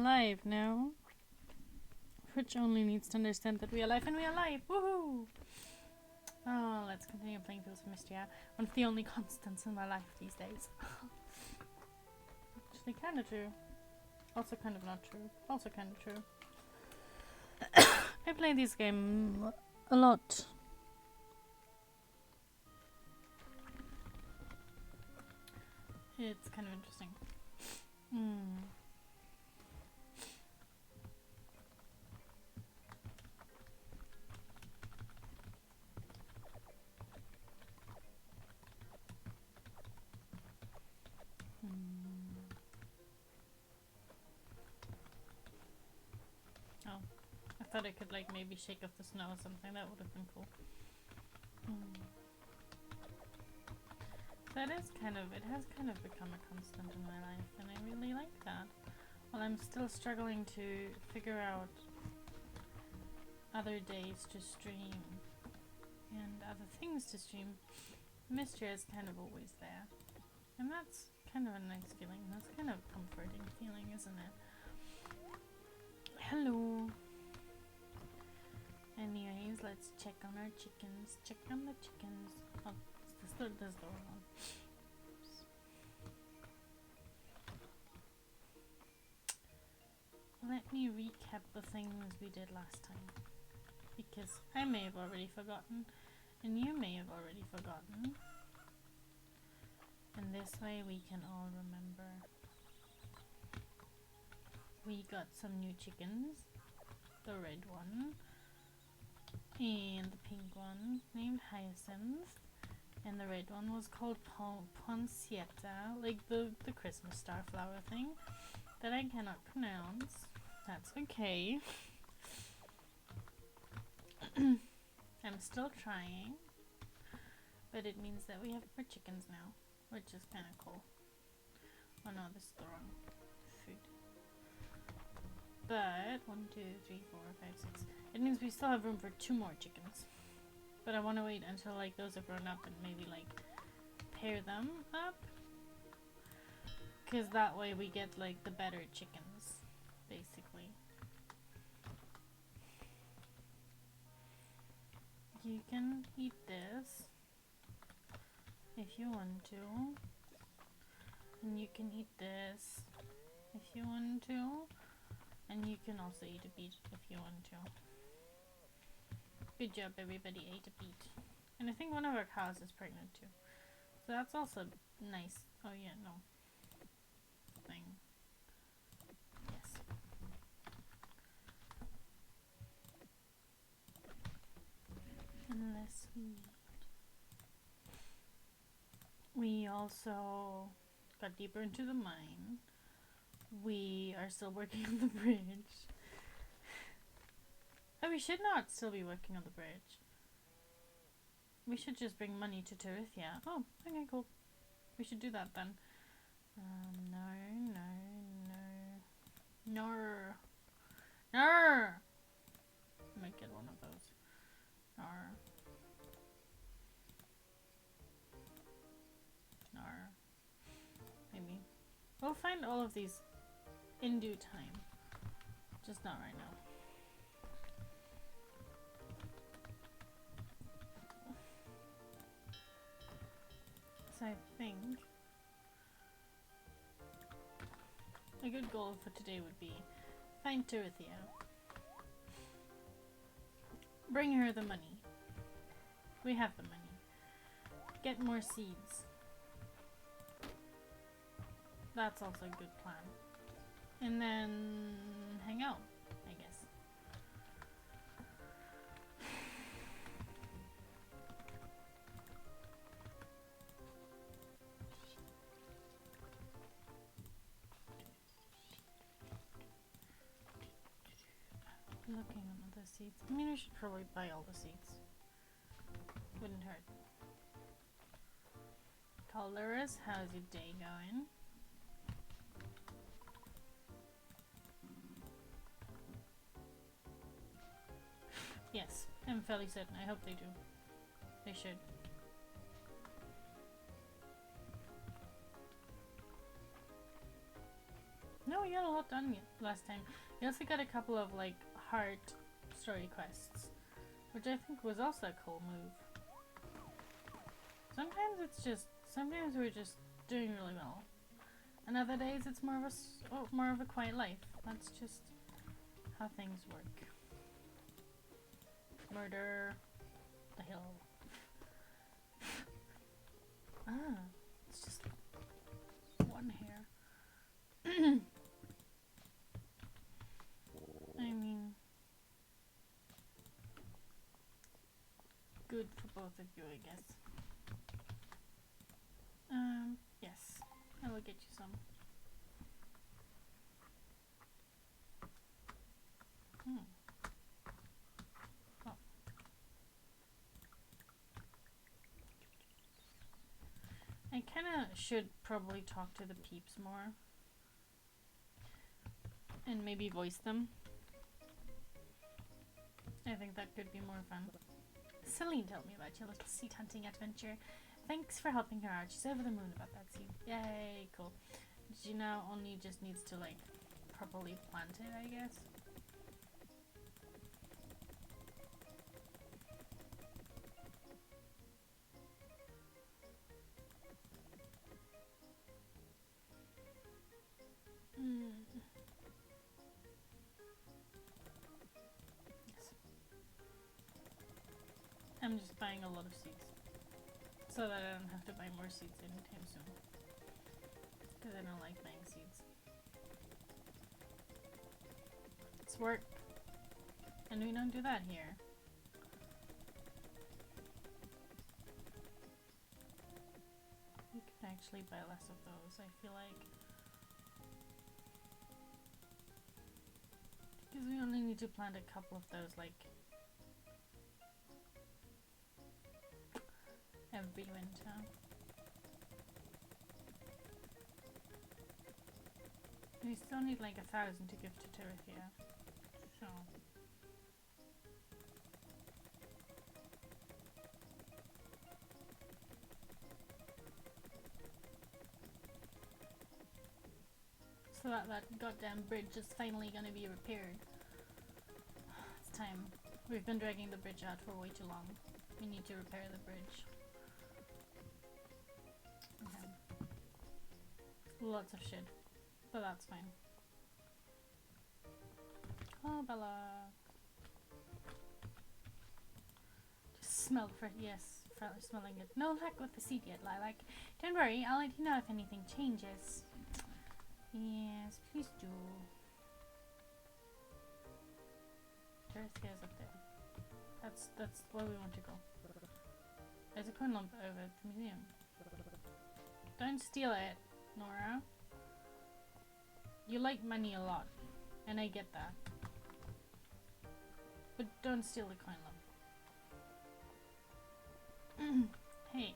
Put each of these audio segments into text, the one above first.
live now. Twitch only needs to understand that we are live and we are live. Woohoo! Oh, let's continue playing Fields of Mistria. One of the only constants in my life these days. Actually, kind of true. Also kind of not true. Also kind of true. I play this game a lot. It's kind of interesting. Oh, I thought I could like maybe shake off the snow or something. That would have been cool. That is kind of, it has kind of become a constant in my life, and I really like that. Well, I'm still struggling to figure out other days to stream and other things to stream. Mistria is kind of always there, and that's kind of a nice feeling. That's kind of a comforting feeling, isn't it? Hello. Anyways, let's check on our chickens. Check on the chickens. Oh, there's the door on. Let me recap the things we did last time, because I may have already forgotten, and you may have already forgotten, and this way we can all remember. We got some new chickens, the red one, and the pink one named Hyacinth, and the red one was called Poncietta, like the Christmas star flower thing that I cannot pronounce. That's okay. I'm still trying, but it means that we have more chickens now, which is kind of cool. Oh no, this is the wrong food. But 1, 2, 3, 4, 5, 6. It means we still have room for 2 more chickens. But I want to wait until like those are grown up and maybe like pair them up, because that way we get like the better chickens, basically. You can eat this if you want to, and you can eat this if you want to, and you can also eat a beet if you want to. Good job, everybody ate a beet. And I think one of our cows is pregnant too, so that's also nice. Oh yeah, no. Thing. Yes. Unless we also got deeper into the mine. We are still working on the bridge. Oh, we should not still be working on the bridge. We should just bring money to Terithia. Oh, okay, cool. We should do that then. No. I might get one of those. Maybe. We'll find all of these in due time. Just not right now. So I think a good goal for today would be find Terithia. Bring her the money. We have the money. Get more seeds. That's also a good plan. And then hang out, I guess. Looking on other seeds. I mean, we should probably buy all the seeds. Wouldn't hurt. Colorus, how's your day going? Yes, I'm fairly certain. I hope they do. They should. No, you got a lot done last time. You also got a couple of like heart story quests, which I think was also a cool move. Sometimes it's just, sometimes we're just doing really well, and other days it's more of a quiet life. That's just how things work. Murder the hill. Ah, it's just one hair. I mean, good for both of you, I guess. Yes, I will get you some. Oh. I kinda should probably talk to the peeps more. And maybe voice them. I think that could be more fun. Celine told me about your little seed hunting adventure. Thanks for helping her out. She's over the moon about that seed. Yay, cool. She now only just needs to like properly plant it, I guess. Yes. I'm just buying a lot of seeds so that I don't have to buy more seeds anytime soon. Because I don't like buying seeds. It's work. And we don't do that here. We could actually buy less of those, I feel like. Because we only need to plant a couple of those, like, every winter. We still need like 1,000 to give to Terithia. So. So that goddamn bridge is finally gonna be repaired. It's time. We've been dragging the bridge out for way too long. We need to repair the bridge. Okay. Lots of shit. But that's fine. Oh, Bella. Just smell for yes, smelling it. No luck with the seed yet, Lilac. Don't worry, I'll let you know if anything changes. Yes, please do. Terithia's up there. That's where we want to go. There's a coin lump over at the museum. Don't steal it, Nora. You like money a lot, and I get that. But don't steal the coin lump. Hey.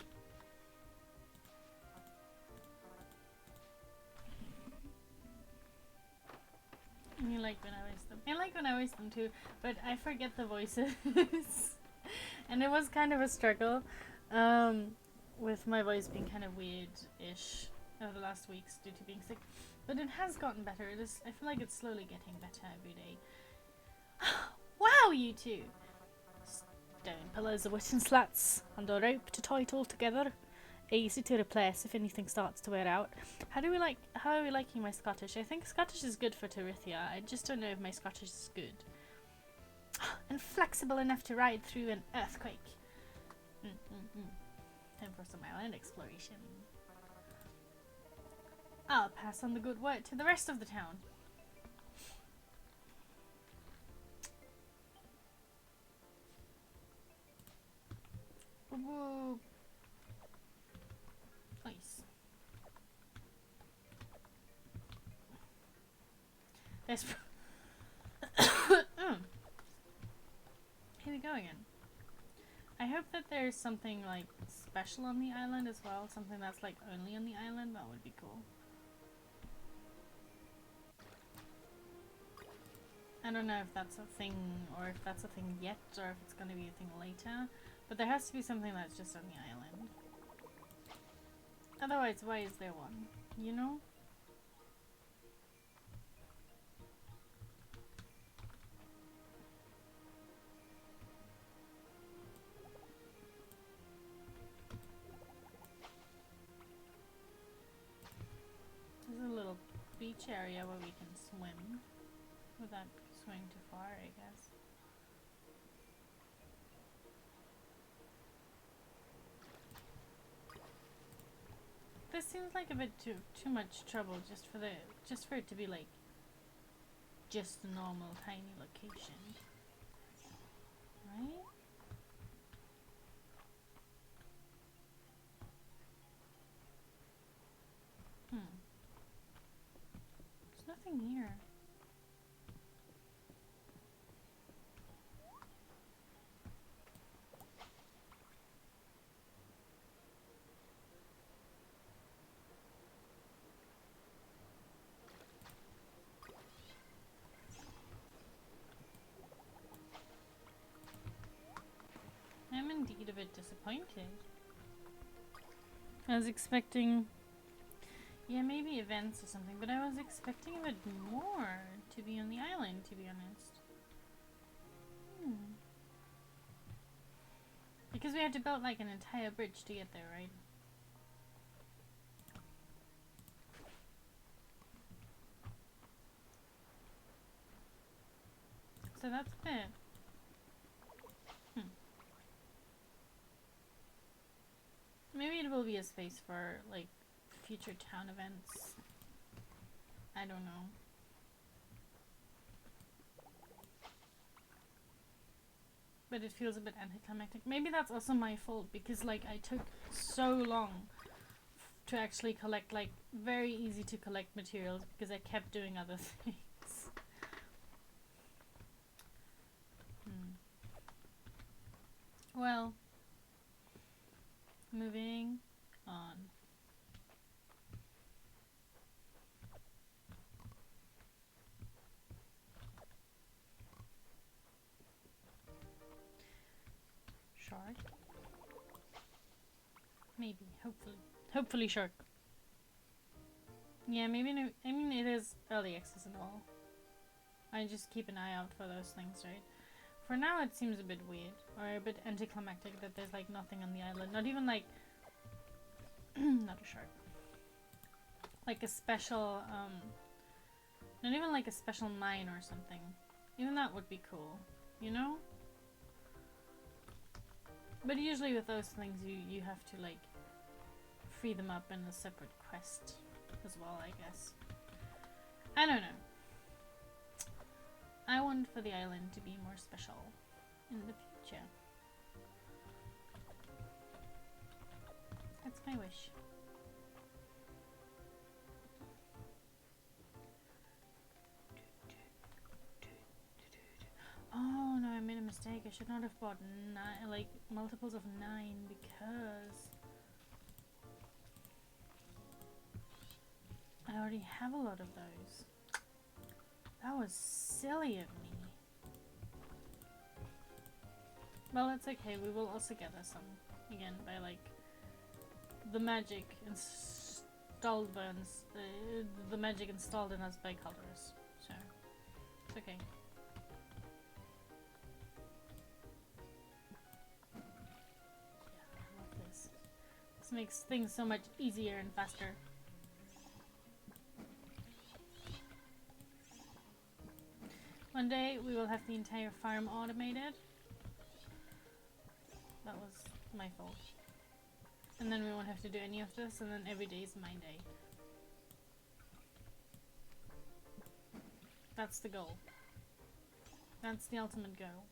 You like when I voice them. I like when I voice them too, but I forget the voices. And it was kind of a struggle, with my voice being kind of weird-ish over the last weeks due to being sick. But it has gotten better. It is, I feel like it's slowly getting better every day. Wow, you two! Stone pillars of wooden slats and a rope to tie it all together. Easy to replace if anything starts to wear out. How are we liking my Scottish? I think Scottish is good for Terithia. I just don't know if my Scottish is good. And flexible enough to ride through an earthquake. Time for some island exploration. I'll pass on the good word to the rest of the town. Whoa. Nice. There's Here we go again. I hope that there's something like special on the island as well. Something that's like only on the island. That would be cool. I don't know if that's a thing or if that's a thing yet or if it's going to be a thing later. But there has to be something that's just on the island. Otherwise, why is there one? You know? beach area where we can swim without swimming too far, I guess. This seems like a bit too much trouble just for it to be like just a normal tiny location, right? There's nothing here. I'm indeed a bit disappointed. I was expecting, yeah, maybe events or something, but I was expecting a bit more to be on the island, to be honest. Because we had to build like an entire bridge to get there, right? So that's it. Maybe it will be a space for like future town events. I don't know. But it feels a bit anticlimactic. Maybe that's also my fault because like I took so long to actually collect like very easy to collect materials because I kept doing other things. Well, moving on. Shark? Maybe, hopefully shark. Yeah, maybe no, I mean it is early access and all. I just keep an eye out for those things, right? For now it seems a bit weird, or a bit anticlimactic that there's like nothing on the island. Not even like, not a shark. Like a special, not even like a special mine or something. Even that would be cool, you know? But usually with those things you have to like free them up in a separate quest as well, I guess. I don't know. I want for the island to be more special in the future. That's my wish. Oh no, I made a mistake. I should not have bought like multiples of 9 because I already have a lot of those. That was silly of me. Well, it's okay. We will also gather some again by like the magic installed by the magic installed in us by colors. So it's okay. Yeah, I love this. This makes things so much easier and faster. One day we will have the entire farm automated. That was my fault. And then we won't have to do any of this, and then every day is my day. That's the goal. That's the ultimate goal.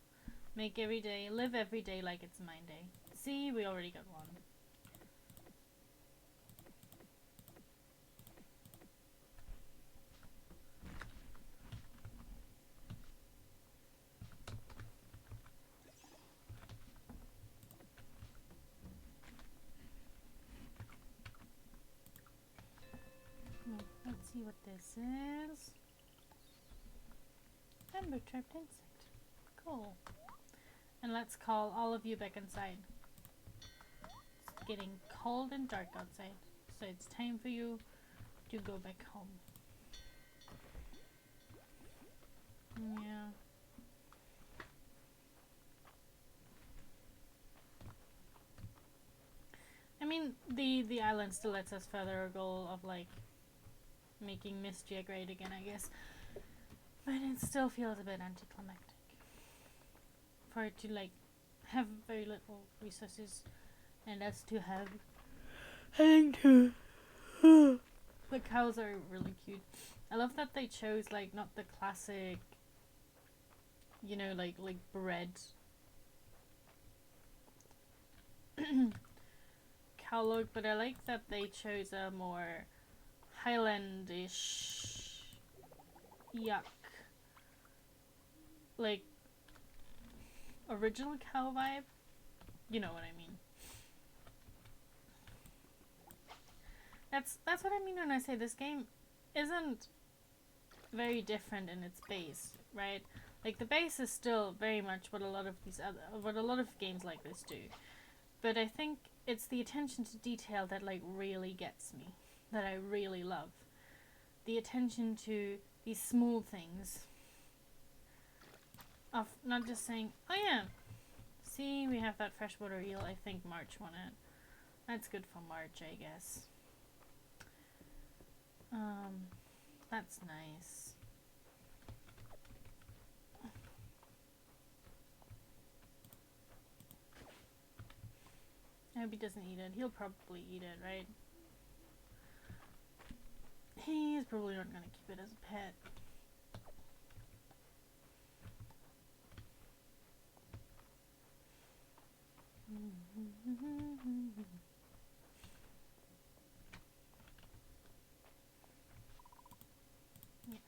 Make every day, live every day like it's my day. See, we already got one. Let's see what this is. Amber trapped insect. Cool. And let's call all of you back inside. It's getting cold and dark outside, so it's time for you to go back home. Yeah. I mean, the island still lets us further a goal of like making Mistria great again, I guess. But it still feels a bit anticlimactic. For it to like have very little resources and us to have having to the cows are really cute. I love that they chose like not the classic, you know, like bread cow look, but I like that they chose a more Highlandish yuck, like original cow vibe. You know what I mean. That's what I mean when I say this game isn't very different in its base, right? Like the base is still very much what a lot of games like this do. But I think it's the attention to detail that like really gets me, that I really love. The attention to these small things of not just saying, oh yeah, see, we have that freshwater eel. I think March won it. That's good for March, I guess. That's nice. I hope he doesn't eat it. He'll probably eat it, right? He's probably not going to keep it as a pet. Yes.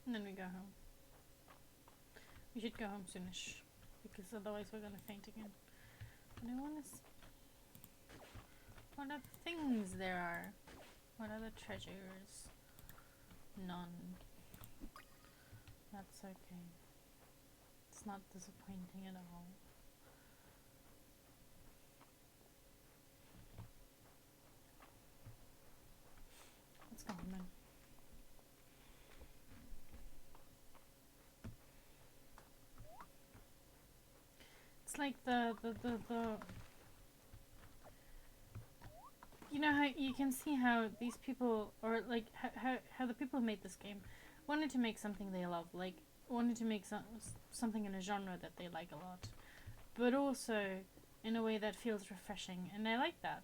And then we go home. We should go home soonish, because otherwise we're gonna faint again. But I wanna see what other things there are. What other treasures? None. That's okay. It's not disappointing at all. Let's go home then. It's like the you know how you can see how these people, or like how the people who made this game wanted to make something they love, like wanted to make something in a genre that they like a lot, but also in a way that feels refreshing, and I like that.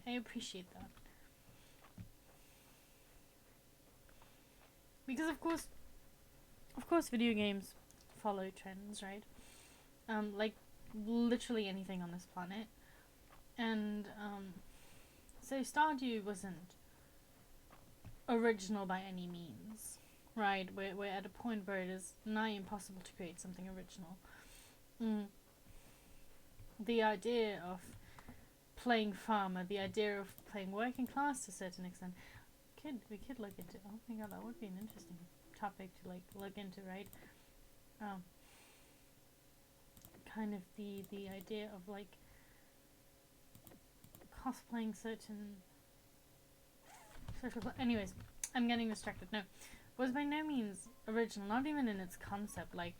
I appreciate that. Because of course video games follow trends, right? Like literally anything on this planet. And so Stardew wasn't original by any means, right? We're at a point where it is nigh impossible to create something original. The idea of playing farmer, the idea of playing working class to a certain extent, we could look into. Oh my god, that would be an interesting topic to like look into, right? Kind of the idea of like cosplaying certain social. Anyways, I'm getting distracted. No, was by no means original, not even in its concept. Like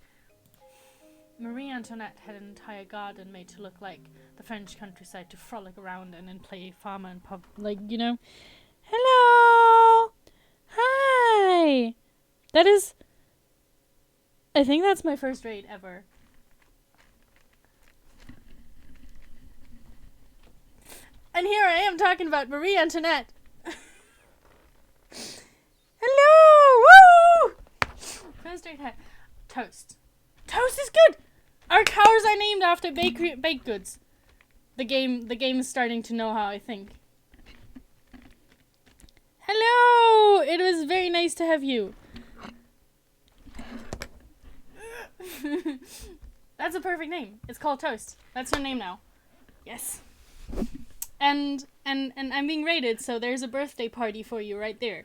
Marie Antoinette had an entire garden made to look like the French countryside to frolic around in and play farmer and pub, like, you know. Hello, hi. That is, I think that's my first raid ever. And here I am talking about Marie Antoinette. Hello! Woo! First raid hat. Toast. Toast is good! Our cows are named after baked goods. The game is starting to know how I think. Hello! It was very nice to have you. That's a perfect name. It's called Toast. That's your name now. Yes. And I'm being raided, so there's a birthday party for you right there.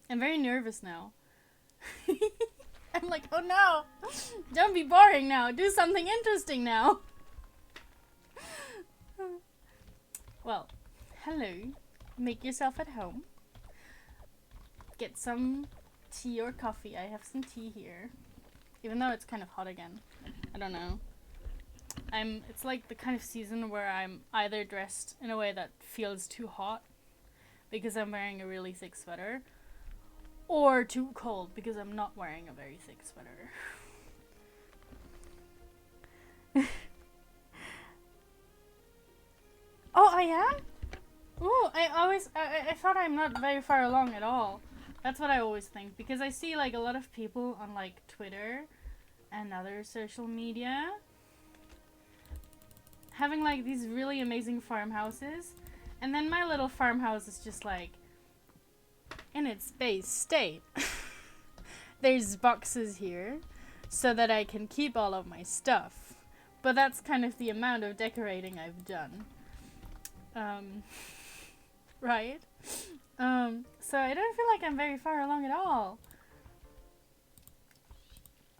I'm very nervous now. I'm like, oh no! Don't be boring now. Do something interesting now. Well, hello. Make yourself at home. Get some tea or coffee. I have some tea here. even though it's kind of hot again. I don't know. It's like the kind of season where I'm either dressed in a way that feels too hot because I'm wearing a really thick sweater, or too cold because I'm not wearing a very thick sweater. Oh, I am? Ooh, I thought I'm not very far along at all. That's what I always think, because I see like a lot of people on like Twitter and other social media having like these really amazing farmhouses, and then my little farmhouse is just like in its base state. There's boxes here so that I can keep all of my stuff, but that's kind of the amount of decorating I've done. Right? So I don't feel like I'm very far along at all.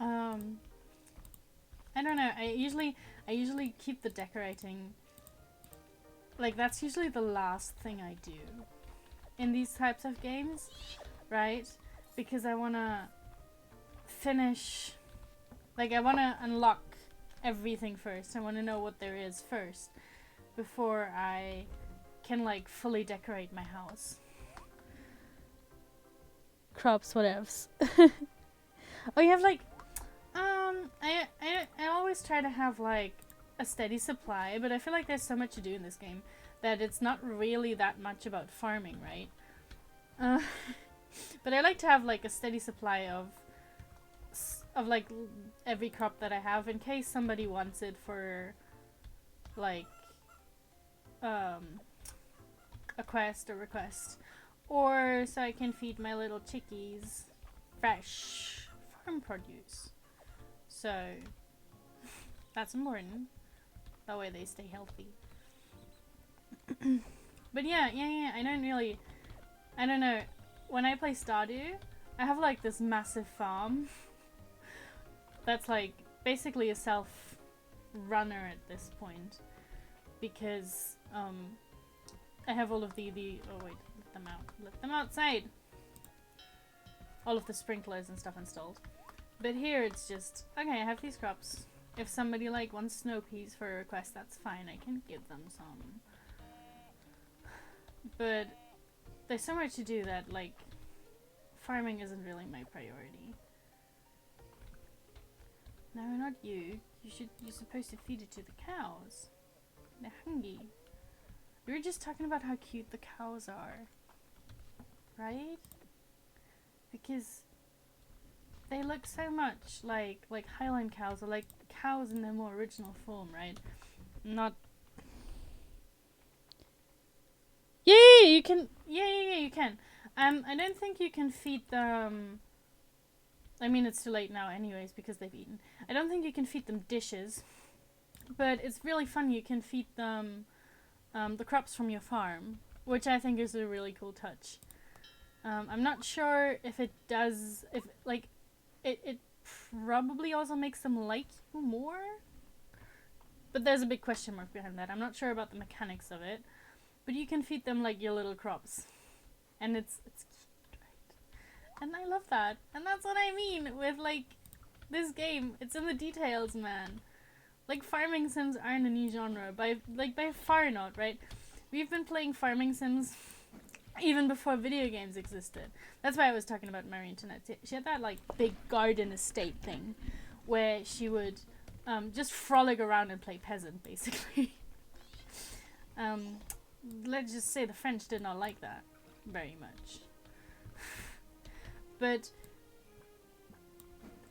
I don't know, I usually keep the decorating, like that's usually the last thing I do in these types of games, right? Because I wanna finish, like I wanna unlock everything first. I wanna know what there is first before I can like fully decorate my house. Crops, whatevs. Oh, you have like, I always try to have like a steady supply, but I feel like there's so much to do in this game that it's not really that much about farming, right? But I like to have like a steady supply of like every crop that I have in case somebody wants it for like a quest or request, or so I can feed my little chickies fresh farm produce. So that's important. That way they stay healthy. But yeah, I don't know. When I play Stardew, I have like this massive farm that's like basically a self-runner at this point, because I have all of the oh wait, let them outside. All of the sprinklers and stuff installed. But here it's just, okay, I have these crops. If somebody like wants snow peas for a request, that's fine, I can give them some. But there's so much to do that like farming isn't really my priority. No, not you. You're supposed to feed it to the cows. They're hungry. We were just talking about how cute the cows are, right? Because they look so much like Highland cows, or like cows in their more original form, right? Not. Yeah, you can. Yeah, you can. I don't think you can feed them. I mean, it's too late now, anyways, because they've eaten. I don't think you can feed them dishes, but it's really fun. You can feed them the crops from your farm, which I think is a really cool touch. I'm not sure if it does. If like, it probably also makes them like you more. But there's a big question mark behind that. I'm not sure about the mechanics of it, but you can feed them like your little crops, and it's cute, right? And I love that, and that's what I mean with like this game. It's in the details, man. Like farming sims aren't a new genre by far not, right? We've been playing farming sims even before video games existed. That's why I was talking about Marie Antoinette. She had that like big garden estate thing where she would just frolic around and play peasant, basically. Let's just say the French did not like that very much. But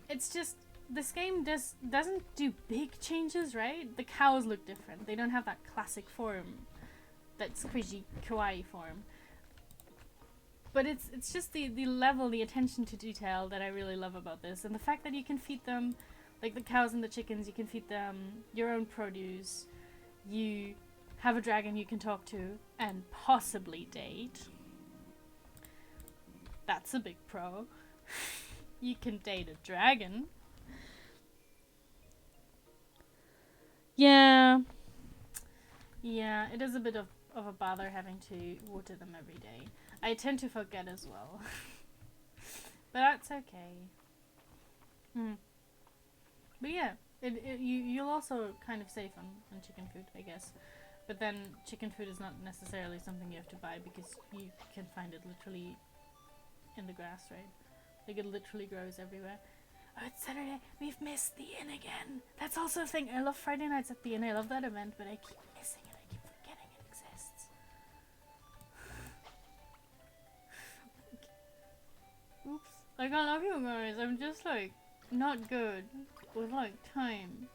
it's just, this game doesn't do big changes, right? The cows look different. They don't have that classic form, that squishy kawaii form. But it's just the level, the attention to detail that I really love about this, and the fact that you can feed them, like the cows and the chickens, you can feed them your own produce. You have a dragon you can talk to and possibly date. That's a big pro. You can date a dragon. Yeah, it is a bit of a bother having to water them every day. I tend to forget as well. But that's okay. But yeah, you'll also kind of save on chicken food, I guess. But then chicken food is not necessarily something you have to buy because you can find it literally in the grass, right? Like it literally grows everywhere. Oh, it's Saturday. We've missed the inn again. That's also a thing. I love Friday nights at the inn. I love that event, but I keep missing it. I keep forgetting it exists. Oops. Like, I love you guys. I'm just like not good with like time.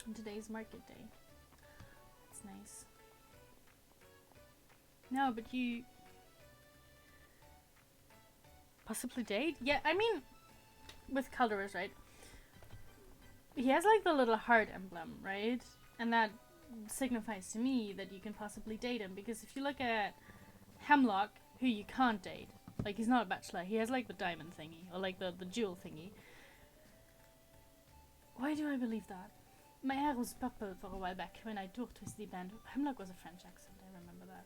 And today's market day. That's nice. No, but you possibly date? Yeah, I mean, with Calderus, right? He has like the little heart emblem, right? And that signifies to me that you can possibly date him, because if you look at Hemlock, who you can't date, like he's not a bachelor, he has like the diamond thingy, or like the jewel thingy. Why do I believe that? My hair was purple for a while back when I talked with the band. Hemlock was a French accent, I remember that.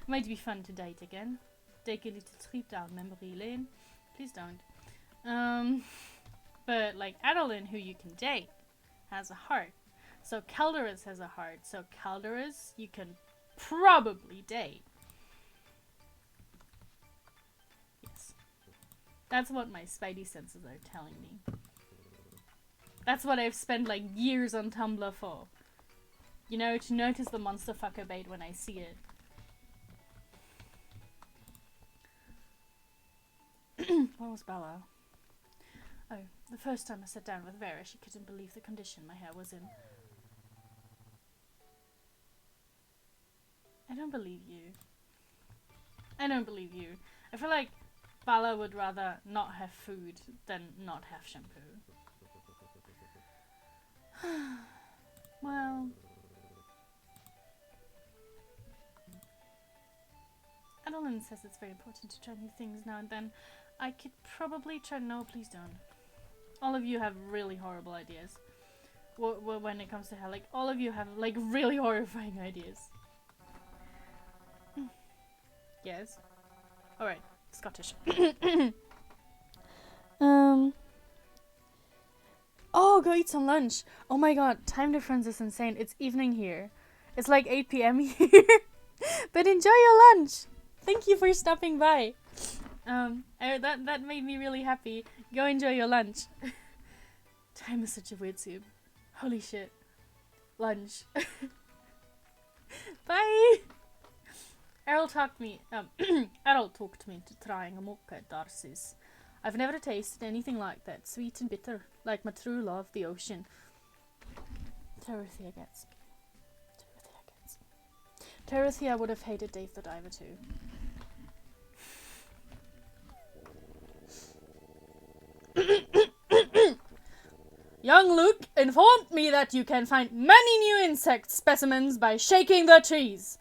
Might be fun to date again. Take a little trip down memory lane. Please don't. But like Adeline, who you can date, has a heart. So Calderus has a heart. So Calderus you can probably date. Yes. That's what my spidey senses are telling me. That's what I've spent like years on Tumblr for. You know, to notice the monster fucker bait when I see it. What was Bella? Oh, the first time I sat down with Vera, she couldn't believe the condition my hair was in. I don't believe you. I don't believe you. I feel like Bella would rather not have food than not have shampoo. Well, Adeline says it's very important to try new things now and then. I could probably try. No, please don't. All of you have really horrible ideas. When it comes to hair, like all of you have like really horrifying ideas. Yes. All right, Scottish. Oh, go eat some lunch. Oh my god, time difference is insane. It's evening here. It's like 8 p.m. here. But enjoy your lunch. Thank you for stopping by. That made me really happy. Go enjoy your lunch. Time is such a weird soup. Holy shit. Lunch. Bye. Errol talked me to trying a mocha at Darcy's. I've never tasted anything like that. Sweet and bitter, like my true love, the ocean. Dorothea gets me. Dorothea would have hated Dave the Diver too. Young Luke informed me that you can find many new insect specimens by shaking the trees.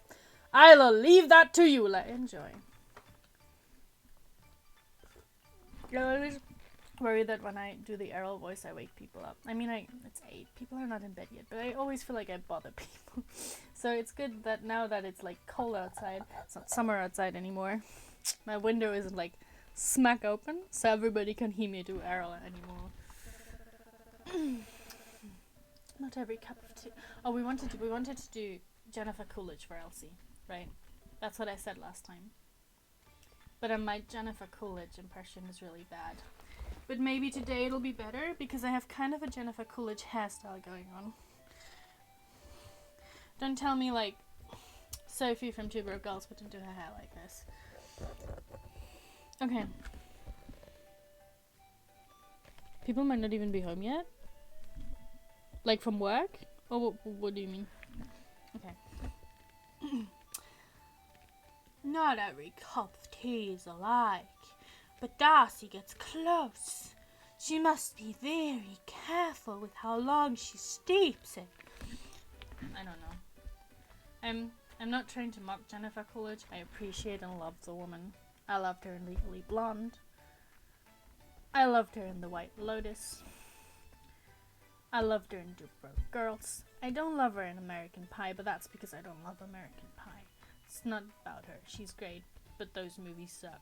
I'll leave that to you. Enjoy. I always worry that when I do the Errol voice, I wake people up. I mean, it's 8. People are not in bed yet, but I always feel like I bother people. So it's good that now that it's like cold outside, it's not summer outside anymore, my window isn't like smack open, so everybody can hear me do Errol anymore. Not every cup of tea. Oh, we wanted to do Jennifer Coolidge for Elsie, right? That's what I said last time. But my Jennifer Coolidge impression is really bad. But maybe today it'll be better because I have kind of a Jennifer Coolidge hairstyle going on. Don't tell me like Sophie from Two Broke Girls wouldn't do her hair like this. Okay. People might not even be home yet? Like from work? Or what do you mean? Okay. Not every cup of tea is alike, but Darcy gets close. She must be very careful with how long she steeps it. I don't know. I'm not trying to mock Jennifer Coolidge. I appreciate and love the woman. I loved her in Legally Blonde. I loved her in The White Lotus. I loved her in Two Broke Girls. I don't love her in American Pie, but that's because I don't love American Pie. It's not about her. She's great, but those movies suck.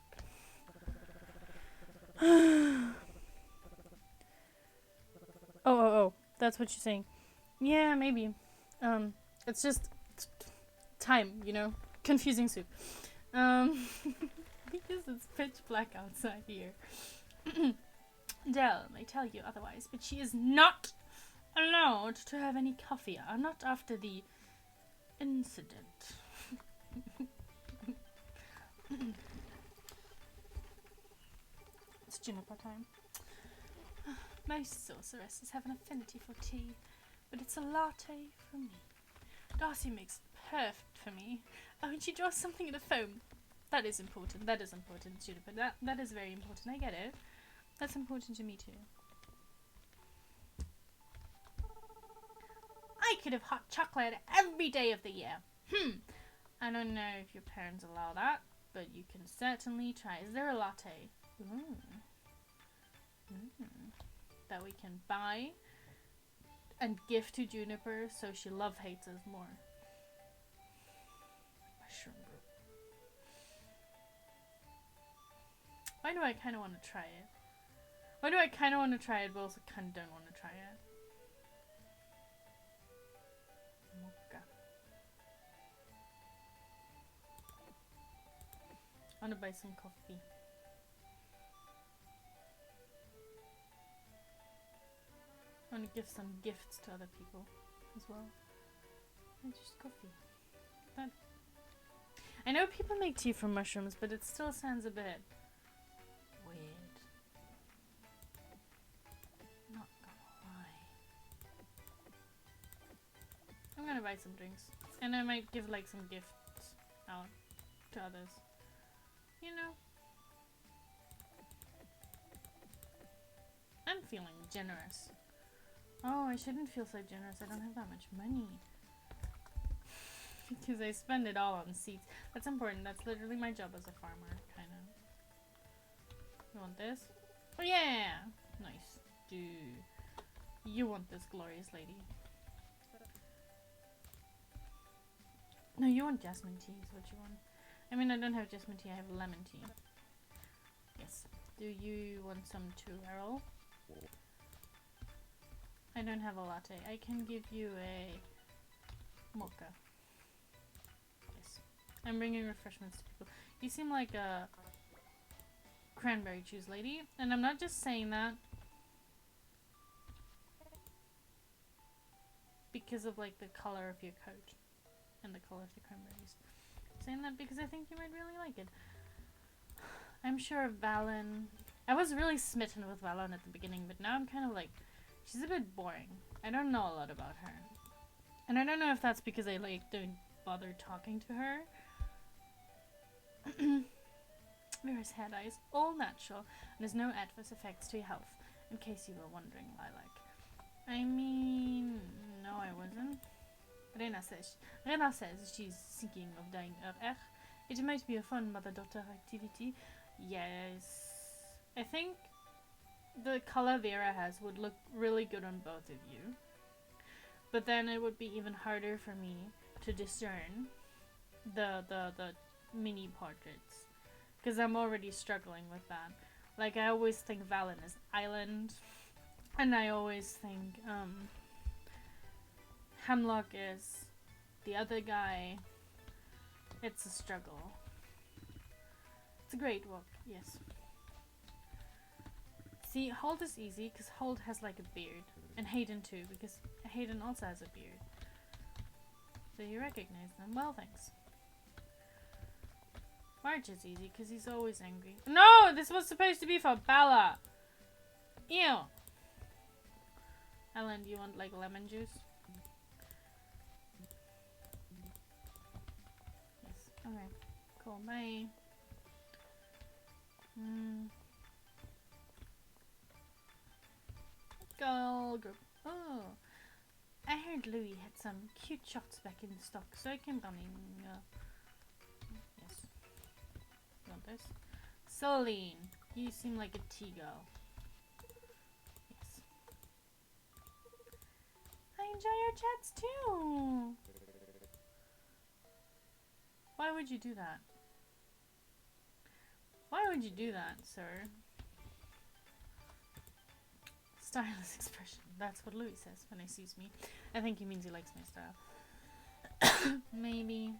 Oh, that's what you're saying. Yeah, maybe. It's just time, you know? Confusing soup. Because it's pitch black outside here. Dell may tell you otherwise, but she is not allowed to have any coffee. Not after the incident. It's juniper time. Most sorceresses have an affinity for tea, but it's a latte for me. Darcy makes it perfect for me. Oh, and she draws something in a foam. That is important. That is important, Juniper. That is very important. I get it. That's important to me too. I could have hot chocolate every day of the year. I don't know if your parents allow that, but you can certainly try. Is there a latte? That we can buy and give to Juniper so she love-hates us more. Mushroom brew. Why do I kind of want to try it? Why do I kind of want to try it but also kind of don't want to try it? Mocha. I want to buy some coffee. I want to give some gifts to other people as well. And just coffee. That. I know people make tea from mushrooms, but it still sounds a bit weird. Not gonna lie. I'm gonna buy some drinks. And I might give like some gifts out to others. You know. I'm feeling generous. Oh, I shouldn't feel so generous. I don't have that much money. Because I spend it all on seeds. That's important. That's literally my job as a farmer, kind of. You want this? Oh, yeah! Nice. Do you want this, glorious lady? No, you want jasmine tea is what you want. I mean, I don't have jasmine tea. I have lemon tea. Yes. Do you want some too, Errol? I don't have a latte. I can give you a mocha. Yes. I'm bringing refreshments to people. You seem like a cranberry juice lady. And I'm not just saying that because of like the color of your coat and the color of the cranberries. I'm saying that because I think you might really like it. I'm sure Valen... I was really smitten with Valen at the beginning, but now I'm kind of like... She's a bit boring. I don't know a lot about her. And I don't know if that's because I like don't bother talking to her. Vera's head eye is all natural and there's no adverse effects to your health, in case you were wondering, Lilac. I mean, no I wasn't. Rena says she's thinking of dying of Ech. It might be a fun mother-daughter activity. Yes. I think the color Vera has would look really good on both of you. But then it would be even harder for me to discern the mini portraits. Because I'm already struggling with that. Like, I always think Valen is Island. And I always think Hemlock is the other guy. It's a struggle. It's a great walk, yes. See, Holt is easy because Holt has like a beard. And Hayden too, because Hayden also has a beard. So you recognize them. Well, thanks. March is easy because he's always angry. No! This was supposed to be for Bella! Ew! Ellen, do you want like lemon juice? Yes. Okay. Cool. Bye. Girl group. Oh. I heard Louis had some cute shots back in stock, so I came running. Yes. You want this? Celine, you seem like a tea girl. Yes. I enjoy your chats too. Why would you do that? Why would you do that, sir? Stylish expression. That's what Louis says when he sees me. I think he means he likes my style. Maybe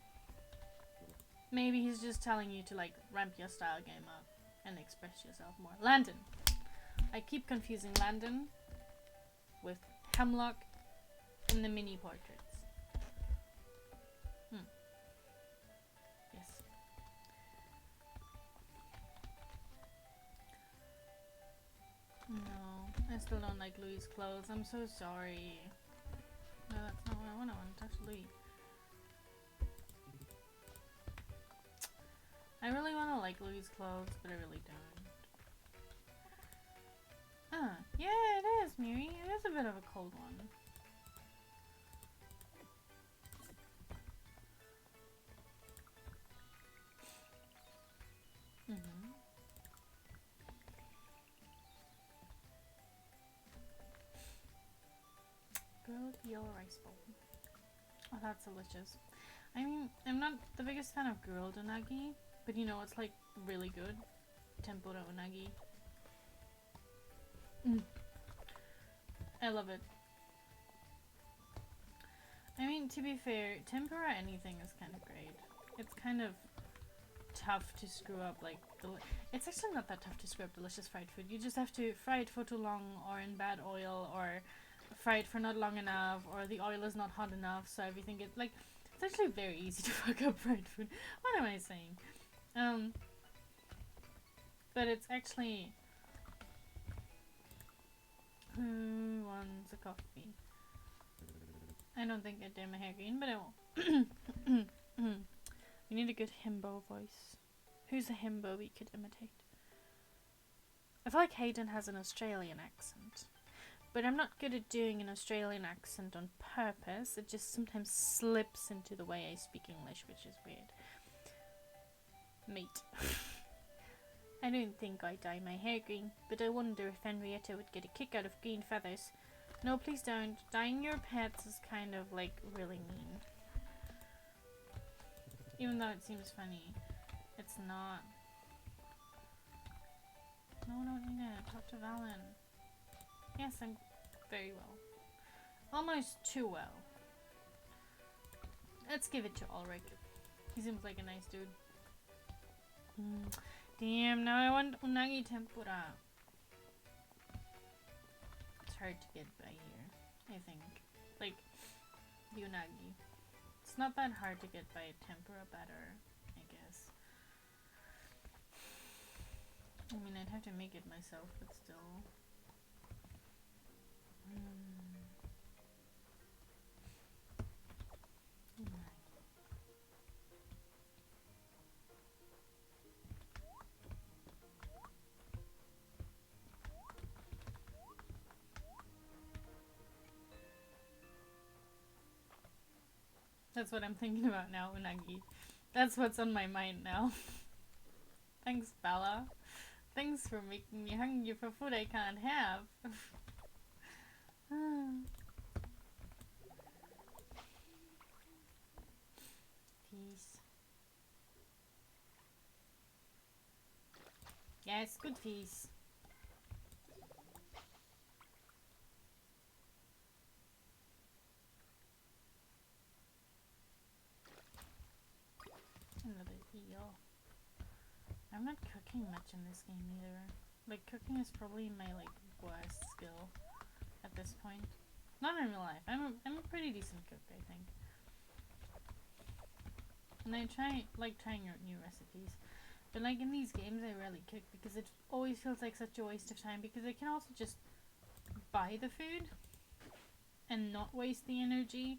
he's just telling you to like ramp your style game up and express yourself more. Landon. I keep confusing Landon with Hemlock in the mini portraits. Yes. No, I still don't like Louis' clothes. I'm so sorry. No, that's not what I want. I want to touch Louis. I really want to like Louis' clothes, but I really don't. Yeah, it is, Miri. It is a bit of a cold one. Grilled yellow rice bowl. Oh, that's delicious. I mean, I'm not the biggest fan of grilled unagi, but you know, it's like really good. Tempura unagi. I love it. I mean, to be fair, tempura anything is kind of great. It's kind of tough to screw up, like, it's actually not that tough to screw up delicious fried food. You just have to fry it for too long, or in bad oil, or fry it for not long enough, or the oil is not hot enough, so everything gets, like, it's actually very easy to fuck up fried food. What am I saying? But it's actually... Who wants a coffee? I don't think I did my hair green, but I won't. We need a good himbo voice. Who's a himbo we could imitate? I feel like Hayden has an Australian accent. But I'm not good at doing an Australian accent on purpose. It just sometimes slips into the way I speak English, which is weird. Mate. I don't think I dye my hair green, but I wonder if Henrietta would get a kick out of green feathers. No, please don't. Dyeing your pets is kind of like really mean. Even though it seems funny, it's not. No, don't need it. Talk to Valen. Yes, I'm very well. Almost too well. Let's give it to Ulrich. He seems like a nice dude. Damn, now I want unagi tempura. It's hard to get by here, I think. Like, the unagi. It's not that hard to get by a tempura batter, I guess. I mean, I'd have to make it myself, but still. That's what I'm thinking about now, unagi. That's what's on my mind now. Thanks, Bella. Thanks for making me hungry for food I can't have. Peace. Yes, good peace. Another eel. I'm not cooking much in this game either. Like, cooking is probably my, like, worst skill at this point. Not in real life. I'm a pretty decent cook, I think. And I like trying out new recipes. But, like, in these games, I rarely cook because it always feels like such a waste of time, because I can also just buy the food and not waste the energy.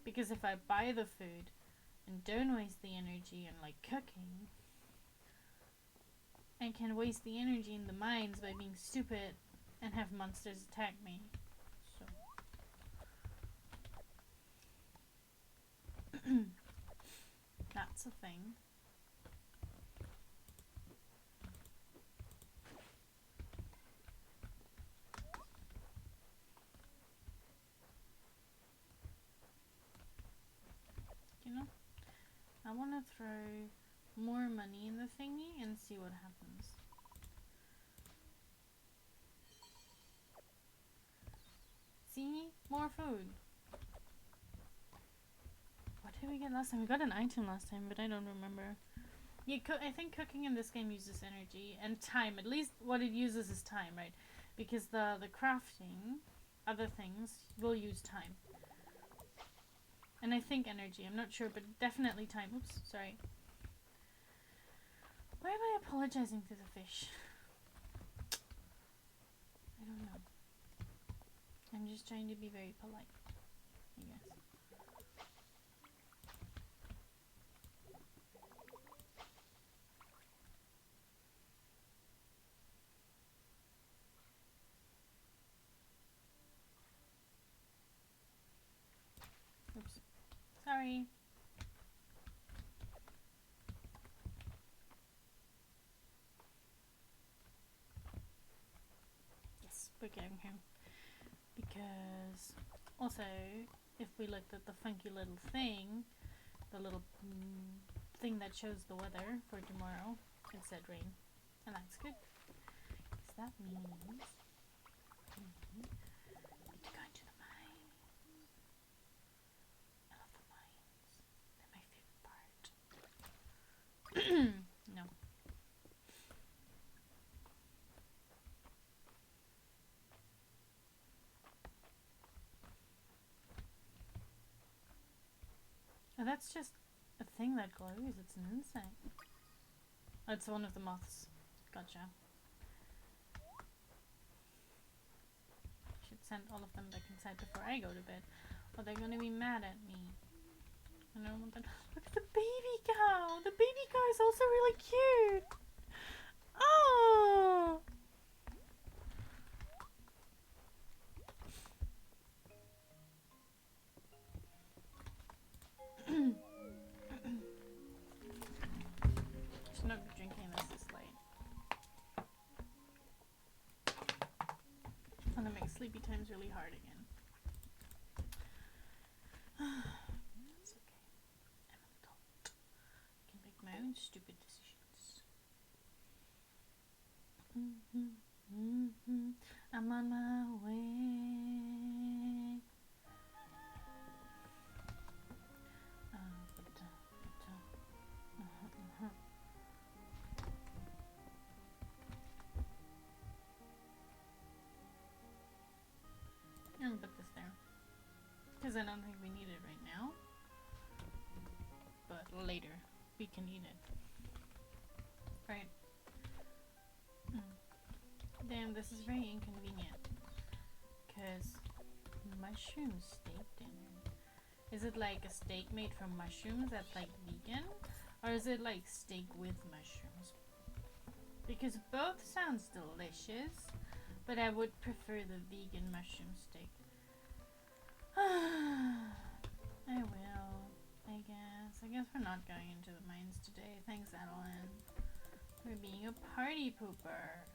Because if I buy the food and don't waste the energy in, like, cooking, I can waste the energy in the mines by being stupid and have monsters attack me. So that's a thing. You know, I want to throw more money in the thingy and see what happens. See? More food. What did we get last time? We got an item last time, but I don't remember. Yeah, I think cooking in this game uses energy and time. At least what it uses is time, right? Because the crafting, other things, will use time. And I think energy. I'm not sure, but definitely time. Oops, sorry. Why am I apologizing to the fish? I don't know. I'm just trying to be very polite, I guess. Oops. Sorry. Yes, we're getting him. Because also, if we looked at the funky little thing, the little thing that shows the weather for tomorrow, it said rain. And that's good. Because that means we get to go into the mines. I love the mines. They're my favorite part. No. Oh, that's just a thing that glows. It's an insect. Oh, it's one of the moths. Gotcha. Should send all of them back inside before I go to bed. Or they're gonna be mad at me. I don't want that. Look at the baby cow! The baby cow is also really cute! Oh! Should not be drinking this late. I'm gonna make sleepy times really hard again. That's okay. I'm an adult. I can make my own stupid decisions. I'm on my way. I'm gonna put this there. Because I don't think we need it right now. But later, we can eat it. Right? Damn, this is very inconvenient. Because mushroom steak dinner. Is it like a steak made from mushrooms that's like vegan? Or is it like steak with mushrooms? Because both sounds delicious. But I would prefer the vegan mushroom steak. I will, I guess. I guess we're not going into the mines today. Thanks, Adeline, for being a party pooper.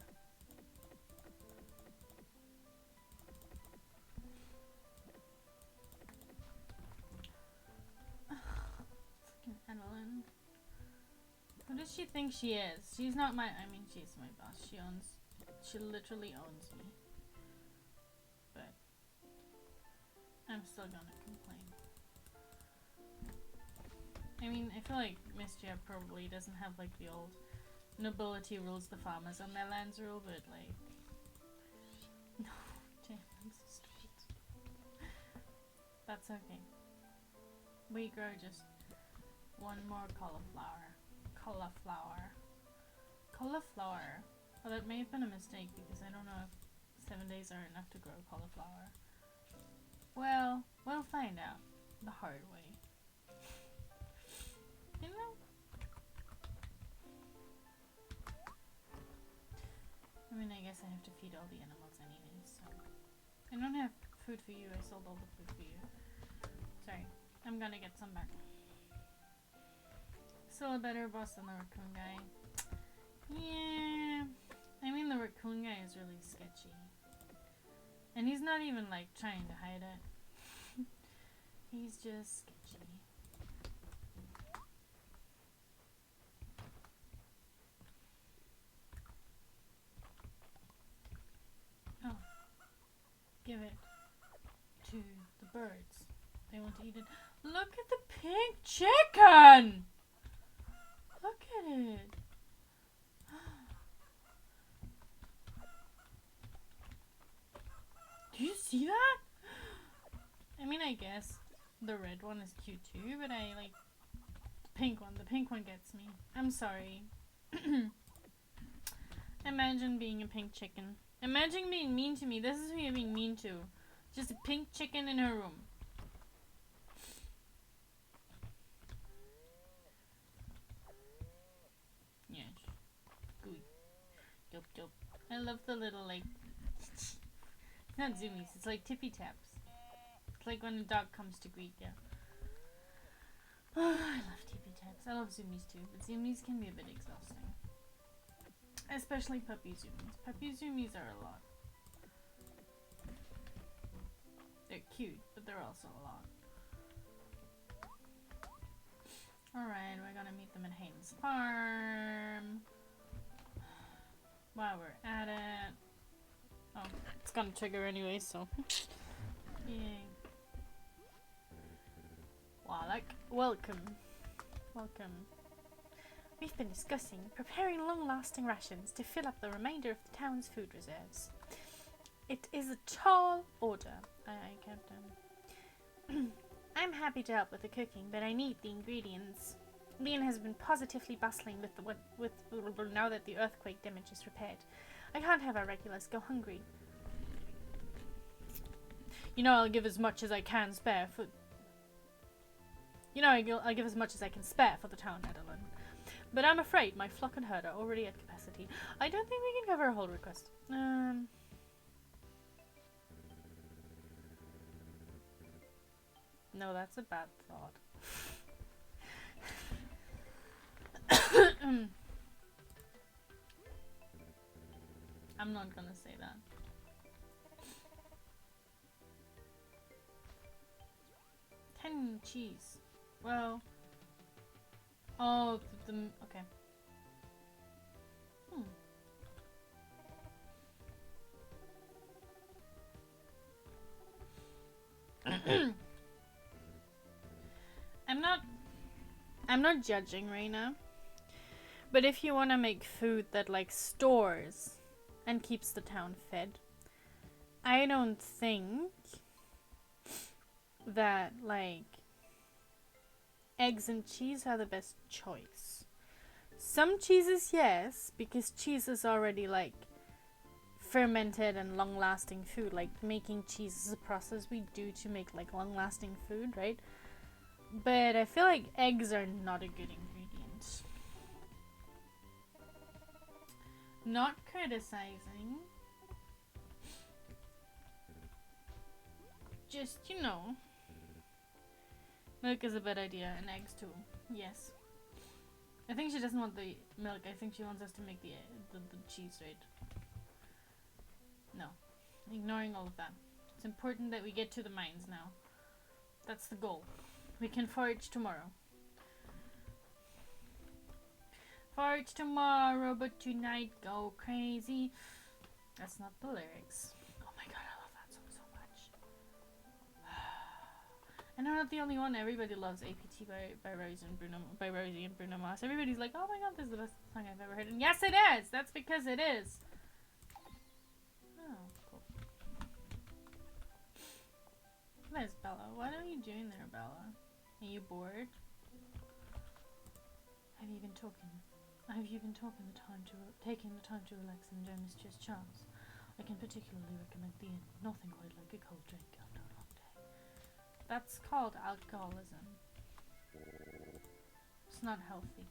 Fucking Adeline. Who does she think she is? She's not my, I mean, she's my boss. She literally owns me. But I'm still gonna complain. I mean, I feel like Mistria probably doesn't have like the old nobility rules the farmers on their lands rule, but like... No, damn, I'm so stupid. That's okay. We grow just one more cauliflower. Cauliflower. Well, that may have been a mistake because I don't know if 7 days are enough to grow cauliflower. Well, we'll find out the hard way. You know? I mean, I guess I have to feed all the animals anyway, so... I don't have food for you, I sold all the food for you. Sorry, I'm gonna get some back. Still a better boss than the raccoon guy. Yeah... I mean, the raccoon guy is really sketchy. And he's not even, like, trying to hide it. He's just sketchy. Oh. Give it. birds. They want to eat it. Look at the pink chicken! Look at it. Do you see that? I mean, I guess the red one is cute too, but I like the pink one. The pink one gets me. I'm sorry. Imagine being a pink chicken. Imagine being mean to me. This is who you're being mean to. Just a pink chicken in her room. Yeah. Gooey. Yup, yup. I love the little, like... It's not zoomies. It's like tippy taps. It's like when a dog comes to greet you. Oh, I love tippy taps. I love zoomies too. But zoomies can be a bit exhausting. Especially puppy zoomies. Puppy zoomies are a lot. They're cute, but they're also a lot. Alright, we're gonna meet them at Hayden's farm. While we're at it. Oh, it's gonna trigger anyway, so. Yay. Wallach, welcome. Welcome. We've been discussing preparing long-lasting rations to fill up the remainder of the town's food reserves. It is a tall order, Captain. I'm happy to help with the cooking, but I need the ingredients. Leon has been positively bustling with now that the earthquake damage is repaired. I can't have our regulars go hungry. You know, I'll give as much as I can spare for... You know, I'll give as much as I can spare for the town, Adeline. But I'm afraid my flock and herd are already at capacity. I don't think we can cover a whole request. No, that's a bad thought. I'm not gonna say that. Ten cheese. Well. Oh, okay. I'm not judging right now. But if you want to make food that like stores and keeps the town fed, I don't think that like eggs and cheese are the best choice. Some cheeses, yes, because cheese is already like fermented and long-lasting food. Like making cheese is a process we do to make like long-lasting food, right? But I feel like eggs are not a good ingredient. Not criticizing. Just, you know. Milk is a bad idea, and eggs too. Yes. I think she doesn't want the milk. I think she wants us to make the cheese, right? No. Ignoring all of that. It's important that we get to the mines now. That's the goal. We can forage tomorrow. Forage tomorrow, but tonight go crazy. That's not the lyrics. Oh my god, I love that song so much. And I'm not the only one. Everybody loves APT by Rosie and Bruno Mars. Everybody's like, oh my god, this is the best song I've ever heard. And yes, it is. That's because it is. Oh, cool. There's Bella. What are you doing there, Bella? Are you bored? Have you been taking the time to relax and enjoy Mistria's charms? I can particularly recommend the inn. Nothing quite like a cold drink after a long day. That's called alcoholism. It's not healthy.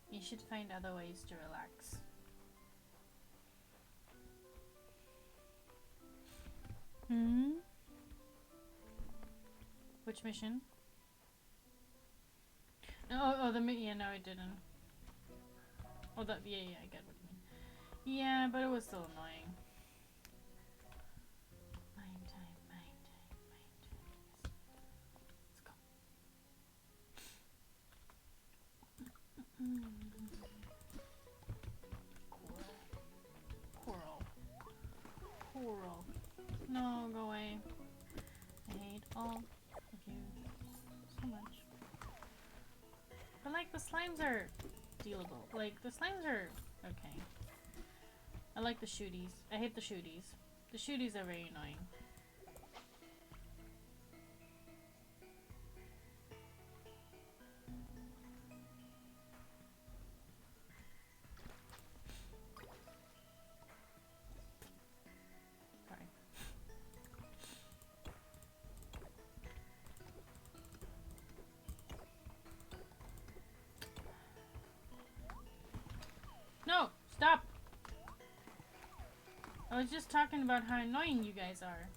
You should find other ways to relax. Which mission? Oh, yeah, no, I didn't. Oh, yeah, I get what you mean. Yeah, but it was still annoying. Mine time. Let's go. Coral. No, go away. all of you so much. But like the slimes are dealable. Like the slimes are okay. I like the shooties. I hate the shooties. The shooties are very annoying. Sorry. No! Stop! I was just talking about how annoying you guys are.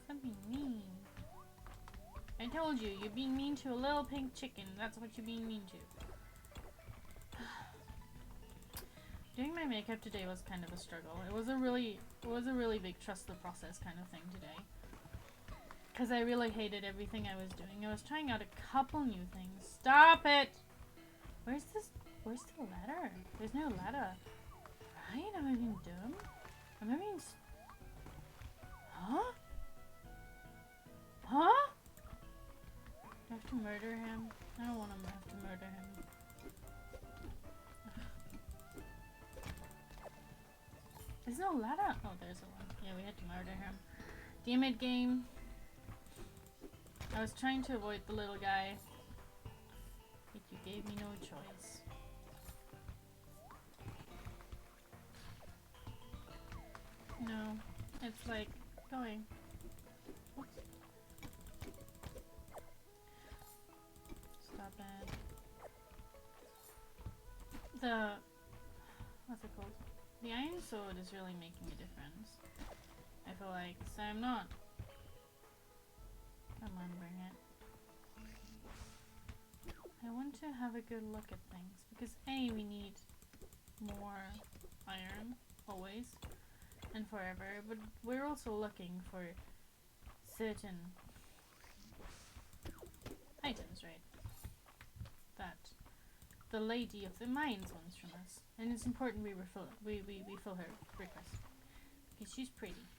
Stop being mean. I told you, you're being mean to a little pink chicken. That's what you're being mean to. Doing my makeup today was kind of a struggle. It was a really big trust the process kind of thing today. Because I really hated everything I was doing. I was trying out a couple new things. Stop it! Where's the ladder? There's no ladder. Right? Am I being dumb? Am I being huh? Huh? Do I have to murder him? I don't want to have to murder him. There's no ladder. Oh, there's a one. Yeah, we had to murder him. Damn it, game. I was trying to avoid the little guy, but you gave me no choice. No, it's like going. Oops. Stop it. What's it called? The iron sword is really making a difference. I feel like, so I'm not. Come on, bring it. I want to have a good look at things because A, we need more iron always and forever, but we're also looking for certain items, right? That the lady of the mines wants from us, and it's important we fill her request because she's pretty.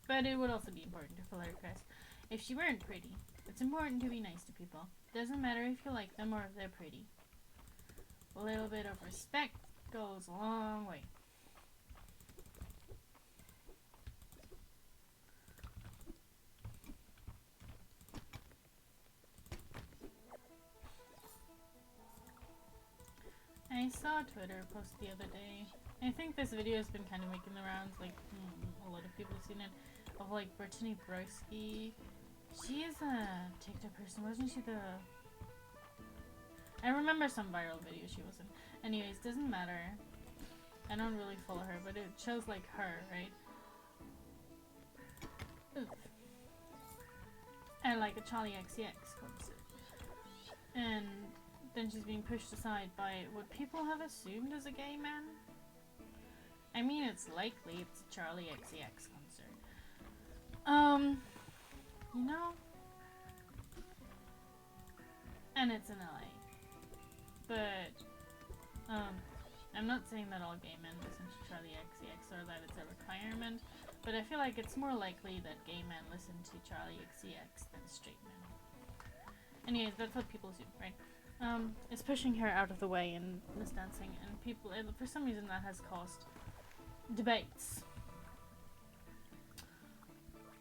But it would also be important to fill her request if she weren't pretty. It's important to be nice to people. Doesn't matter if you like them or if they're pretty. A little bit of respect goes a long way. I saw a Twitter post the other day. I think this video has been kind of making the rounds, like a lot of people have seen it, of like Brittany Broski. She is a TikTok person, wasn't she? I remember some viral video she was in. Anyways, doesn't matter. I don't really follow her, but it shows like her, right? Oof. And like a Charlie XCX concert. And then she's being pushed aside by what people have assumed is a gay man. I mean, it's likely it's a Charlie XCX concert. You know? And it's in LA. But, I'm not saying that all gay men listen to Charlie XCX or that it's a requirement, but I feel like it's more likely that gay men listen to Charlie XCX than straight men. Anyways, that's what people assume, right? It's pushing her out of the way in this dancing, and people, for some reason that has caused debates.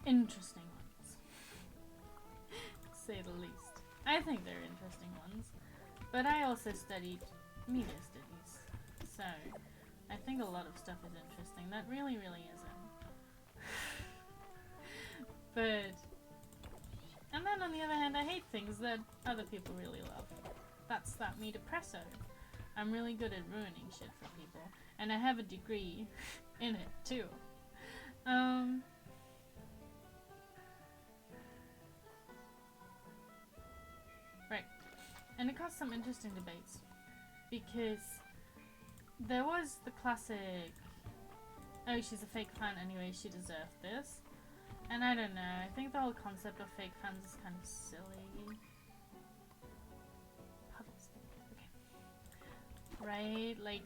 Interesting ones. Say the least. I think they're interesting ones. But I also studied media studies. So, I think a lot of stuff is interesting that really, really isn't. But, and then on the other hand, I hate things that other people really love. That's that me depresso. I'm really good at ruining shit for people. And I have a degree in it, too. Right. And it caused some interesting debates. Because there was the classic, oh, she's a fake fan anyway, she deserved this. And I don't know, I think the whole concept of fake fans is kind of silly. Puddles. Okay. Right? Like,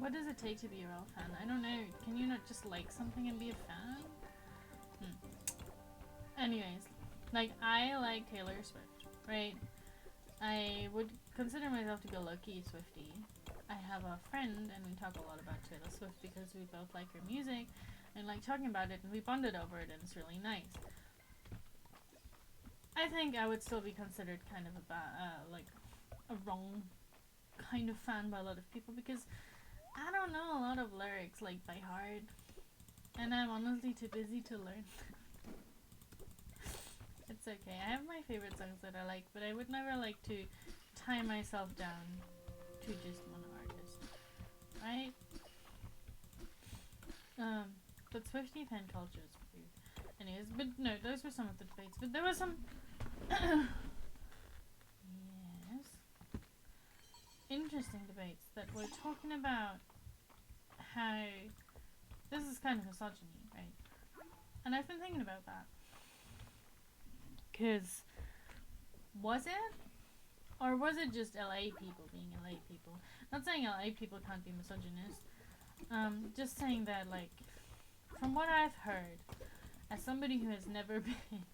what does it take to be a real fan? I don't know. Can you not just like something and be a fan? Anyways, like, I like Taylor Swift, right? I would consider myself to be a low-key Swiftie. I have a friend and we talk a lot about Taylor Swift because we both like her music and like talking about it, and we bonded over it, and it's really nice. I think I would still be considered kind of like a wrong kind of fan by a lot of people because I don't know a lot of lyrics like by heart, and I'm honestly too busy to learn. It's okay. I have my favorite songs that I like, but I would never like to tie myself down to just one artist, right? But Swiftie fan culture is weird. Anyways, but no, those were some of the debates. But there was some yes, interesting debates that were talking about how this is kind of misogyny, right? And I've been thinking about that. Because was it? Or was it just LA people being LA people? Not saying LA people can't be misogynist. Just saying that, like, from what I've heard, as somebody who has never been,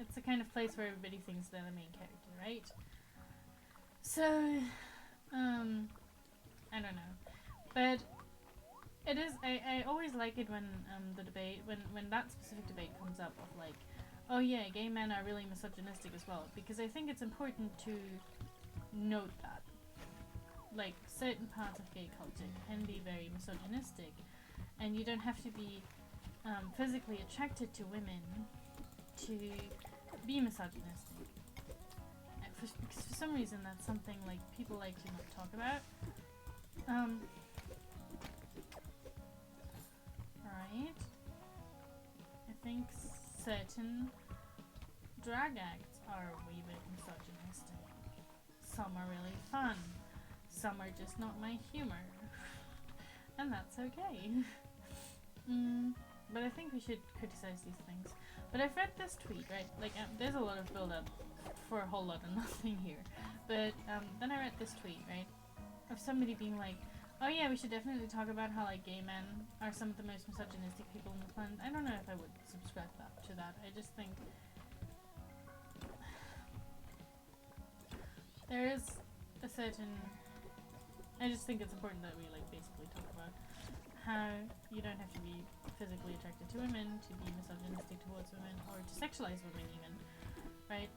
it's the kind of place where everybody thinks they're the main character, right? So, I don't know. But it is, I always like it when the debate, when that specific debate comes up of like, oh yeah, gay men are really misogynistic as well, because I think it's important to note that. Like, certain parts of gay culture can be very misogynistic, and you don't have to be physically attracted to women to be misogynistic. Because for some reason that's something like people like to not talk about. Right. I think certain drag acts are a wee bit misogynistic. Some are really fun. Some are just not my humor. And that's okay. But I think we should criticize these things. But I've read this tweet, right? Like, there's a lot of build-up for a whole lot of nothing here. But then I read this tweet, right? Of somebody being like, oh yeah, we should definitely talk about how like gay men are some of the most misogynistic people on the planet. I don't know if I would subscribe to that. I just think there is a certain, I just think it's important that we like basically talk about how you don't have to be physically attracted to women to be misogynistic towards women or to sexualize women even, right?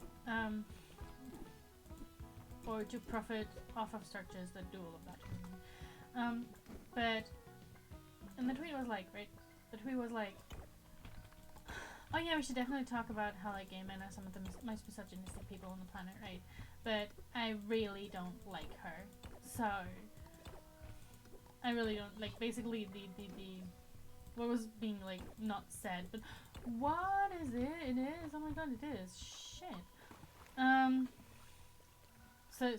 Or to profit off of structures that do all of that to women. But, and the tweet was like, right, the tweet was like, oh yeah, we should definitely talk about how like gay men are some of the most misogynistic people on the planet, right? But I really don't like her, so I really don't, like, basically the what was being like not said, but what is it? It is, oh my god, it is, shit.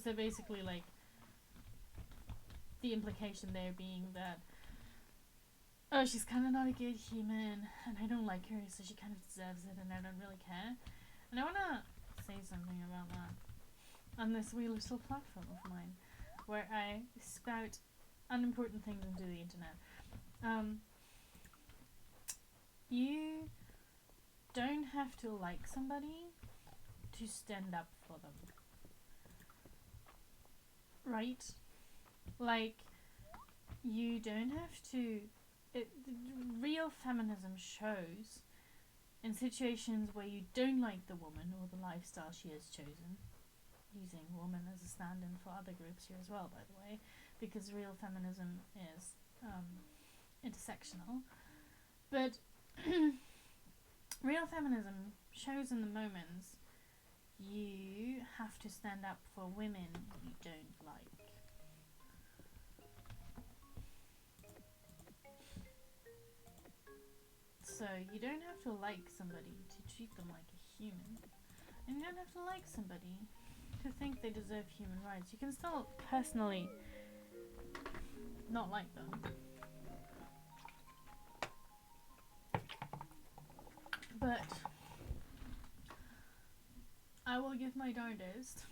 So basically like the implication there being that, oh, she's kind of not a good human, and I don't like her, so she kind of deserves it, and I don't really care. And I want to say something about that on this wee little platform of mine, where I spout unimportant things into the internet. You don't have to like somebody to stand up for them, right? Like, you don't have to. Real feminism shows in situations where you don't like the woman or the lifestyle she has chosen, using woman as a stand-in for other groups here as well, by the way, because real feminism is intersectional. But real feminism shows in the moments you have to stand up for women you don't like. So you don't have to like somebody to treat them like a human, and you don't have to like somebody to think they deserve human rights. You can still personally not like them, but I will give my darndest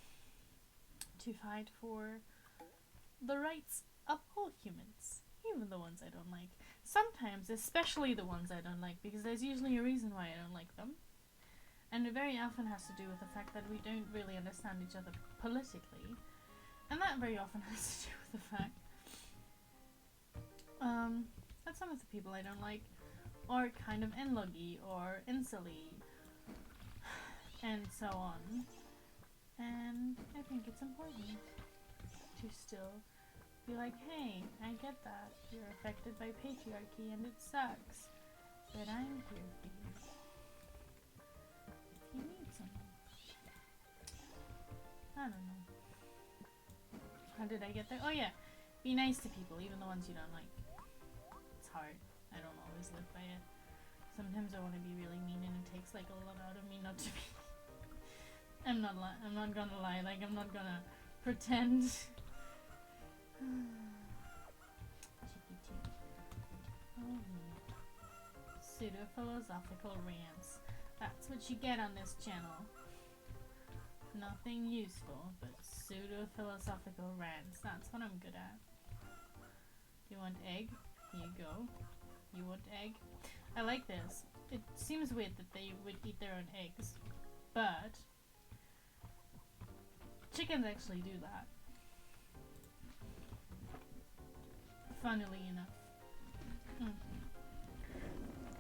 to fight for the rights of all humans, even the ones I don't like. Sometimes, especially the ones I don't like, because there's usually a reason why I don't like them. And it very often has to do with the fact that we don't really understand each other politically. And that very often has to do with the fact that some of the people I don't like are kind of enloggy or insully and so on. And I think it's important to still be like, hey, I get that. You're affected by patriarchy and it sucks. But I'm here for you. If you need someone. I don't know. How did I get there? Oh yeah, be nice to people, even the ones you don't like. It's hard. I don't always live by it. Sometimes I want to be really mean and it takes like a lot out of me not to be. I'm not gonna lie, like I'm not gonna pretend. Cheeky cheek. Oh yeah. Pseudo-philosophical rants. That's what you get on this channel. Nothing useful, but pseudo-philosophical rants. That's what I'm good at. You want egg? Here you go. You want egg? I like this. It seems weird that they would eat their own eggs, but chickens actually do that. Funnily enough.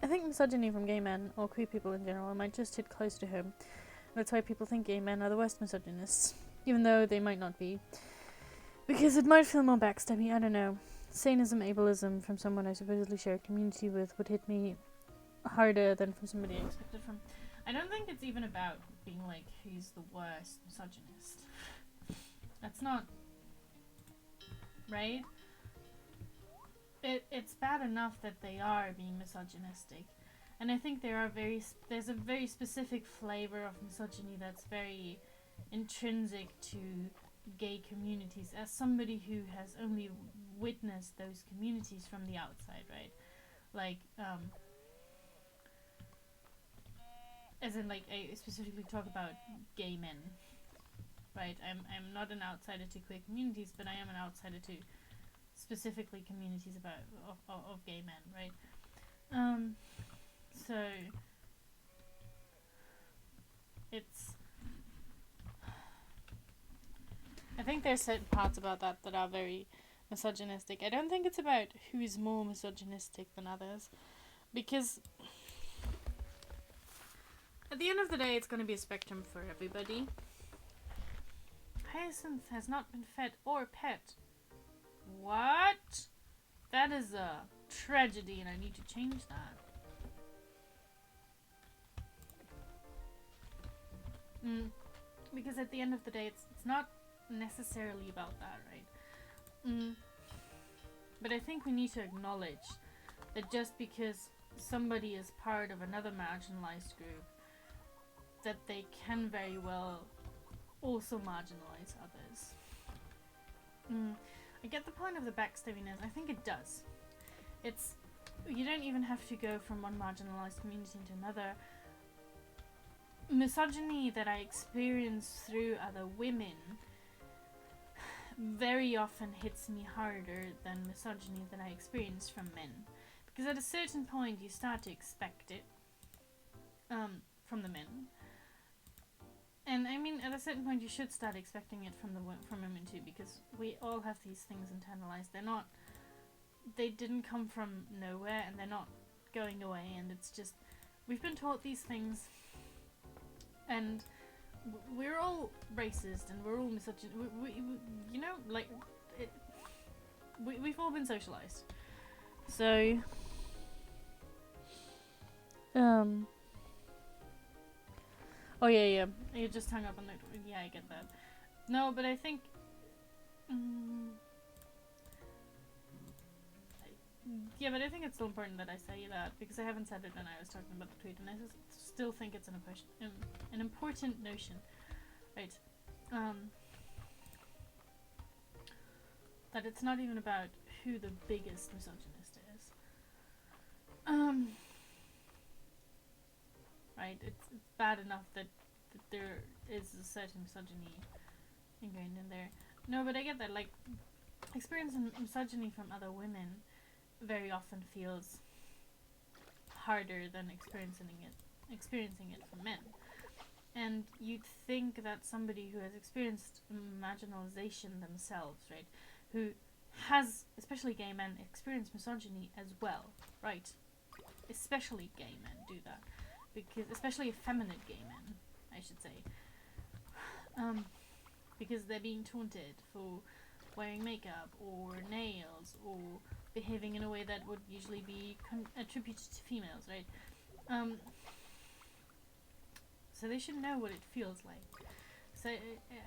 I think misogyny from gay men, or queer people in general, might just hit close to home. That's why people think gay men are the worst misogynists, even though they might not be. Because it might feel more backstabby, I don't know. Sanism, ableism from someone I supposedly share a community with would hit me harder than from somebody I expected from. I don't think it's even about being like, who's the worst misogynist. That's not... right? It's bad enough that they are being misogynistic. And I think there's a very specific flavor of misogyny that's very intrinsic to gay communities, as somebody who has only witnessed those communities from the outside, right? Like, as in, like, I specifically talk about gay men, right? I'm not an outsider to queer communities, but I am an outsider to specifically communities of gay men, right? So it's... I think there's certain parts about that are very misogynistic. I don't think it's about who's more misogynistic than others, because at the end of the day it's going to be a spectrum for everybody. Hyacinth has not been fed or pet. What? That is a tragedy and I need to change that. Because at the end of the day it's not necessarily about that, right? But I think we need to acknowledge that just because somebody is part of another marginalized group, that they can very well also marginalize others. I get the point of the backstabbiness. I think it does. It's... you don't even have to go from one marginalized community into another. Misogyny that I experience through other women very often hits me harder than misogyny that I experience from men. Because at a certain point you start to expect it from the men. And I mean, at a certain point you should start expecting it from women too, because we all have these things internalized. They didn't come from nowhere and they're not going away, and it's just, we've been taught these things, and we're all racist and we're all misogynist. We you know, like, we've all been socialized. So, oh yeah, you just hung up on that. Yeah, I get that. No, but I think, yeah, but I think it's still important that I say that, because I haven't said it when I was talking about the tweet, and I still think it's an important notion, right? That it's not even about who the biggest misogynist is. Right? It's bad enough that there is a certain misogyny ingrained in there. No, but I get that, like, experiencing misogyny from other women very often feels harder than experiencing it from men. And you'd think that somebody who has experienced marginalization themselves, right, who has, especially gay men, experienced misogyny as well, right? Especially gay men do that, because especially effeminate gay men, I should say, because they're being taunted for wearing makeup or nails or behaving in a way that would usually be attributed to females, right? So they should know what it feels like. So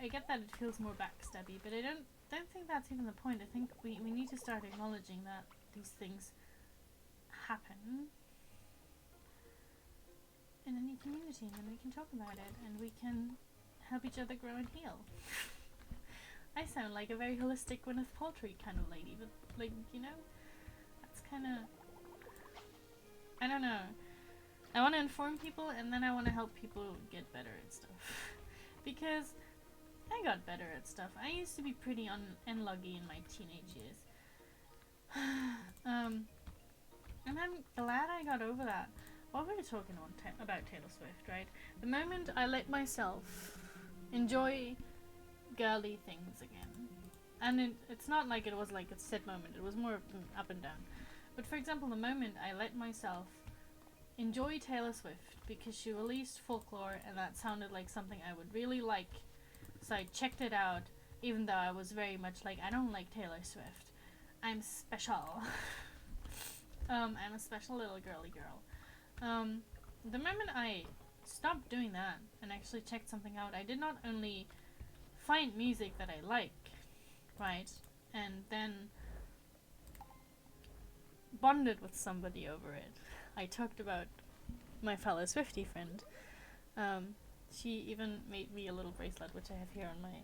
I get that it feels more backstabby, but I don't think that's even the point. I think we need to start acknowledging that these things happen in any community, and then we can talk about it, and we can help each other grow and heal. I sound like a very holistic Gwyneth Paltrow kind of lady, but, like, you know, that's kind of... I don't know. I want to inform people, and then I want to help people get better at stuff. Because I got better at stuff. I used to be pretty unlucky in my teenage years. And I'm glad I got over that. While we were talking about Taylor Swift, right? The moment I let myself enjoy girly things again, and it's not like it was like a set moment, it was more up and down. But for example, the moment I let myself enjoy Taylor Swift because she released Folklore and that sounded like something I would really like, so I checked it out, even though I was very much like, I don't like Taylor Swift, I'm special. I'm a special little girly girl. The moment I stopped doing that and actually checked something out, I did not only find music that I like, right, and then bonded with somebody over it. I talked about my fellow Swiftie friend. She even made me a little bracelet, which I have here on my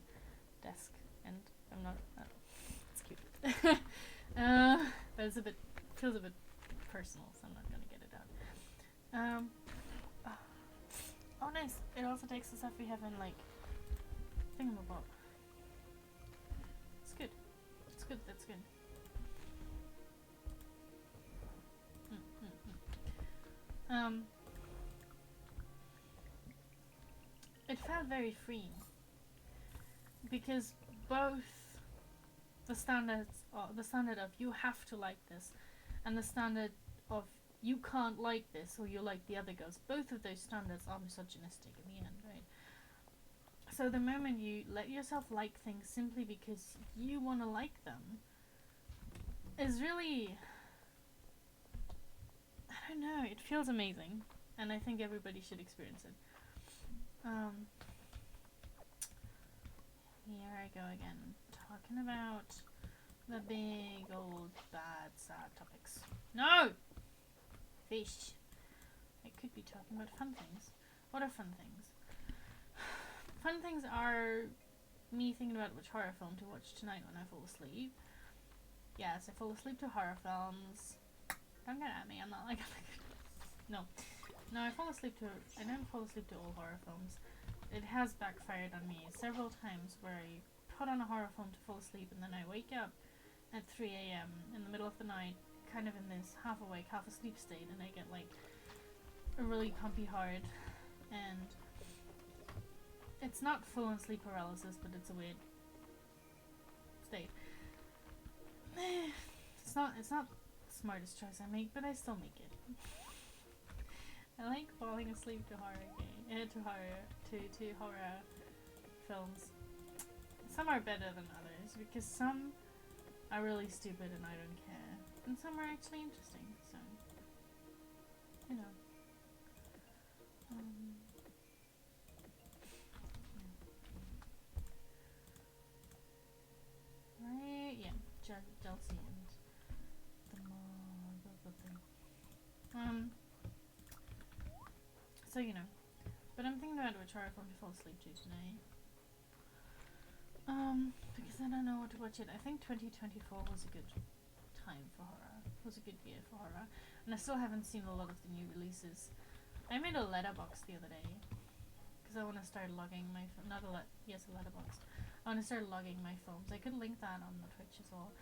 desk, and I'm not... it's cute. But it's feels a bit personal, so I'm not gonna get it out. Oh nice, it also takes the stuff we have in, like, thingamabob. It's good. It's good, that's good. It felt very freeing. Because both the standard of you have to like this, and the standard of you can't like this or you like the other girls, both of those standards are misogynistic in the end, right? So the moment you let yourself like things simply because you want to like them is really, I don't know, it feels amazing, and I think everybody should experience it. Here I go again, talking about the big old bad sad topics. No! Fish. I could be talking about fun things. What are fun things? Fun things are me thinking about which horror film to watch tonight when I fall asleep. Yes, I fall asleep to horror films. Don't get at me, I'm not like... No, I don't fall asleep to all horror films. It has backfired on me several times where I put on a horror film to fall asleep and then I wake up at 3 AM in the middle of the night, kind of in this half awake, half asleep state, and I get like a really pumpy heart, and it's not full on sleep paralysis, but it's a weird state. It's not the smartest choice I make, but I still make it. I like falling asleep to horror films. Some are better than others because some are really stupid and I don't care, and some are actually interesting. So, you know. Right? Yeah, Chelsea and the thing. So, you know. But I'm thinking about which horror film to fall asleep to tonight. Because I don't know what to watch it. I think 2024 was a good time for horror. It was a good year for horror. And I still haven't seen a lot of the new releases. I made a letterbox the other day. Because I want to start logging my... a letterbox. I want to start logging my films. I could link that on the Twitch as well.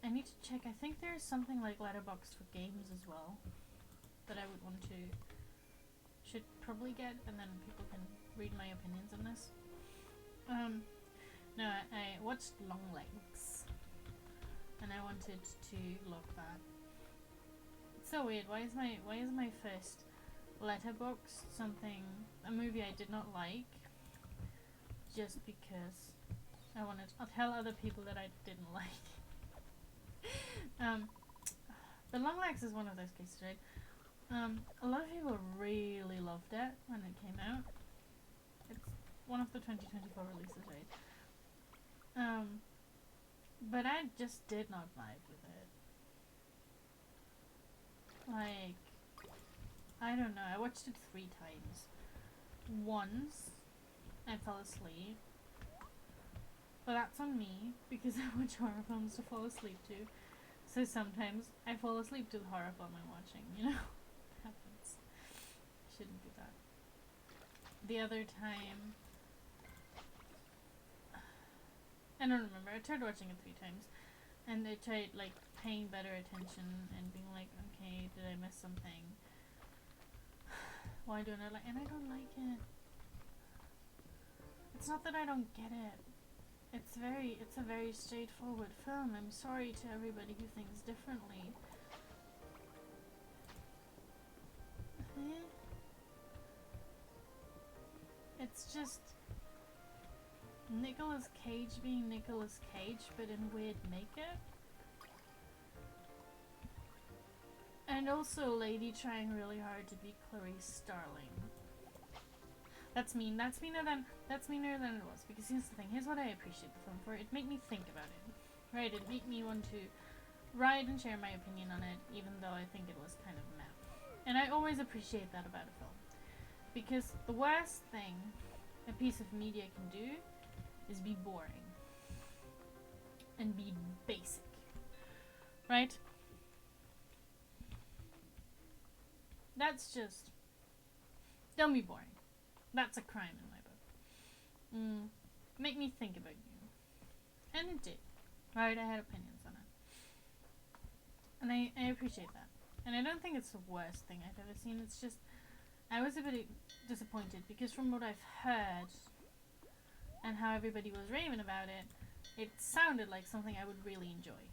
I need to check. I think there's something like Letterboxd for games as well that I would want to, should probably get, and then people can read my opinions on this. No, I watched Long Legs, and I wanted to log that. It's so weird. Why is my first Letterboxd something, a movie I did not like, just because I'll tell other people that I didn't like. But Long Legs is one of those cases, right? A lot of people really loved it when it came out. It's one of the 2024 releases, right? But I just did not vibe with it. Like, I don't know, I watched it 3 times. Once, I fell asleep. But that's on me, because I watch horror films to fall asleep to. So sometimes I fall asleep to the horror film I'm watching, you know? It happens. Shouldn't do that. The other time, I don't remember, I tried watching it 3 times. And I tried, like, paying better attention and being like, okay, did I miss something? Why don't I like, and I don't like it. It's not that I don't get it. It's a very straightforward film. I'm sorry to everybody who thinks differently. It's just Nicolas Cage being Nicolas Cage, but in weird makeup. And also Lady trying really hard to be Clarice Starling. That's mean. That's meaner than it was. Because here's the thing. Here's what I appreciate the film for. It made me think about it. Right? It made me want to write and share my opinion on it, even though I think it was kind of meh. And I always appreciate that about a film. Because the worst thing a piece of media can do is be boring. And be basic. Right? That's just... Don't be boring. That's a crime in my book. Make me think about you. And it did. Right, I had opinions on it. And I appreciate that. And I don't think it's the worst thing I've ever seen. It's just, I was a bit disappointed because from what I've heard and how everybody was raving about it, it sounded like something I would really enjoy.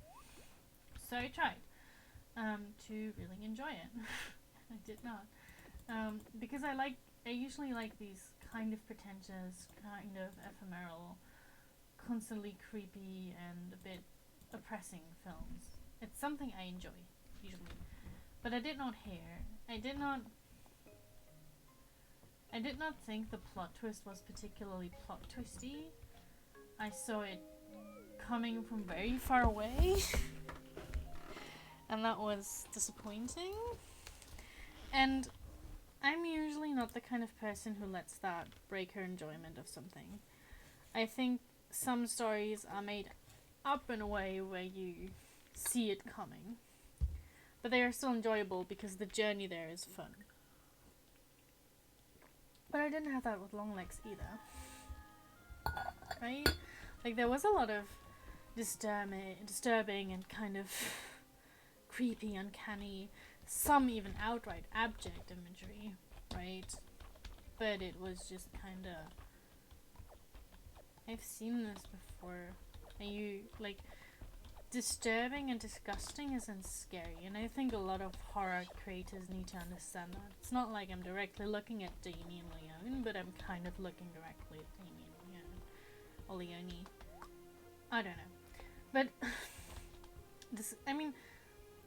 So I tried to really enjoy it. I did not. Because I usually like these kind of pretentious, kind of ephemeral, constantly creepy and a bit oppressing films. It's something I enjoy, usually. But I did not think the plot twist was particularly plot twisty. I saw it coming from very far away. And that was disappointing. And I'm usually not the kind of person who lets that break her enjoyment of something. I think some stories are made up in a way where you see it coming. But they are still enjoyable because the journey there is fun. But I didn't have that with Long Legs either. Right? Like, there was a lot of disturbing and kind of creepy, uncanny, some even outright abject imagery, right? But it was just kinda... I've seen this before. And you, like, disturbing and disgusting isn't scary, and I think a lot of horror creators need to understand that. It's not like I'm directly looking at Damien Leone, but I'm kind of looking directly at Damien Leone. Or Leone. I don't know. But,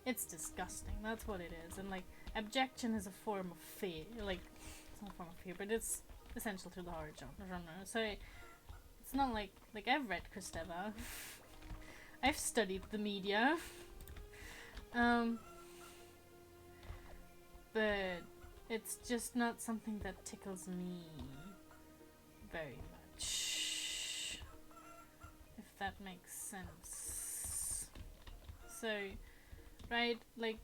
it's disgusting, that's what it is, and like, abjection is a form of fear, like, it's not a form of fear, but it's essential to the horror genre, so it's not like I've read Kristeva, I've studied the media, but it's just not something that tickles me very much, if that makes sense. So, right, like,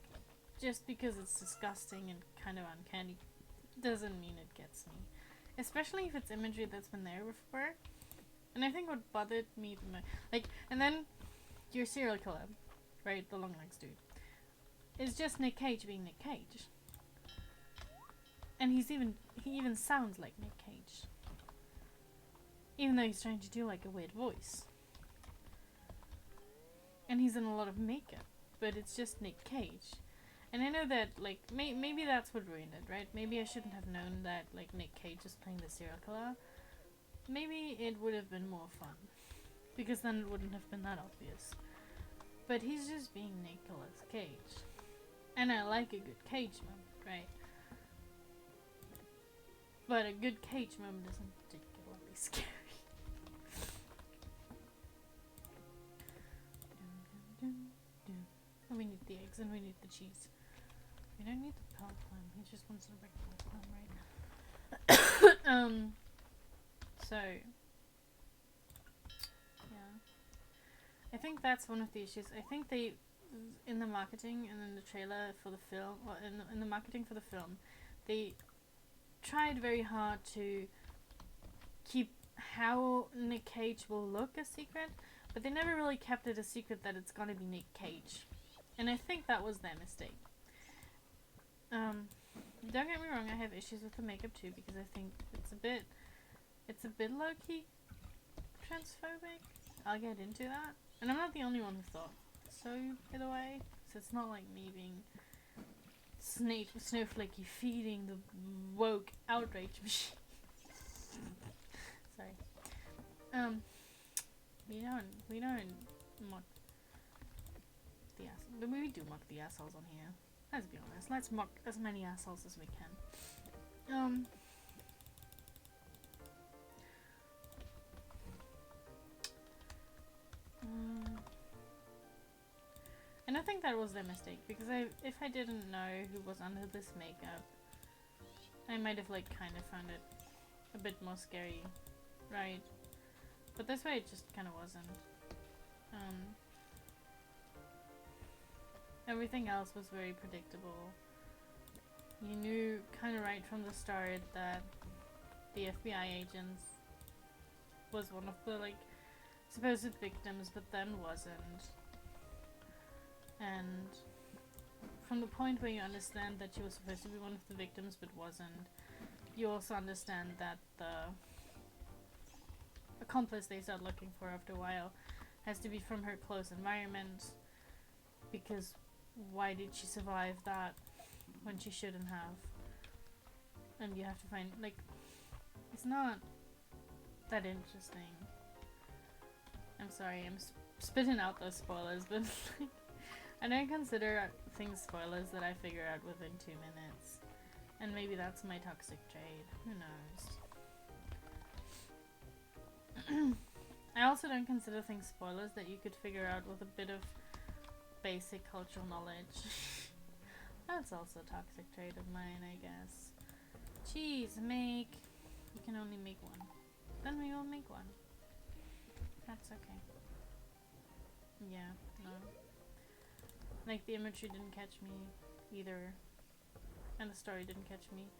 just because it's disgusting and kind of uncanny doesn't mean it gets me. Especially if it's imagery that's been there before. And I think what bothered me the most, like, and then your serial killer, right, the long legs dude, is just Nick Cage being Nick Cage. And he even sounds like Nick Cage. Even though he's trying to do like a weird voice. And he's in a lot of makeup, but it's just Nick Cage. And I know that, like, maybe that's what ruined it, right? Maybe I shouldn't have known that, like, Nick Cage is playing the serial killer. Maybe it would have been more fun. Because then it wouldn't have been that obvious. But he's just being Nicolas Cage. And I like a good Cage moment, right? But a good Cage moment isn't particularly scary. Oh, we need the eggs and we need the cheese. We don't need the pearl clam. He just wants the regular clam, right? So yeah, I think that's one of the issues. I think they, in the marketing and in the trailer for the film, or in the marketing for the film, they tried very hard to keep how Nick Cage will look a secret, but they never really kept it a secret that it's gonna be Nick Cage. And I think that was their mistake. Don't get me wrong, I have issues with the makeup too, because I think it's a bit low-key transphobic. I'll get into that. And I'm not the only one who thought so, by the way. So it's not like me being snowflakey feeding the woke outrage machine. Sorry. We don't mock the assholes. But we do mock the assholes on here. Let's be honest. Let's mock as many assholes as we can. And I think that was their mistake, because if I didn't know who was under this makeup, I might have like kind of found it a bit more scary, right? But this way it just kind of wasn't. Everything else was very predictable. You knew kind of right from the start that the FBI agents was one of the like supposed victims, but then wasn't. And from the point where you understand that she was supposed to be one of the victims but wasn't, you also understand that the accomplice they start looking for after a while has to be from her close environment, because why did she survive that when she shouldn't have? And you have to find, like, it's not that interesting. I'm sorry, I'm spitting out those spoilers, but like, I don't consider things spoilers that I figure out within 2 minutes. And maybe that's my toxic trait. Who knows? I also don't consider things spoilers that you could figure out with a bit of basic cultural knowledge. That's also a toxic trait of mine, I guess. Cheese, make. You can only make one. Then we will make one. That's okay. Yeah, no. Like, the imagery didn't catch me either. And the story didn't catch me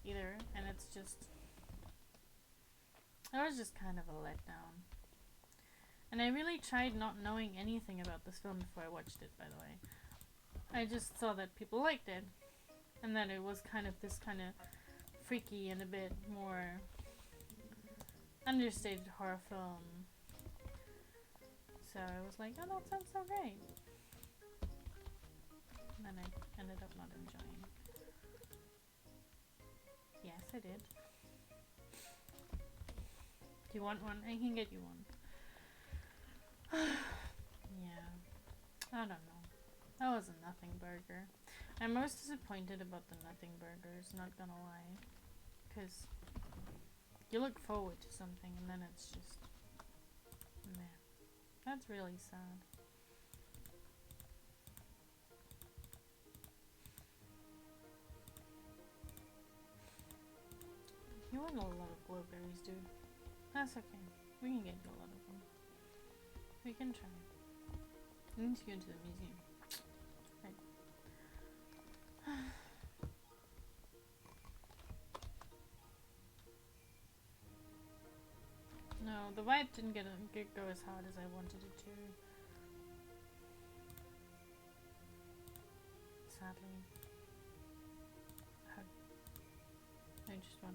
either. And it's just... it was just kind of a letdown. And I really tried not knowing anything about this film before I watched it, by the way. I just saw that people liked it. And that it was kind of this kind of freaky and a bit more understated horror film. So I was like, oh, that sounds so great. And then I ended up not enjoying. Yes, I did. Do you want one? I can get you one. Yeah. I don't know. That was a nothing burger. I'm most disappointed about the nothing burgers, not gonna lie. Because you look forward to something and then it's just... meh. That's really sad. You want a lot of blueberries, dude. That's okay. We can get you a lot of them. We can try. We need to go to the museum. Right. No, know, the vibe didn't go as hard as I wanted it to. Sadly. No, just one.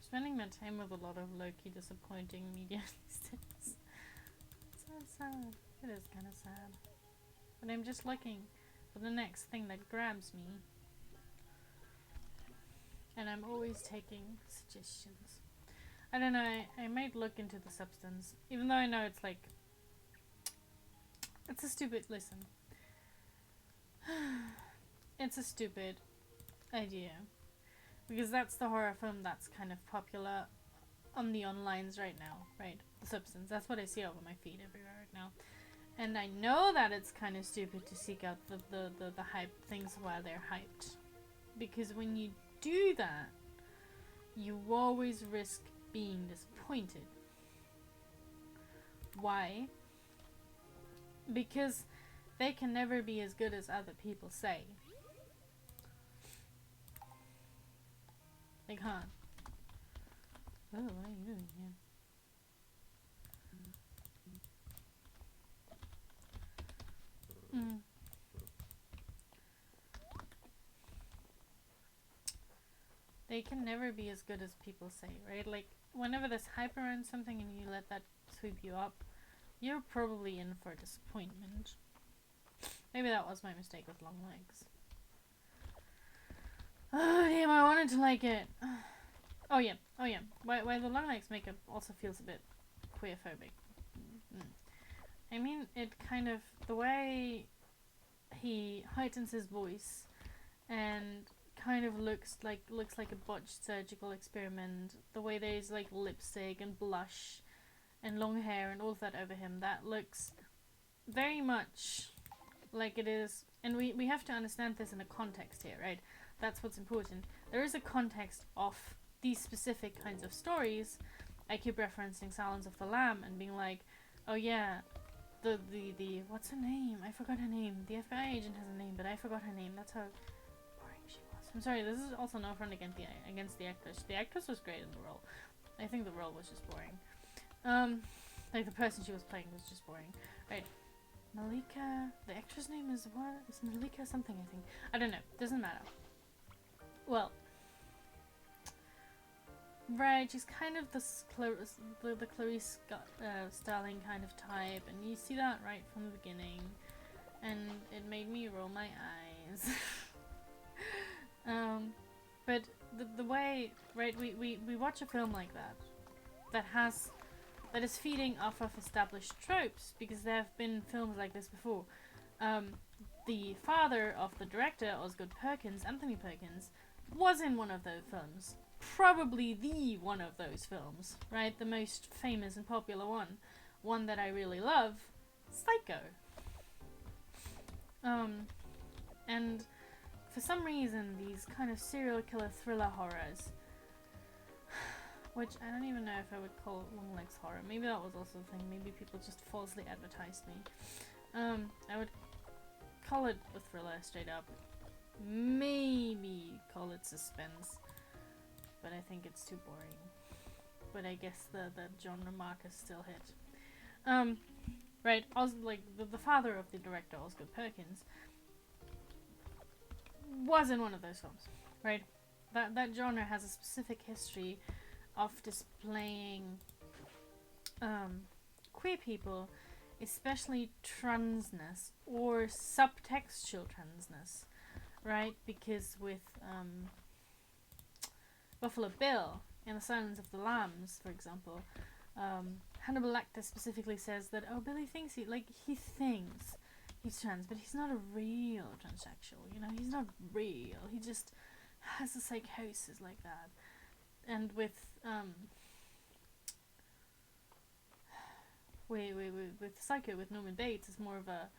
Spending my time with a lot of low-key disappointing media these days. It's so sad. It is kind of sad. But I'm just looking for the next thing that grabs me. And I'm always taking suggestions. I don't know, I might look into the substance. Even though I know it's like... It's a stupid... Listen. It's a stupid idea. Because that's the horror film that's kind of popular on the onlines right now, right? The substance. That's what I see over my feed everywhere right now. And I know that it's kind of stupid to seek out the hype things while they're hyped. Because when you do that, you always risk being disappointed. Why? Because they can never be as good as other people say. They can't. Oh, what are you doing here? They can never be as good as people say, right? Like, whenever there's hype around something and you let that sweep you up, you're probably in for disappointment. Maybe that was my mistake with long legs. Oh damn, I wanted to like it. Oh yeah. Why the long legs makeup also feels a bit queerphobic. I mean, it kind of, the way he heightens his voice and kind of looks like a botched surgical experiment. The way there's like lipstick and blush and long hair and all of that over him, that looks very much like it is. And we have to understand this in a context here, right? That's what's important. There is a context of these specific kinds of stories. I keep referencing Silence of the Lamb and being like, oh yeah, the what's her name? I forgot her name. The FBI agent has a name, but I forgot her name. That's how boring she was. I'm sorry, this is also no front against the actress. The actress was great in the role. I think the role was just boring. Like the person she was playing was just boring. Right. Malika, the actress name is what? It's Malika something, I think. I don't know. Doesn't matter. Well, right, she's kind of the Clarice Starling kind of type, and you see that right from the beginning, and it made me roll my eyes. But the way, right, we watch a film like that is feeding off of established tropes, because there have been films like this before. The father of the director, Osgood Perkins, Anthony Perkins, was in one of those films. Probably the one of those films, right? The most famous and popular one. One that I really love, Psycho. And for some reason, these kind of serial killer thriller horrors, which I don't even know if I would call Long Legs horror. Maybe that was also the thing. Maybe people just falsely advertised me. I would call it a thriller straight up. Maybe call it suspense. But I think it's too boring. But I guess the genre marker still hit. Right, like the father of the director, Osgood Perkins, was in one of those films, right? That genre has a specific history of displaying queer people, especially transness or subtextual transness, right? Because with Buffalo Bill in The Silence of the Lambs, for example, Hannibal Lecter specifically says that, oh, Billy thinks he thinks he's trans, but he's not a real transsexual, you know, he's not real, he just has a psychosis like that. And with with Psycho, with Norman Bates, it's more of a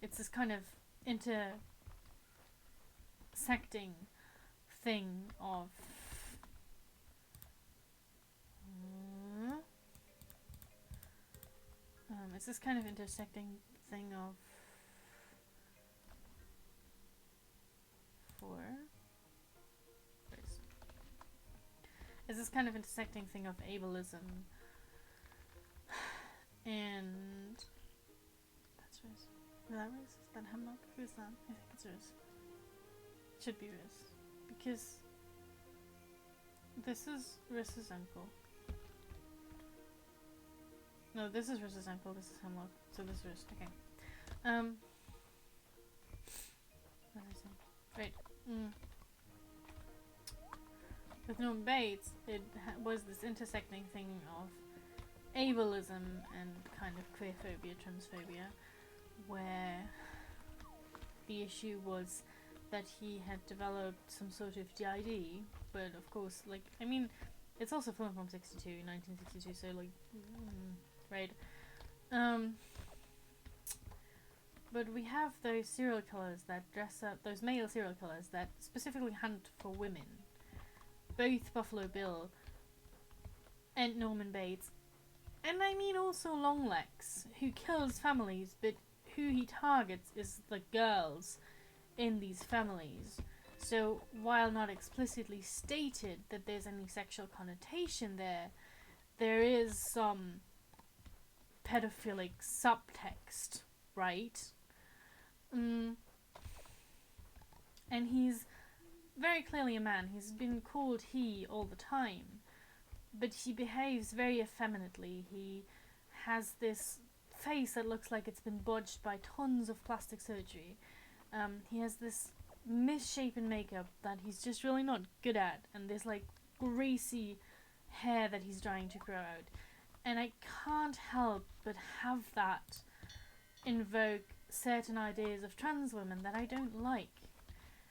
it's this kind of intersecting thing of it's this kind of intersecting thing of it's this kind of intersecting thing of ableism and that's Riz. Is that Riz? Is that Hemlock? Who is that? I think it's Riz. It should be Riz. Because this is Riz's uncle. No, this is Riz's uncle, this is Hemlock. So this is Riz. Okay. What did I say? Right. With Norman Bates, it was this intersecting thing of ableism and kind of queerphobia, transphobia, where the issue was that he had developed some sort of DID, but of course, like, I mean, it's also filmed from 1962, so like, right. But we have those serial killers that dress up, those male serial killers that specifically hunt for women. Both Buffalo Bill and Norman Bates. And I mean also Longlegs, who kills families, but who he targets is the girls in these families. So while not explicitly stated that there's any sexual connotation there, there is some pedophilic subtext, right? And he's very clearly a man. He's been called he all the time, but he behaves very effeminately. He has this face that looks like it's been bodged by tons of plastic surgery. He has this misshapen makeup that he's just really not good at, and this like greasy hair that he's trying to grow out. And I can't help but have that invoke certain ideas of trans women that I don't like.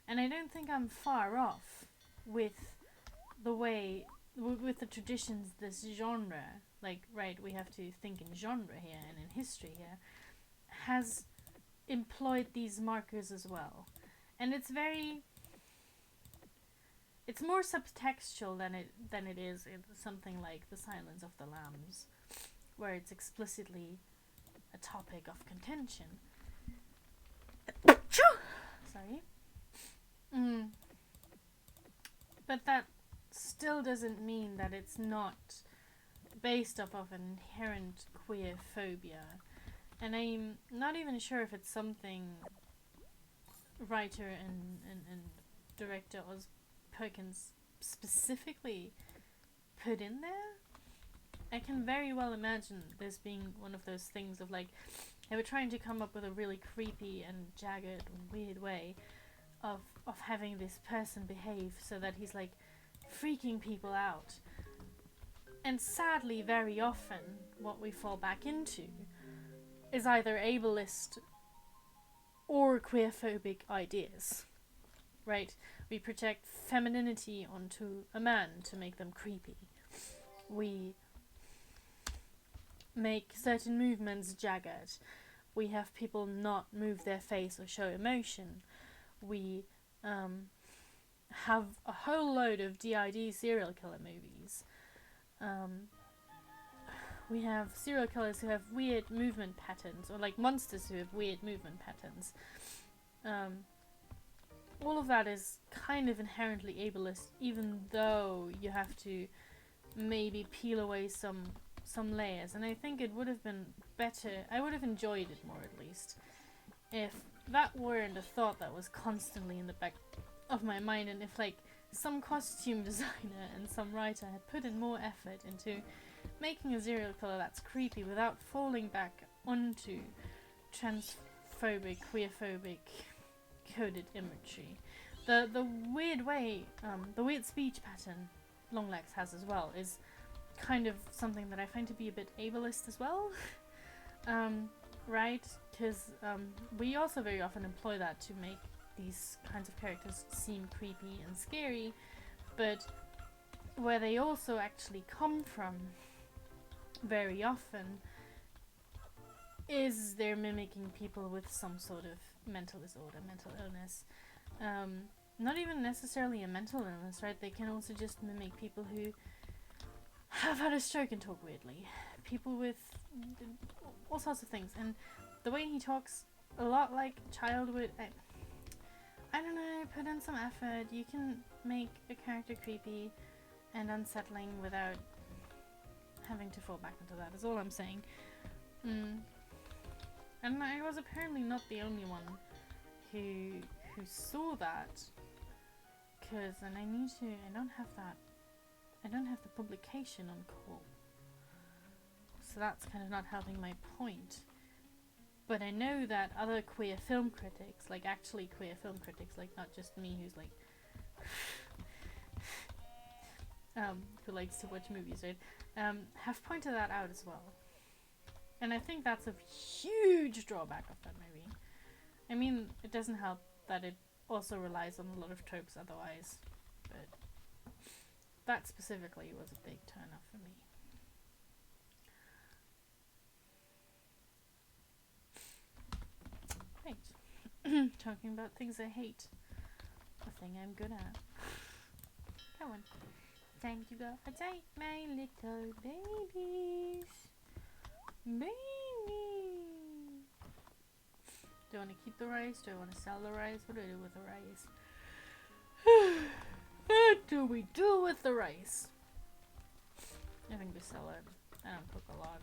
And I don't think I'm far off with the way, with the traditions this genre, like, right, we have to think in genre here and in history here, has employed these markers as well. And it's more subtextual than it is in something like The Silence of the Lambs, where it's explicitly a topic of contention. Sorry. But that still doesn't mean that it's not based off of an inherent queer phobia. And I'm not even sure if it's something writer and director Oz Perkins specifically put in there. I can very well imagine this being one of those things of like, they were trying to come up with a really creepy and jagged and weird way of having this person behave so that he's like freaking people out. And sadly, very often, what we fall back into is either ableist or queerphobic ideas, right? We project femininity onto a man to make them creepy. We make certain movements jagged. We have people not move their face or show emotion. We have a whole load of DID serial killer movies. We have serial killers who have weird movement patterns, or like monsters who have weird movement patterns. All of that is kind of inherently ableist, even though you have to maybe peel away some layers. And I think it would have been better, I would have enjoyed it more at least, if that weren't a thought that was constantly in the back of my mind, and if like some costume designer and some writer had put in more effort into making a serial killer that's creepy without falling back onto transphobic, queerphobic coded imagery. The weird way, the weird speech pattern Longlegs has as well is kind of something that I find to be a bit ableist as well. Right? Because we also very often employ that to make these kinds of characters seem creepy and scary, but where they also actually come from very often is they're mimicking people with some sort of mental disorder, mental illness. Not even necessarily a mental illness, right? They can also just mimic people who have had a stroke and talk weirdly. people with all sorts of things, and the way he talks a lot like a child would. I don't know, put in some effort. You can make a character creepy and unsettling without having to fall back into that, is all I'm saying. And I was apparently not the only one who saw that, because I don't have the publication on call, so that's kind of not helping my point. But I know that other queer film critics, like actually queer film critics, like not just me who's like who likes to watch movies, right, have pointed that out as well. And I think that's a huge drawback of that movie. I mean, it doesn't help that it also relies on a lot of tropes otherwise, but that specifically was a big turn off for me. Right. Talking about things I hate. The thing I'm good at. Come on. Time to go a date, my little babies. Baby. Do I want to keep the rice? Do I want to sell the rice? What do I do with the rice? What do we do with the rice? I think we sell it. I don't cook a lot.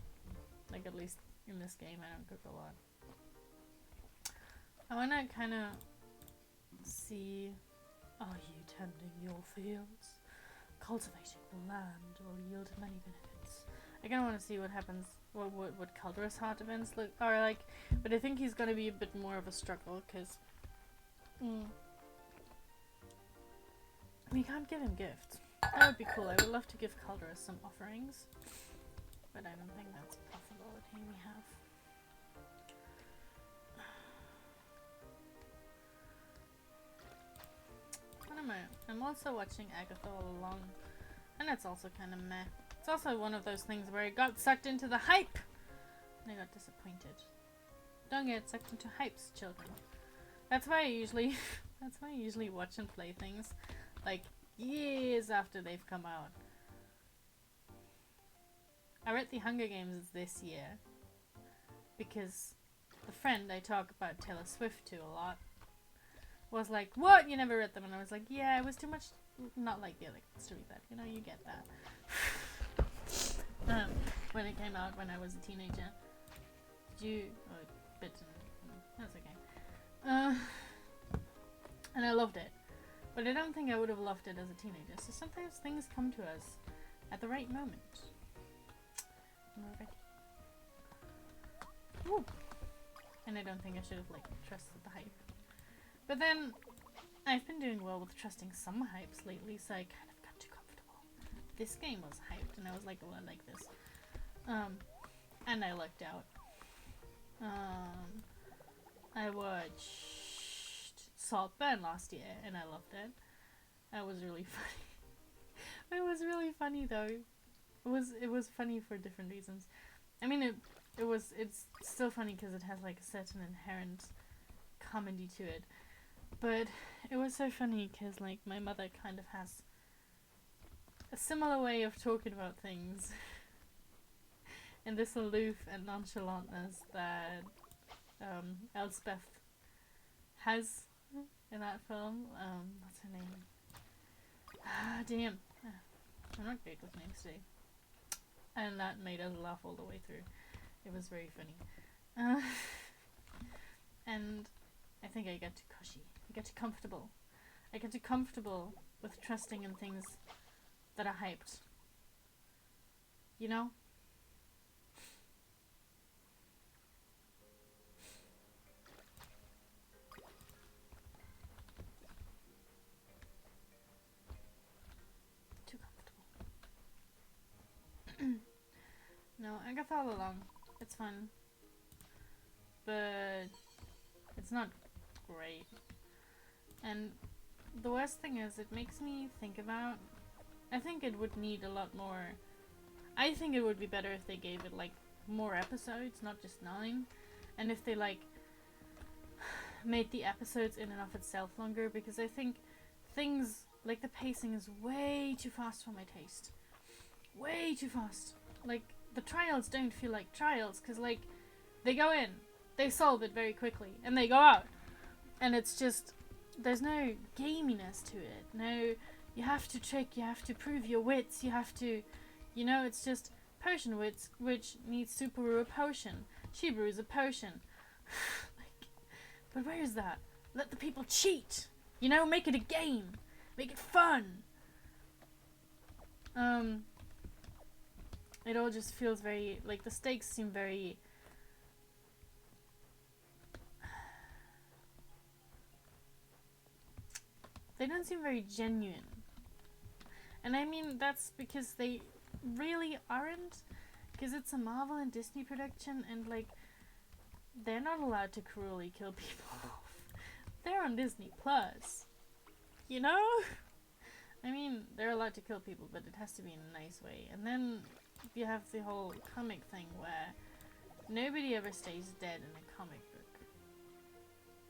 Like, at least in this game, I don't cook a lot. I want to kind of see... Are you tending your fields? Cultivating the land will yield many benefits. I kind of want to see what happens, what Calder's heart events are like, but I think he's going to be a bit more of a struggle, because we can't give him gifts. That would be cool. I would love to give Calderus some offerings, but I don't think that's a possibility we have. What am I? I'm also watching Agatha all along, and it's also kind of meh. It's also one of those things where I got sucked into the hype, and I got disappointed. Don't get sucked into hypes, children. That's why I usually, watch and play things, like, years after they've come out. I read the Hunger Games this year, because the friend I talk about Taylor Swift to a lot was like, what? You never read them? And I was like, yeah, it was too much, not like the other kids to read that, you know, you get that. When it came out when I was a teenager. Did you... Oh, bitten. That's okay. And I loved it. But I don't think I would have loved it as a teenager. So sometimes things come to us at the right moment. And we're ready. Woo. And I don't think I should have, like, trusted the hype. But then, I've been doing well with trusting some hypes lately, so I kind of got too comfortable. This game was hyped, and I was like, oh, I like this. And I lucked out. I watched Saltburn last year, and I loved it. That was really funny. It was really funny, though. It was funny for different reasons. I mean, it's still funny because it has, like, a certain inherent comedy to it. But it was so funny because, like, my mother kind of has a similar way of talking about things. And this aloof and nonchalantness that Elspeth has in that film. What's her name? Ah, damn. I'm not great with names today. And that made us laugh all the way through. It was very funny. And I think I get too cushy. I get too comfortable. I get too comfortable with trusting in things that are hyped. You know? Too comfortable. No, Agatha all along. It's fun. But it's not great. And the worst thing is, it makes me think about... I think it would need a lot more... I think it would be better if they gave it, like, more episodes, not just 9. And if they, like, made the episodes in and of itself longer, because I think things, like, the pacing is way too fast for my taste. Way too fast. Like, the trials don't feel like trials, because, like, they go in, they solve it very quickly, and they go out. And it's just, there's no gaminess to it. No, you have to trick, you have to prove your wits, you have to, you know, it's just potion wits, which needs to brew a potion. She brews a potion. Like, but where is that? Let the people cheat! You know, make it a game! Make it fun! It all just feels very, like, the stakes seem very... They don't seem very genuine. And I mean, that's because they really aren't. Because it's a Marvel and Disney production, and, like, they're not allowed to cruelly kill people. They're on Disney Plus. You know? I mean, they're allowed to kill people, but it has to be in a nice way. And then you have the whole comic thing where nobody ever stays dead in a comic book.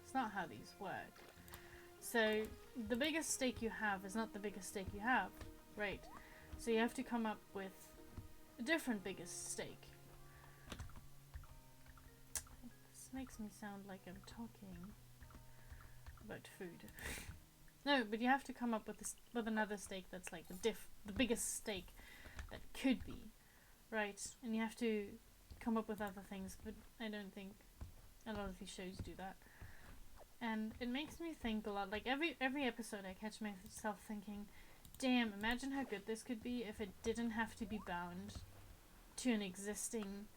It's not how these work. So the biggest stake you have is not the biggest stake you have, right? So you have to come up with a different biggest stake. This makes me sound like I'm talking about food. No, but you have to come up with another stake that's like the biggest stake that could be, right? And you have to come up with other things, but I don't think a lot of these shows do that. And it makes me think a lot. Like every episode, I catch myself thinking, "Damn! Imagine how good this could be if it didn't have to be bound to an existing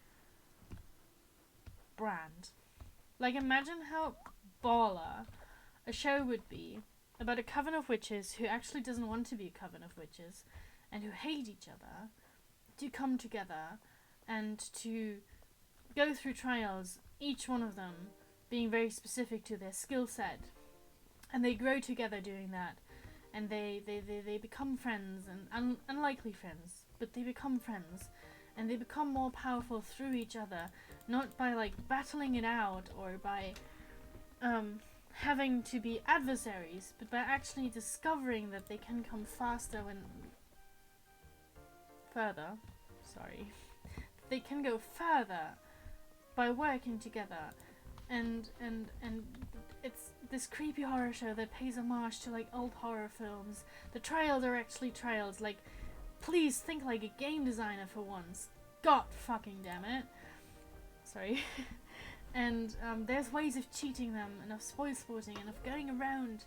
brand." Like, imagine how baller a show would be about a coven of witches who actually doesn't want to be a coven of witches and who hate each other, to come together and to go through trials, each one of them being very specific to their skill set, and they grow together doing that, and they become friends, and unlikely friends, but they become friends, and they become more powerful through each other, not by like battling it out or by having to be adversaries, but by actually discovering that they can come faster when further. Sorry, they can go further by working together, and it's this creepy horror show that pays homage to like old horror films. The trials are actually trials. Like, please think like a game designer for once. God fucking damn it. Sorry. And there's ways of cheating them, and of spoil sporting, and of going around,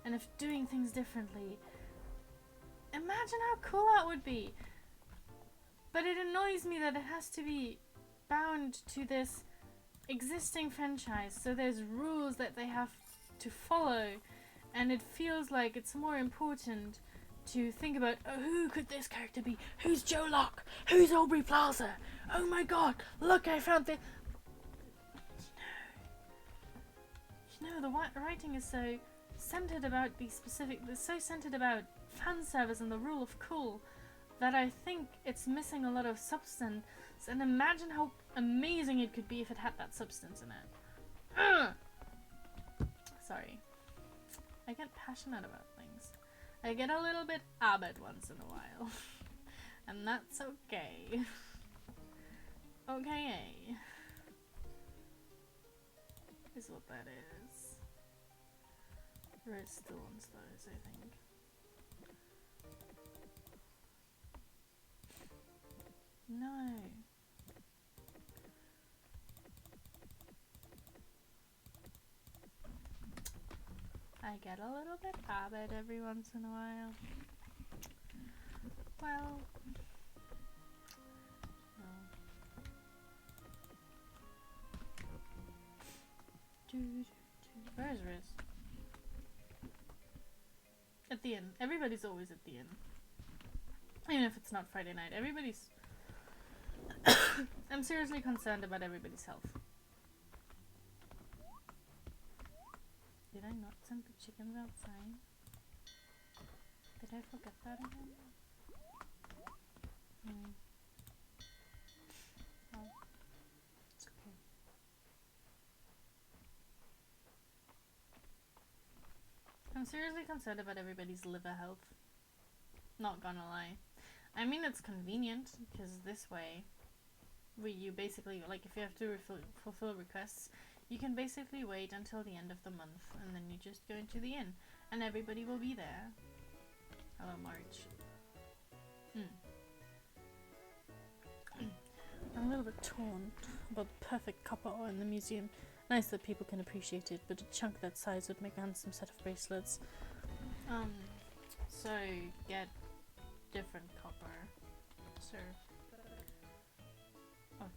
and of doing things differently. Imagine how cool that would be. But it annoys me that it has to be bound to this existing franchise, so there's rules that they have to follow, and it feels like it's more important to think about, oh, who could this character be? Who's Joe Locke? Who's Aubrey Plaza? Oh my god, look, I found the... You know, the writing is so centered about so centered about fan service and the rule of cool, that I think it's missing a lot of substance. And imagine how amazing it could be if it had that substance in it. Sorry. I get passionate about things. I get a little bit avid once in a while. And that's okay. Okay. Is what that is. Red still wants those, I think. No. I get a little bit avid every once in a while. Well, no. Where's Riz? At the inn. Everybody's always at the inn. Even if it's not Friday night. Everybody's... I'm seriously concerned about everybody's health. Did I not send the chickens outside? Did I forget that again? Oh, it's okay. I'm seriously concerned about everybody's liver health. Not gonna lie. I mean, it's convenient, because this way where you basically, like, if you have to fulfill requests, you can basically wait until the end of the month, and then you just go into the inn, and everybody will be there. Hello, March. I'm a little bit torn about the perfect copper ore in the museum. Nice that people can appreciate it, but a chunk that size would make a handsome set of bracelets. So get different copper, sir. Oh.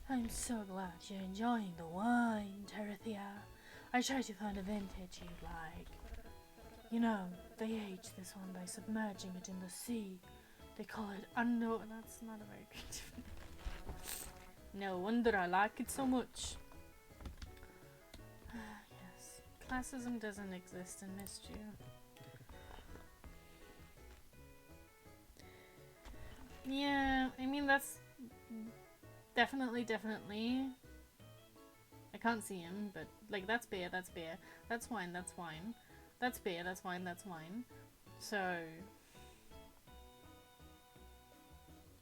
I'm so glad you're enjoying the wine, Teresia. I tried to find a vintage you'd like. You know, they age this one by submerging it in the sea. They call it unknown. That's not a very good. No wonder I like it so much. Yes, classism doesn't exist in Mistria. Yeah, I mean that's definitely. I can't see him, but like that's beer, that's beer. That's wine, that's wine. That's beer, that's wine, that's wine. So,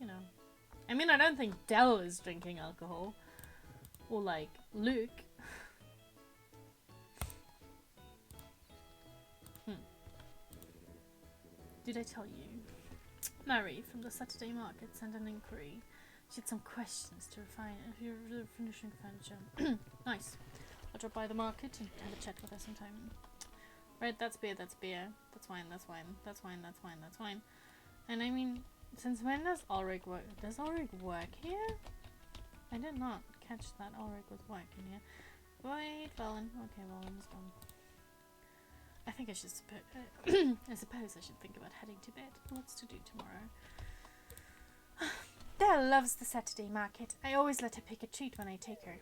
you know. I mean, I don't think Dell is drinking alcohol. Or like, Luke. Did I tell you? Mary from the Saturday market sent an inquiry. She had some questions to refine finishing furniture. Nice. I'll drop by the market and have a chat with her sometime. Right, that's beer, that's beer. That's wine, that's wine. That's wine, that's wine, that's wine. And I mean, since when does Ulrich work? Does Ulrich work here? I did not catch that Ulrich was working here. Wait, Velen. Okay, Velen's gone. I think I should I suppose I should think about heading to bed. Lots to do tomorrow. Dell loves the Saturday market. I always let her pick a treat when I take her.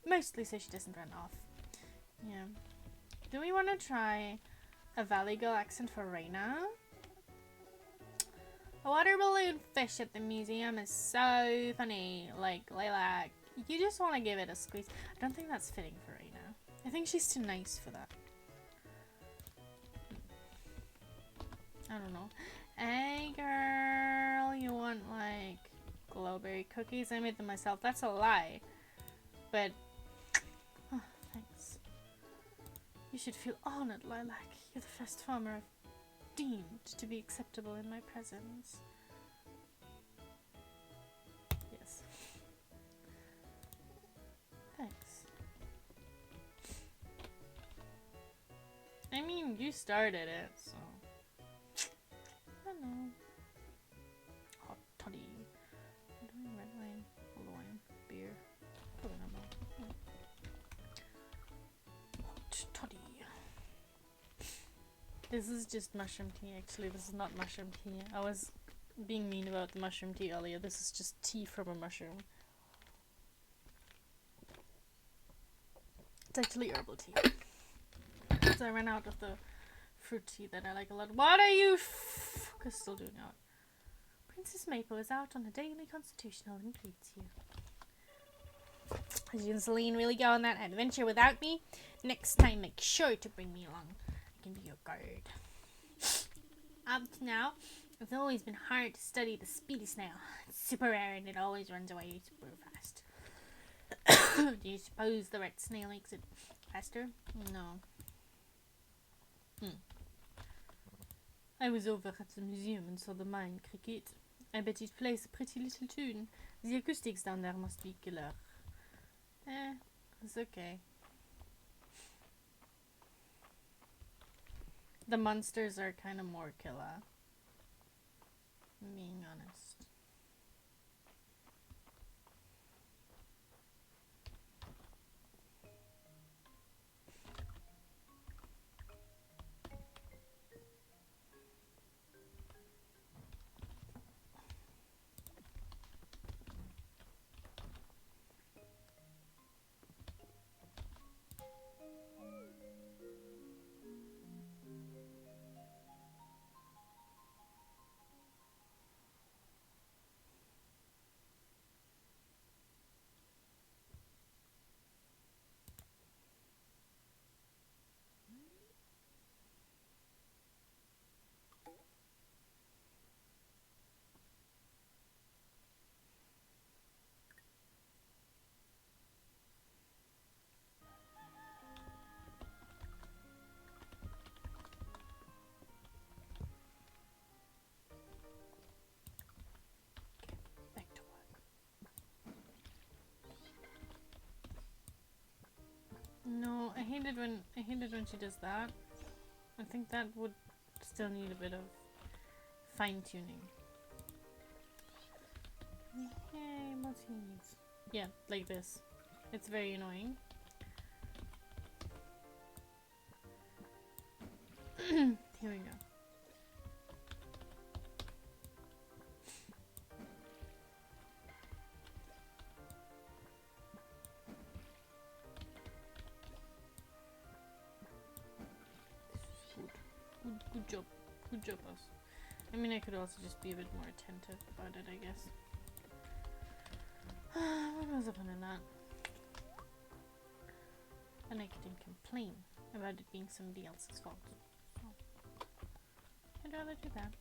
Mostly so she doesn't run off. Yeah. Do we want to try a Valley Girl accent for Reina? A water balloon fish at the museum is so funny. Like, Lilac, you just want to give it a squeeze. I don't think that's fitting for Reina. I think she's too nice for that. I don't know. Hey girl, you want like glowberry cookies? I made them myself. That's a lie. But, oh, thanks. You should feel honored, Lilac. You're the first farmer I've deemed to be acceptable in my presence. Yes. Thanks. I mean, you started it, so. I don't know. Hot toddy. Red wine, old wine, beer. Probably not know. Hot toddy. This is just mushroom tea, actually. This is not mushroom tea. I was being mean about the mushroom tea earlier. This is just tea from a mushroom. It's actually herbal tea. Because I ran out of the fruit tea that I like a lot. What are you still doing out? Princess Maple is out on a daily constitutional and greets you. As you and Celine really go on that adventure without me, next time make sure to bring me along. I can be your guard. Up to now, it's always been hard to study the speedy snail. It's super rare and it always runs away super fast. Do you suppose the red snail makes it faster? No. I was over at the museum and saw the mine cricket. I bet it plays a pretty little tune. The acoustics down there must be killer. It's okay. The monsters are kind of more killer. Being honest. No, I hate it when she does that. I think that would still need a bit of fine-tuning. Yay, more seeds. Yeah, like this. It's very annoying. Here we go. Good job. Good job, us. I mean, I could also just be a bit more attentive about it, I guess. What was the point in that? And I couldn't complain about it being somebody else's fault. So, I'd rather do that.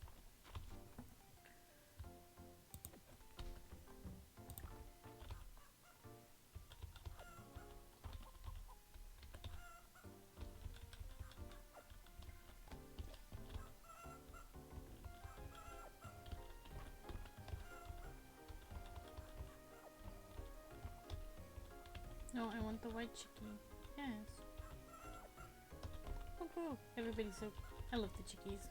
No, I want the white chickie. Yes. Oh, cool. Everybody's so... I love the chickies.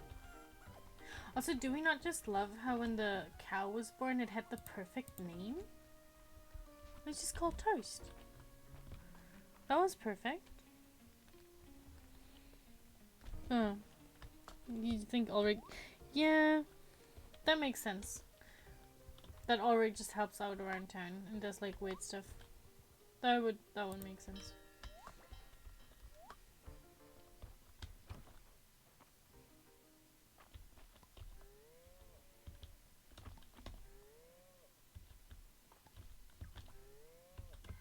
Also, do we not just love how when the cow was born it had the perfect name? It was just called Toast. That was perfect. Oh. You think Ulrich... Yeah. That makes sense. That Ulrich just helps out around town and does like weird stuff. That would make sense.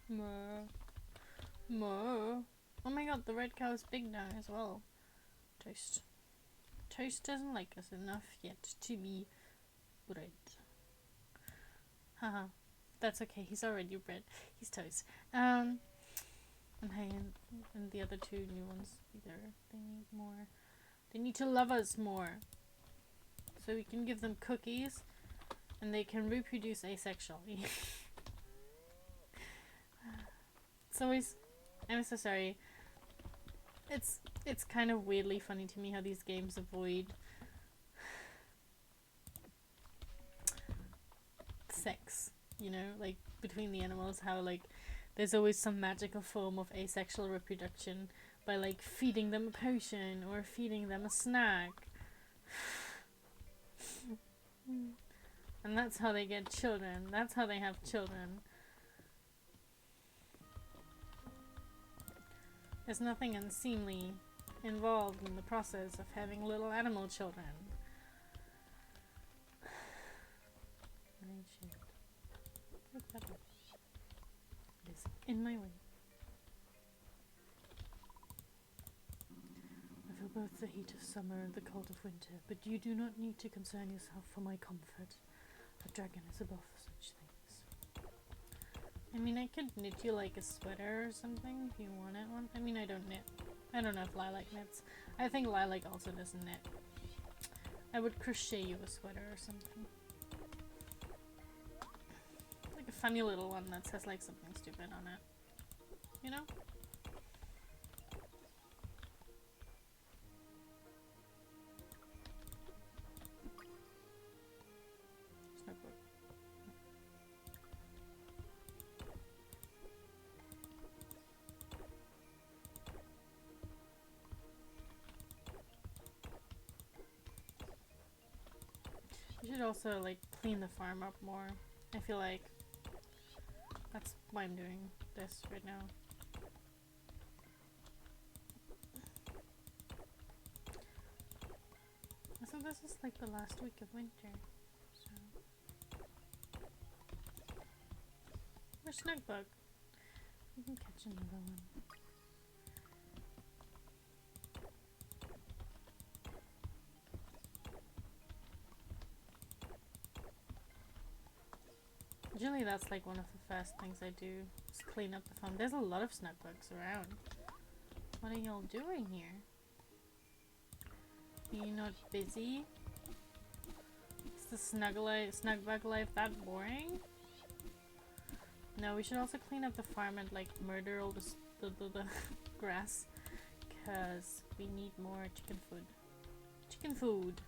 Moo. Moo. Oh my god, the red cow is big now as well. Toast. Toast doesn't like us enough yet to be bred. Haha. That's okay, he's already bred. He's Toast. And hey, and the other two new ones either. They need more. They need to love us more. So we can give them cookies and they can reproduce asexually. It's always... I'm so sorry. It's kind of weirdly funny to me how these games avoid sex, you know, like between the animals, how like there's always some magical form of asexual reproduction by like feeding them a potion or feeding them a snack. And that's how they get children. That's how they have children. There's nothing unseemly involved in the process of having little animal children. It is in my way. I feel both the heat of summer and the cold of winter, but you do not need to concern yourself for my comfort. A dragon is above such things. I mean, I could knit you like a sweater or something if you wanted one. I mean, I don't knit. I don't know if Lilac knits. I think Lilac also doesn't knit. I would crochet you a sweater or something. Like a funny little one that says like something stupid on it. You know? Notebook. You should also like clean the farm up more. I feel like that's why I'm doing this right now. So this is like the last week of winter. So where's Snuggbug? We can catch another one. Usually that's like one of the first things I do, is clean up the farm. There's a lot of Snugbugs around. What are y'all doing here? Are you not busy? Is the Snugbug life that boring? No, we should also clean up the farm and like murder all the grass, because we need more chicken food. Chicken food.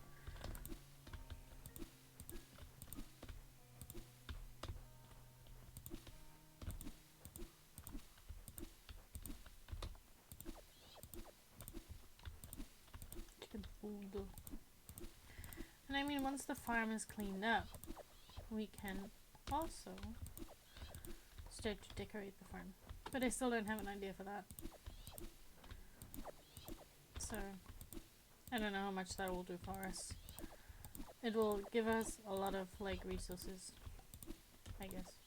Chicken food. And I mean, once the farm is cleaned up, we can also start to decorate the farm. But I still don't have an idea for that. So, I don't know how much that will do for us. It will give us a lot of, like, resources, I guess.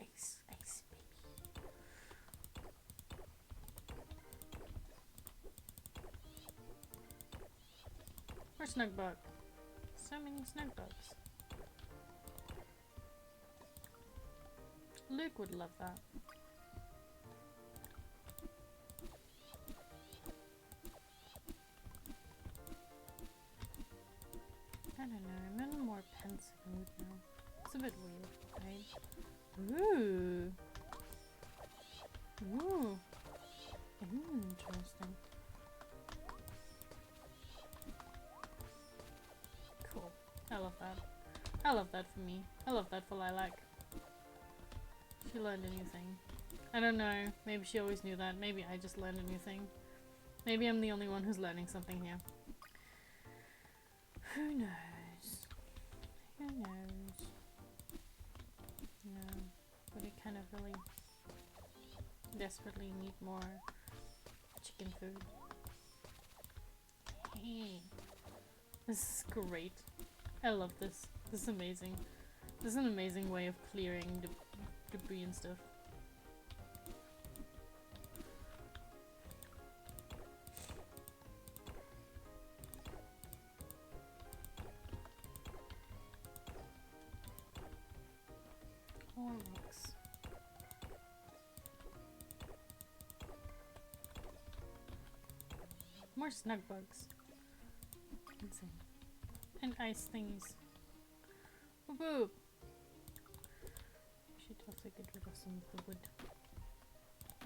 Ice, baby. Or snug bug. So many snug bugs. Luke would love that. I don't know, I'm in a more pensive mood now. It's a bit weird, right? Ooh. Ooh. Interesting. Cool. I love that. I love that for me. I love that for Lilac. She learned a new thing. I don't know. Maybe she always knew that. Maybe I just learned a new thing. Maybe I'm the only one who's learning something here. Who knows? Who knows? No. But we kind of really desperately need more chicken food. Hey. This is great. I love this. This is amazing. This is an amazing way of clearing debris and stuff. More rocks. More snug bugs. Insane. And ice thingies. Boop boop. Should also get rid of some of the wood.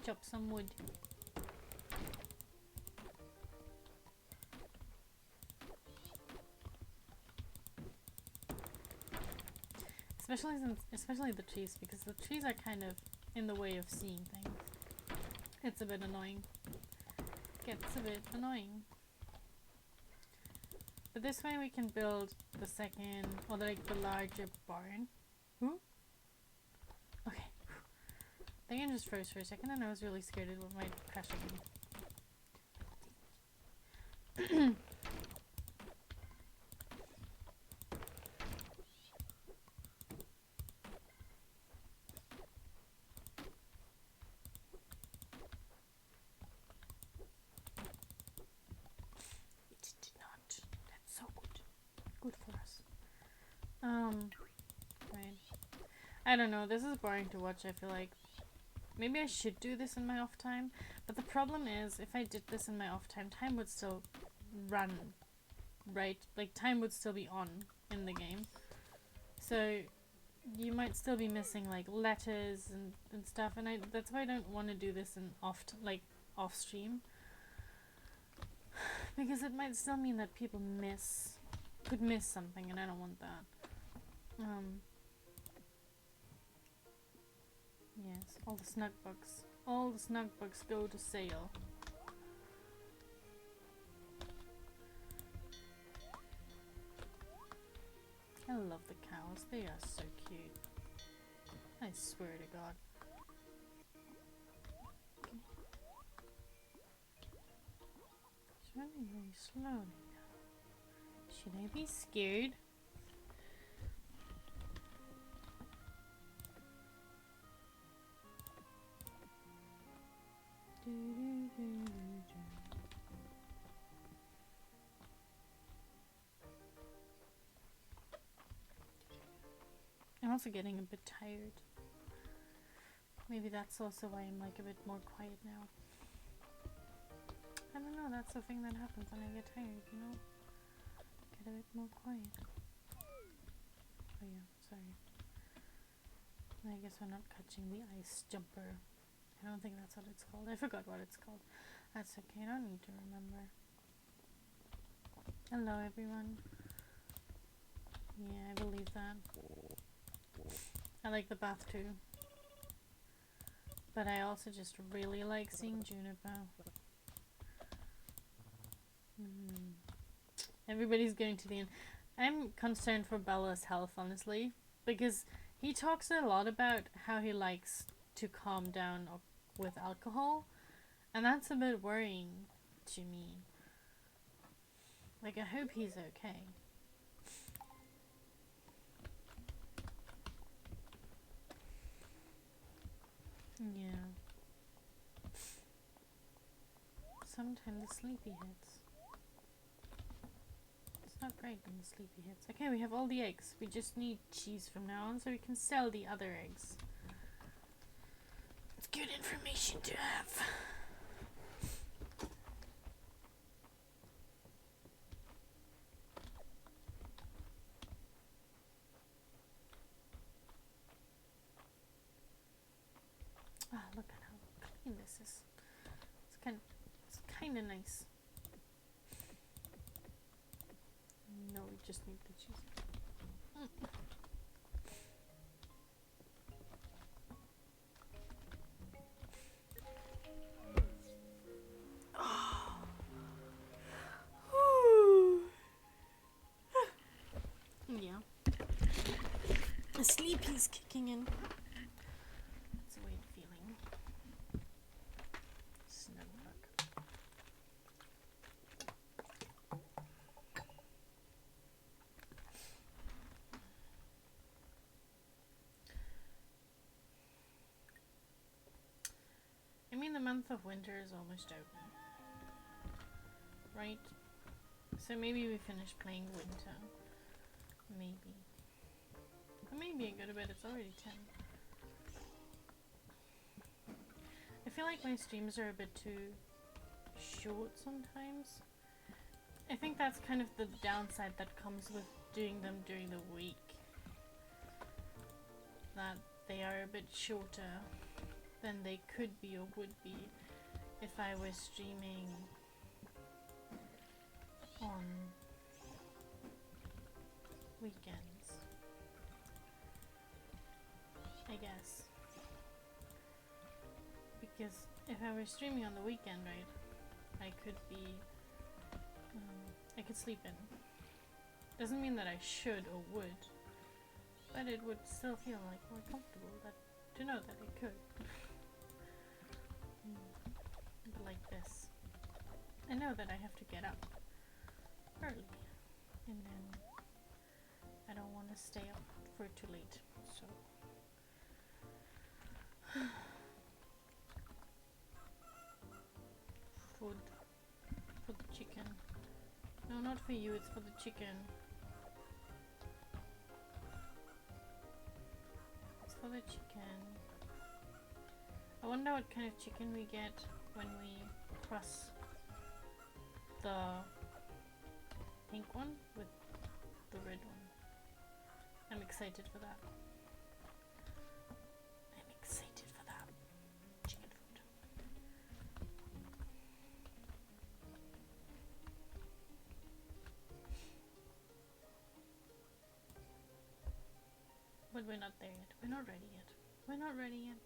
Chop some wood. Especially the trees, because the trees are kind of in the way of seeing things. It's a bit annoying. Gets a bit annoying. But this way we can build the second, or like the larger barn. Who? Okay. I think I just froze for a second and I was really scared it might crash again. Good for us. Right. I don't know, this is boring to watch, I feel like. Maybe I should do this in my off time, but the problem is, if I did this in my off time, time would still run, right? Like, time would still be on in the game. So, you might still be missing, like, letters and stuff, and that's why I don't want to do this in off stream. Because it might still mean that people could miss something, and I don't want that. Yes, all the snug bugs. All the snug bugs go to sale. I love the cows. They are so cute. I swear to God. Okay. It's running very slowly now. Should I be scared? I'm also getting a bit tired. Maybe that's also why I'm like a bit more quiet now. I don't know, that's the thing that happens when I get tired, you know? Get a bit more quiet. Oh yeah, sorry. I guess we're not catching the ice jumper. I don't think that's what it's called. I forgot what it's called. That's okay, I don't need to remember. Hello everyone. Yeah, I believe that. I like the bath too. But I also just really like seeing Juniper. Everybody's going to the end. I'm concerned for Bella's health, honestly, because he talks a lot about how he likes to calm down with alcohol, and that's a bit worrying to me. Like, I hope he's okay. Yeah. Sometimes the sleepy hits. It's not great when the sleepy hits. Okay, we have all the eggs. We just need cheese from now on so we can sell the other eggs. It's good information to have. Ah, look at how clean this is. It's kind of nice. No, we just need the cheese. Yeah. The sleepy's kicking in. That's a weird feeling. Snug hug. I mean, the month of winter is almost over. Right? So maybe we finish playing winter. Maybe. Or maybe I go to bed, it's already 10. I feel like my streams are a bit too short sometimes. I think that's kind of the downside that comes with doing them during the week. That they are a bit shorter than they could be or would be if I was streaming on weekends, I guess. Because if I were streaming on the weekend, right, I could be, I could sleep in. Doesn't mean that I should or would, but it would still feel like more comfortable to know that I could. But like this, I know that I have to get up early, and then I don't want to stay up for too late, so. Food for the chicken. No, not for you, it's for the chicken. It's for the chicken. I wonder what kind of chicken we get when we cross the pink one with the red one. I'm excited for that. I'm excited for that. Chicken food. But we're not there yet. We're not ready yet. We're not ready yet.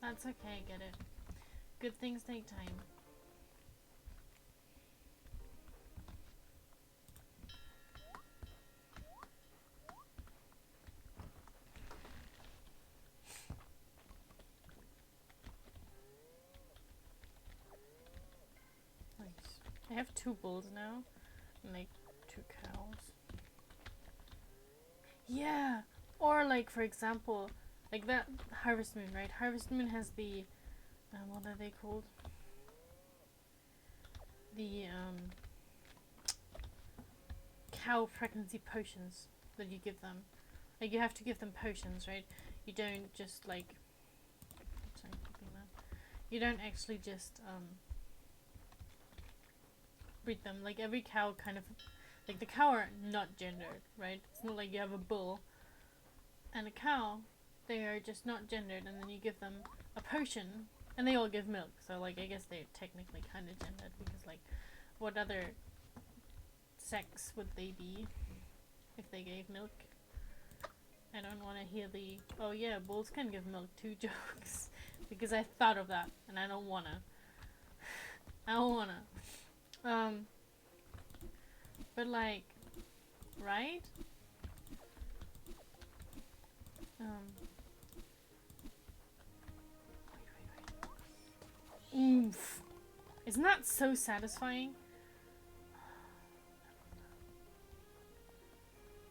That's okay, I get it. Good things take time. Nice. I have 2 bulls now, and like 2 cows. Yeah! Or like, for example, like that Harvest Moon, right? Harvest Moon has the, what are they called? The, cow pregnancy potions that you give them. Like, you have to give them potions, right? You don't just, like... Sorry, keeping that. You don't actually just, breed them. Like, every cow kind of... Like, the cow are not gendered, right? It's not like you have a bull and a cow. They are just not gendered, and then you give them a potion, and they all give milk. So, like, I guess they're technically kind of gendered, because, like, what other sex would they be if they gave milk? I don't want to hear the, oh yeah, bulls can give milk too jokes, because I thought of that, and I don't wanna. I don't wanna. But like, right? Oof. Isn't that so satisfying?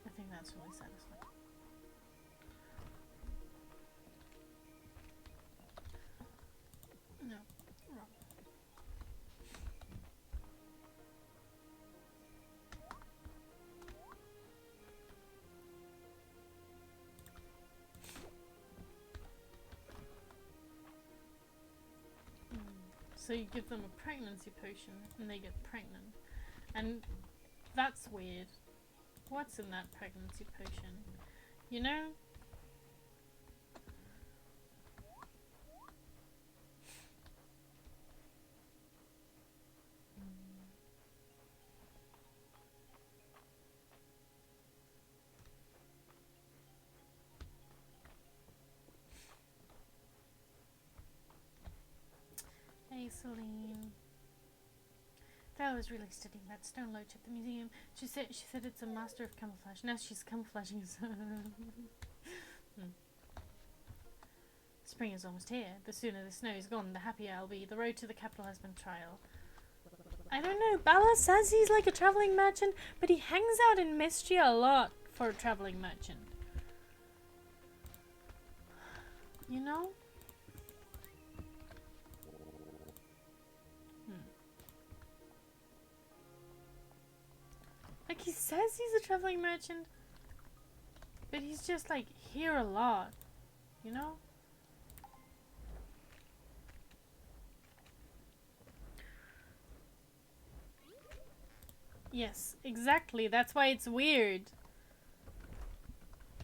I think that's really satisfying. No, wrong. So you give them a pregnancy potion and they get pregnant. And that's weird. What's in that pregnancy potion? You know? Hey, Celine. Val was really studying that stone loach at the museum. She said it's a master of camouflage. Now she's camouflaging as Spring is almost here. The sooner the snow is gone, the happier I'll be. The road to the capital has been trial. I don't know. Bala says he's like a traveling merchant, but he hangs out in Mistria a lot for a traveling merchant. You know? Like, he says he's a traveling merchant, but he's just like here a lot, you know? Yes, exactly. That's why it's weird.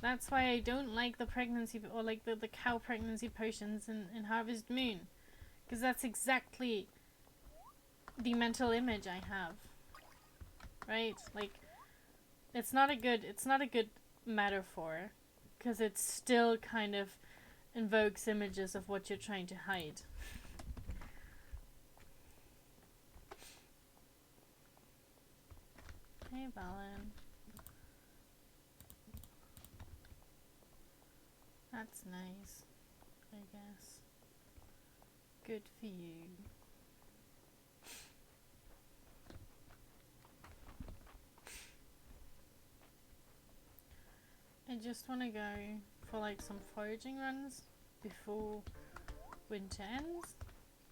That's why I don't like the pregnancy, or like the cow pregnancy potions in Harvest Moon. Because that's exactly the mental image I have. Right? Like, it's not a good metaphor. Because it still kind of invokes images of what you're trying to hide. Hey, Valen. That's nice, I guess. Good for you. I just want to go for like some foraging runs before winter ends.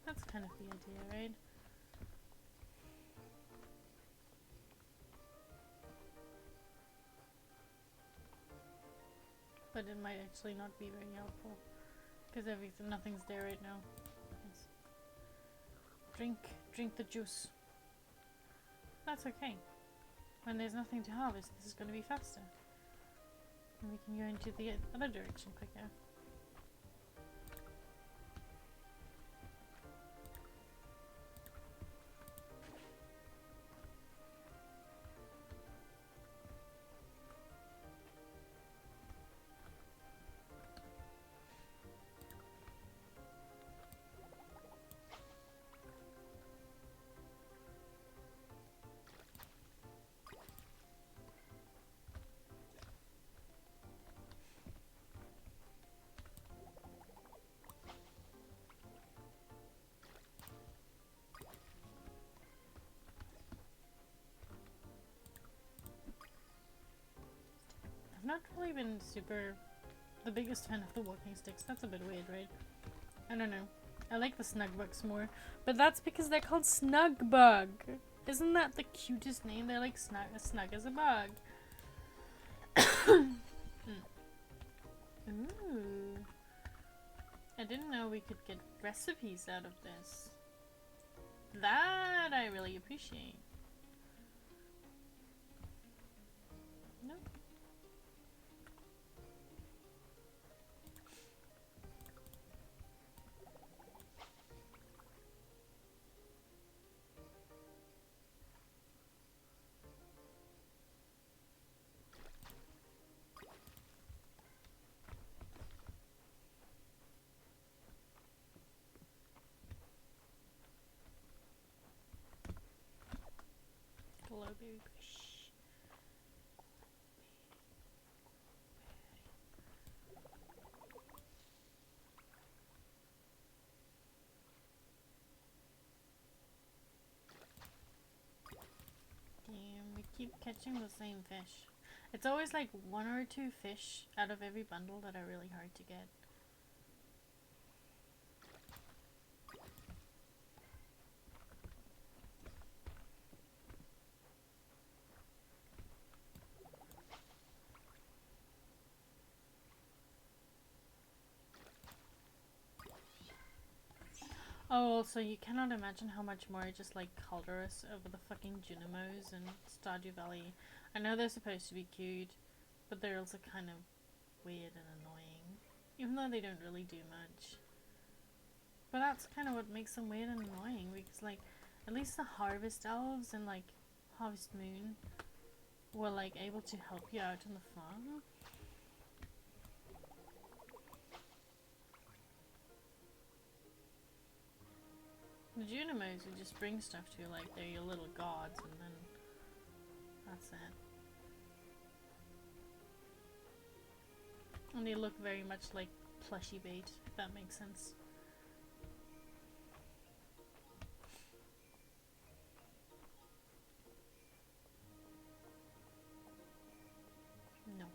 That's kind of the idea, right? But it might actually not be very helpful because nothing's there right now. Yes. Drink the juice. That's okay. When there's nothing to harvest, this is going to be faster. And we can go into the other direction quicker. I've not really been the biggest fan of the walking sticks. That's a bit weird, right? I don't know. I like the snug bugs more. But that's because they're called snug bug. Isn't that the cutest name? They're like snug as a bug. I didn't know we could get recipes out of this. That I really appreciate. Nope. Glowberry bush. Damn, we keep catching the same fish. It's always like 1 or 2 fish out of every bundle that are really hard to get. Oh, also, you cannot imagine how much more I just like Calderus over the fucking Junimos and Stardew Valley. I know they're supposed to be cute, but they're also kind of weird and annoying. Even though they don't really do much. But that's kind of what makes them weird and annoying, because like, at least the Harvest Elves and like Harvest Moon were like able to help you out on the farm. The Junimos would just bring stuff to you like they're your little gods, and then that's it. And they look very much like plushy bait, if that makes sense. No.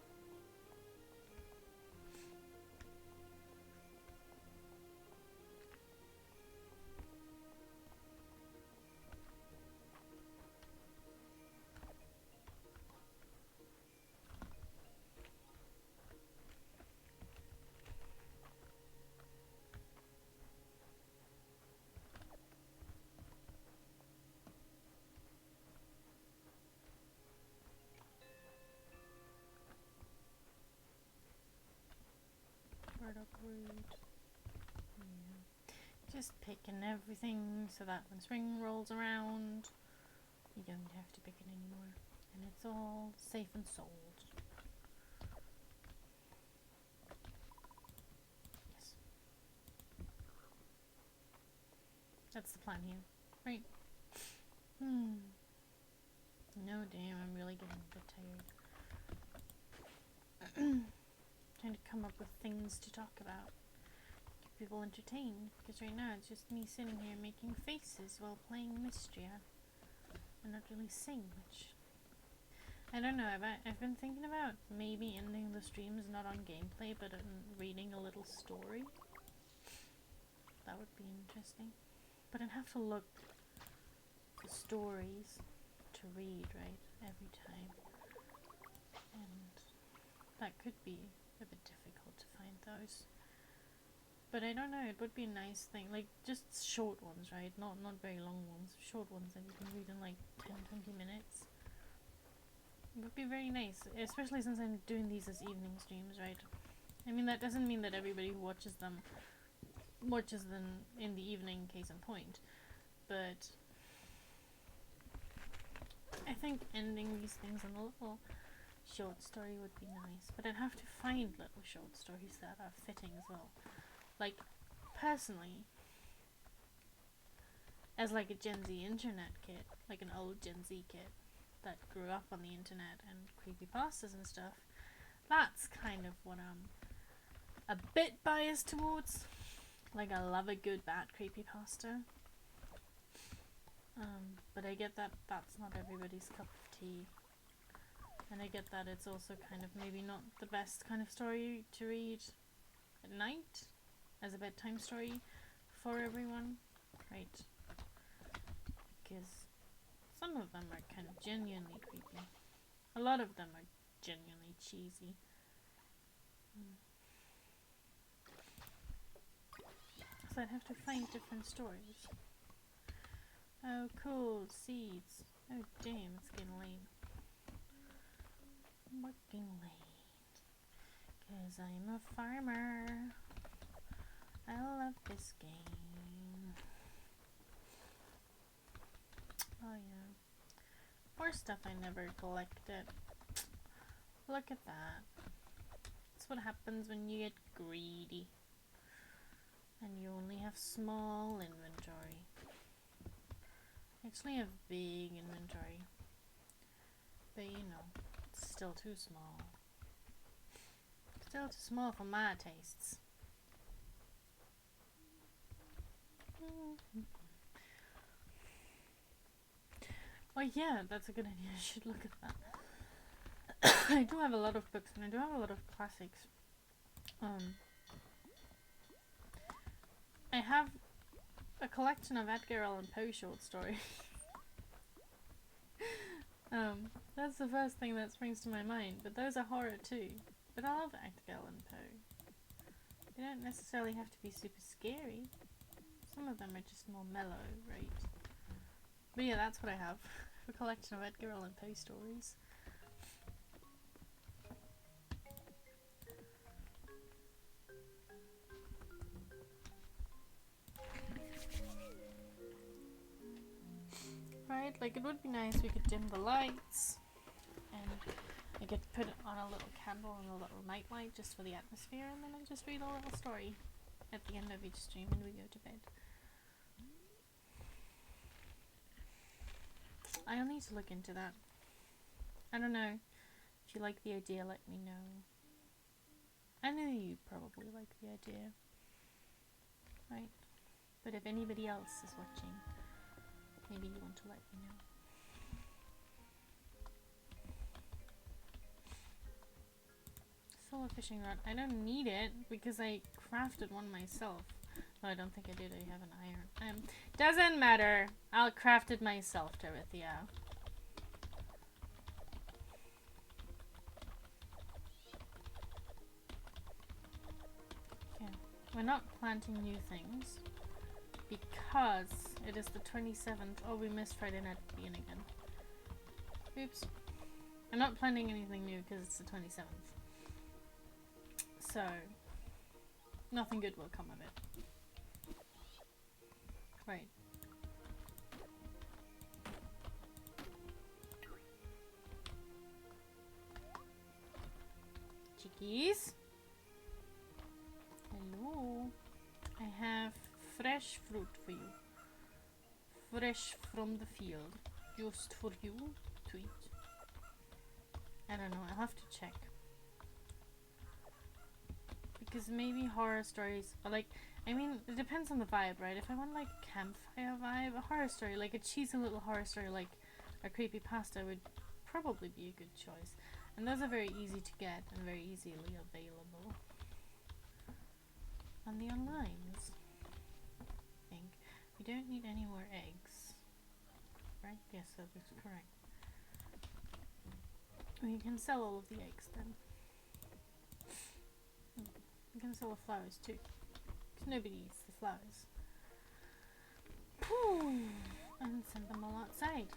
Yeah. Just picking everything so that when spring rolls around, you don't have to pick it anymore. And it's all safe and sold. Yes. That's the plan here. Right. No, damn, I'm really getting a bit tired. Trying to come up with things to talk about. Keep people entertained. Because right now it's just me sitting here making faces while playing Mistria. And not really saying much. I don't know, I've been thinking about maybe ending the streams not on gameplay but on reading a little story. That would be interesting. But I'd have to look for stories to read, right, every time. And that could be a bit difficult to find those. But I don't know, it would be a nice thing, like just short ones, right? Not very long ones, short ones that you can read in like 10-20 minutes. It would be very nice, especially since I'm doing these as evening streams, right? I mean, that doesn't mean that everybody who watches them in the evening, case in point. But I think ending these things on a little short story would be nice. But I'd have to find little short stories that are fitting as well. Like, personally, as like a Gen Z internet kid, like an old Gen Z kid that grew up on the internet and creepypastas and stuff, that's kind of what I'm a bit biased towards. Like, I love a good bad creepypasta. But I get that that's not everybody's cup of tea. And I get that it's also kind of maybe not the best kind of story to read at night as a bedtime story for everyone, right? Because some of them are kind of genuinely creepy. A lot of them are genuinely cheesy. So I'd have to find different stories. Oh, cool. Seeds. Oh, damn, it's getting late. Working late. 'Cause I'm a farmer. I love this game. Oh, yeah. More stuff I never collected. Look at that. That's what happens when you get greedy. And you only have small inventory. I actually have big inventory. But you know, it's still too small. Still too small for my tastes. Oh yeah, that's a good idea. I should look at that. I do have a lot of books and I do have a lot of classics. I have a collection of Edgar Allan Poe short stories. That's the first thing that springs to my mind, but those are horror too. But I love Edgar Allan Poe. They don't necessarily have to be super scary. Some of them are just more mellow, right? But yeah, that's what I have. A collection of Edgar Allan Poe stories. Right, like it would be nice we could dim the lights and I could put on a little candle and a little night light just for the atmosphere, and then I just read a little story at the end of each stream and we go to bed. I'll need to look into that. I don't know. If you like the idea, let me know. I know you probably like the idea. Right? But if anybody else is watching, maybe you want to let me know. Still a fishing rod. I don't need it because I crafted one myself. No, I don't think I did. I have an iron. Doesn't matter. I'll craft it myself, Dorothea. Okay. We're not planting new things because it is the 27th. Oh, we missed Friday night at the beginning again. Oops. I'm not planting anything new because it's the 27th. So, nothing good will come of it. Right. Chickies. Hello. I have fresh fruit for you. Fresh from the field. Just for you to eat. I don't know, I'll have to check. Because maybe horror stories are like, I mean, it depends on the vibe, right? If I want like a campfire vibe, a horror story, like a cheesy little horror story like a creepypasta would probably be a good choice. And those are very easy to get and very easily available on the onlines. I think. We don't need any more eggs. Right? Yes, that is correct. We can sell all of the eggs then. We can sell the flowers too. Because nobody eats the flowers. And send them all outside.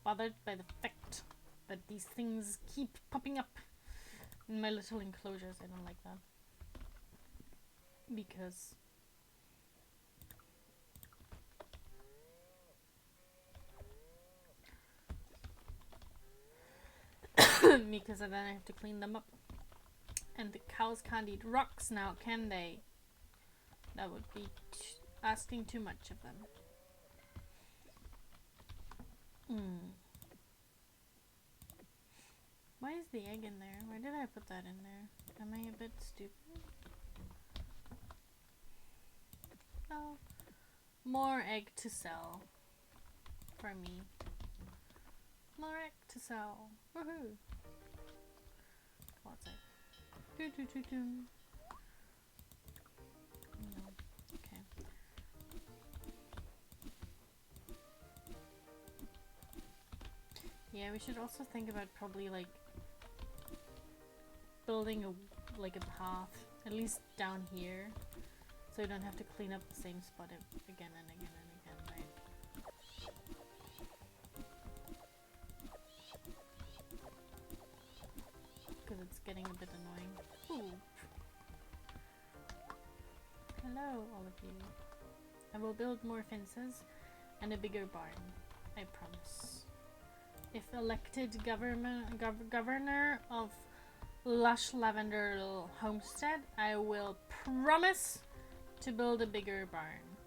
Bothered by the fact that these things keep popping up in my little enclosures. I don't like that. Because then I have to clean them up. And the cows can't eat rocks now, can they? That would be asking too much of them. Why is the egg in there? Why did I put that in there? Am I a bit stupid? Oh, more egg to sell for me. More egg to sell. Woohoo! What's it? Do do do do. No. Okay. Yeah, we should also think about probably like building a path, at least down here, so you don't have to clean up the same spot again and again and again, right? Because it's getting a bit annoying. Ooh. Hello, all of you. I will build more fences and a bigger barn, I promise. If elected governor of Lush Lavender Homestead, I will promise to build a bigger barn.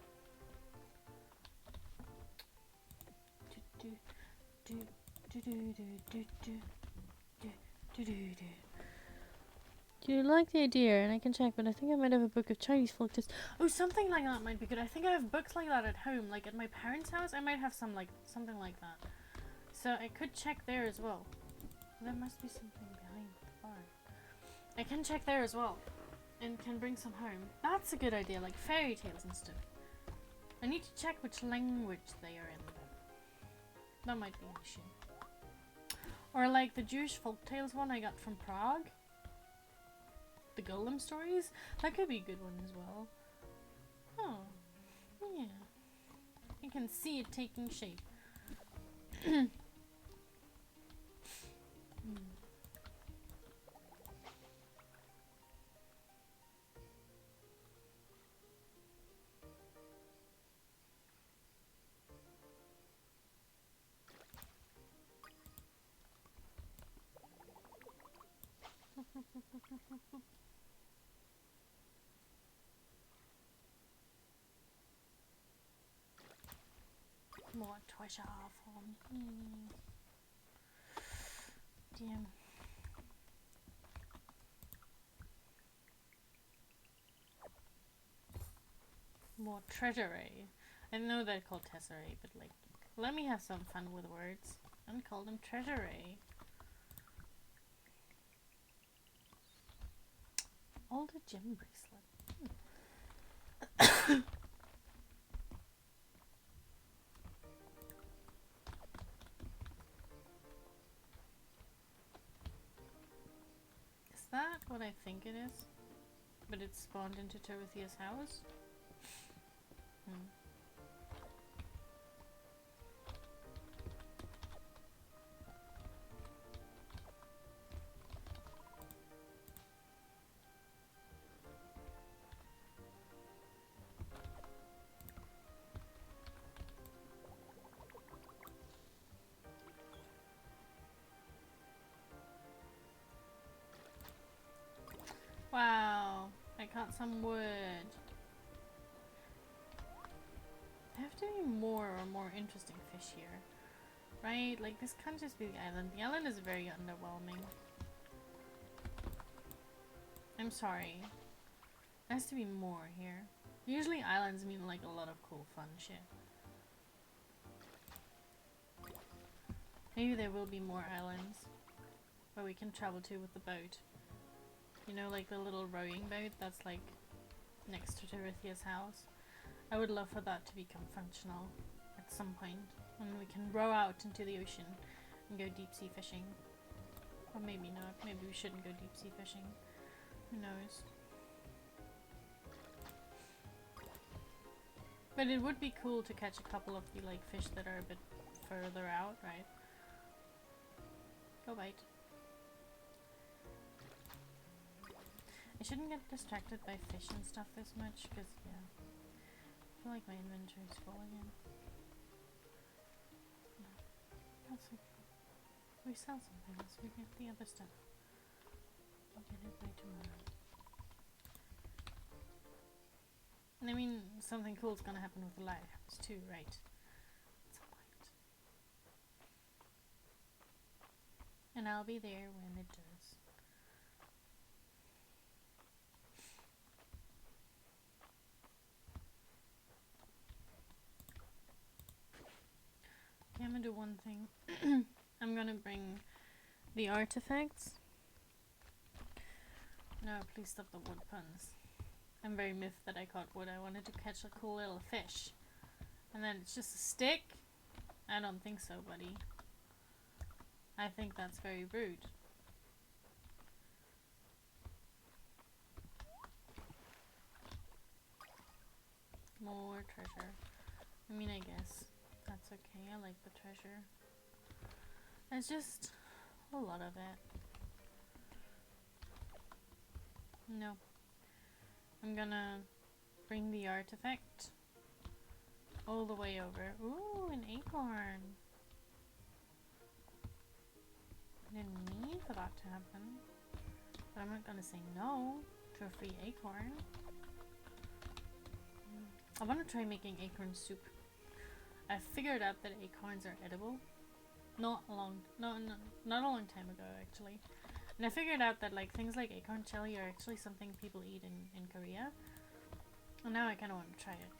Do you like the idea? And I can check, but I think I might have a book of Chinese folk tales. Oh, something like that might be good. I think I have books like that at home. Like at my parents' house, I might have something like that. So I could check there as well. There must be something behind the barn. I can check there as well. And can bring some home. That's a good idea, like fairy tales and stuff. I need to check which language they are in. That might be an issue. Or like the Jewish folktales one I got from Prague. The Golem stories. That could be a good one as well. Oh. Yeah. You can see it taking shape. More treasure for me. Damn. More treasury. I know they're called tesserae, but like, let me have some fun with words and call them treasury. Older gem bracelet. Is that what I think it is? But it's spawned into Terithia's house? Wow, I caught some wood. There have to be more interesting fish here, right? Like this can't just be the island. The island is very underwhelming. I'm sorry. There has to be more here. Usually islands mean like a lot of cool fun shit. Maybe there will be more islands where we can travel to with the boat. You know, like the little rowing boat that's like next to Terithia's house. I would love for that to become functional at some point, and we can row out into the ocean and go deep sea fishing. Or maybe not. Maybe we shouldn't go deep sea fishing. Who knows? But it would be cool to catch a couple of the like fish that are a bit further out, right? Go bite. I shouldn't get distracted by fish and stuff this much, because, yeah, I feel like my inventory is full again. No, that's okay. We sell some things, we get the other stuff. We'll get it by tomorrow. And I mean, something cool's gonna happen with the lighthouse too, right? At some point. And I'll be there when it does. Okay, I'm gonna do one thing. I'm gonna bring the artifacts No, please stop the wood puns. I'm very miffed that I caught wood. I wanted to catch a cool little fish. And then it's just a stick? I don't think so, buddy. I think that's very rude. More treasure. I mean, I guess that's okay. I like the treasure. It's just a lot of it. No. I'm gonna bring the artifact all the way over. Ooh, an acorn. I didn't mean for that to happen. But I'm not gonna say no to a free acorn. I want to try making acorn soup. I figured out that acorns are edible. Not a long time ago, actually. And I figured out that like things like acorn jelly are actually something people eat in Korea. And now I kind of want to try it.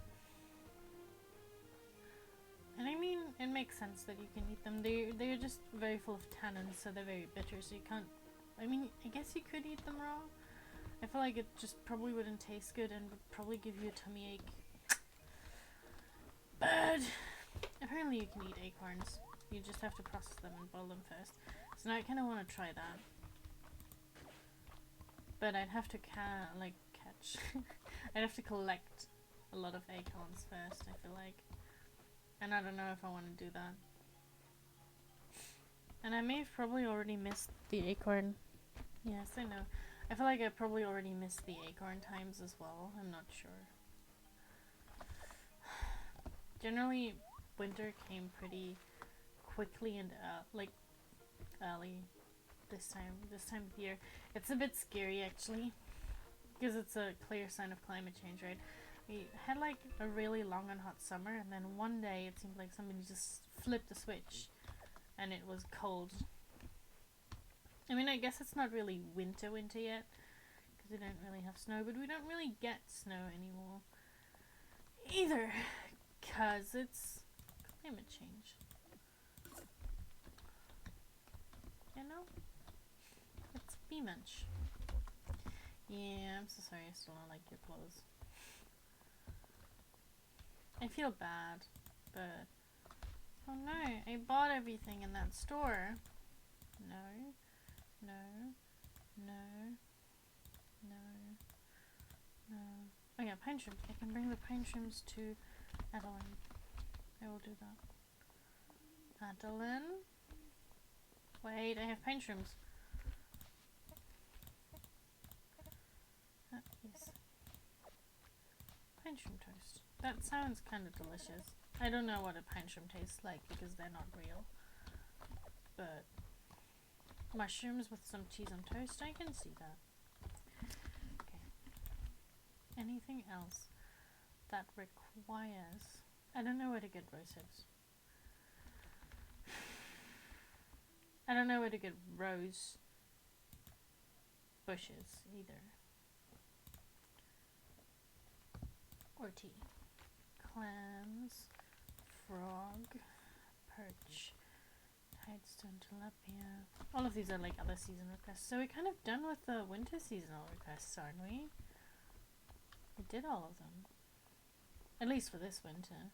And I mean, it makes sense that you can eat them. They're just very full of tannins, so they're very bitter. So you can't. I mean, I guess you could eat them raw. I feel like it just probably wouldn't taste good and would probably give you a tummy ache. But apparently you can eat acorns. You just have to process them and boil them first. So now I kind of want to try that. But I'd have to catch. I'd have to collect a lot of acorns first, I feel like. And I don't know if I want to do that. And I may have probably already missed the acorn. Yes, I know. I feel like I probably already missed the acorn times as well. I'm not sure. Generally, winter came pretty quickly and early this time of year. It's a bit scary actually, because it's a clear sign of climate change, right? We had like a really long and hot summer, and then one day it seemed like somebody just flipped a switch and it was cold. I mean, I guess it's not really winter yet because we don't really have snow, but we don't really get snow anymore either because it's climate change. You know? It's B-munch. Yeah, I'm so sorry I still don't like your clothes. I feel bad, but oh no, I bought everything in that store. No, no, no, no, no. Oh yeah, pine shrooms. I can bring the pine shrooms to Adeline. I will do that. Adeline? Wait, I have pine shrooms. Yes. Pine shroom toast. That sounds kind of delicious. I don't know what a pine shroom tastes like because they're not real. But mushrooms with some cheese on toast, I can see that. Okay. Anything else that requires... I don't know where to get rose hips. I don't know where to get rose bushes either. Or tea. Clams, frog, perch, tidestone, tilapia. All of these are like other season requests. So we're kind of done with the winter seasonal requests, aren't we? We did all of them. At least for this winter.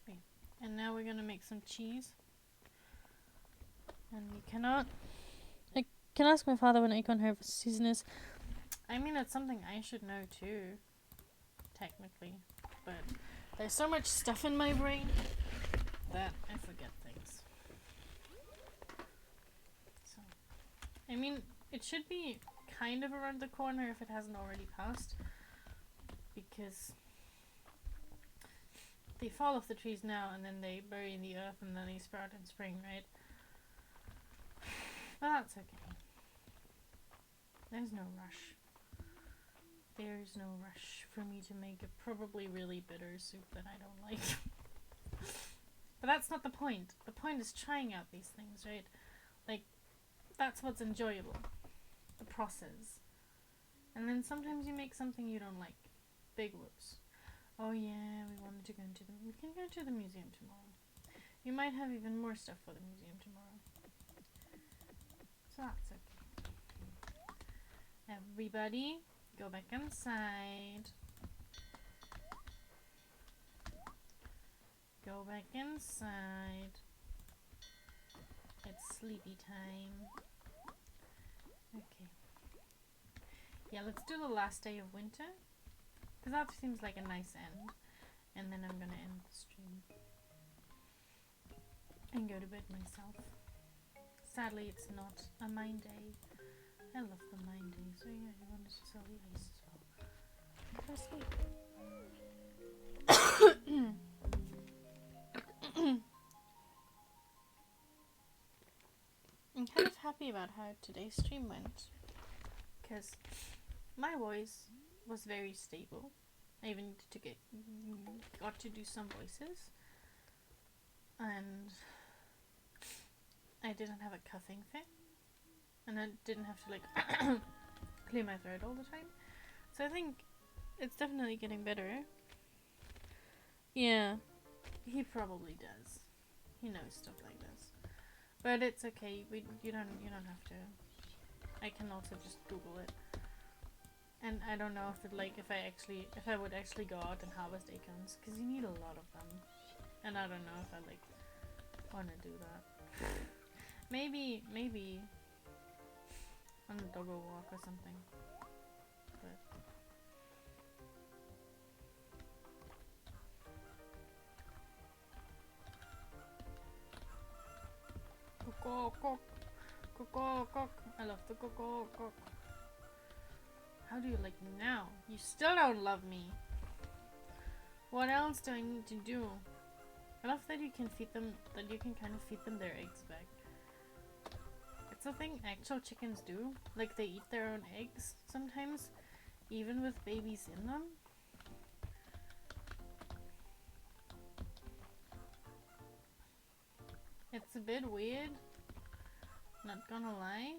Okay. And now we're gonna make some cheese. And we cannot... I can ask my father when acorn harvest season is. I mean, it's something I should know too, technically, but there's so much stuff in my brain that I forget things. So, I mean, it should be kind of around the corner if it hasn't already passed, because they fall off the trees now and then they bury in the earth and then they sprout in spring, right? But that's okay. There's no rush. There's no rush for me to make a probably really bitter soup that I don't like. But that's not the point. The point is trying out these things, right? Like, that's what's enjoyable. The process. And then sometimes you make something you don't like. Big whoops. Oh yeah, we wanted to go into the... We can go to the museum tomorrow. You might have even more stuff for the museum tomorrow. So that's okay. Everybody, go back inside. Go back inside. It's sleepy time. Okay. Yeah, let's do the last day of winter. Because that seems like a nice end. And then I'm gonna end the stream. And go to bed myself. Sadly, it's not a mine day. I love the mine day. So yeah, I wanted to sell the ice as well. Go to sleep. I'm kind of happy about how today's stream went, because my voice was very stable. I even got to do some voices, and I didn't have a coughing fit, and I didn't have to like clear my throat all the time. So I think it's definitely getting better. Yeah, he probably does. He knows stuff like this. But it's okay. You don't have to. I can also just Google it. And I don't know if I would actually go out and harvest acorns, because you need a lot of them. And I don't know if I want to do that. maybe on a doggo walk or something. But cock. I love the cock. How do you like me now? You still don't love me. What else do I need to do? I love that you can feed them, that you can kind of feed them their eggs back. It's a thing actual chickens do. Like, they eat their own eggs sometimes, even with babies in them. It's a bit weird, not gonna lie.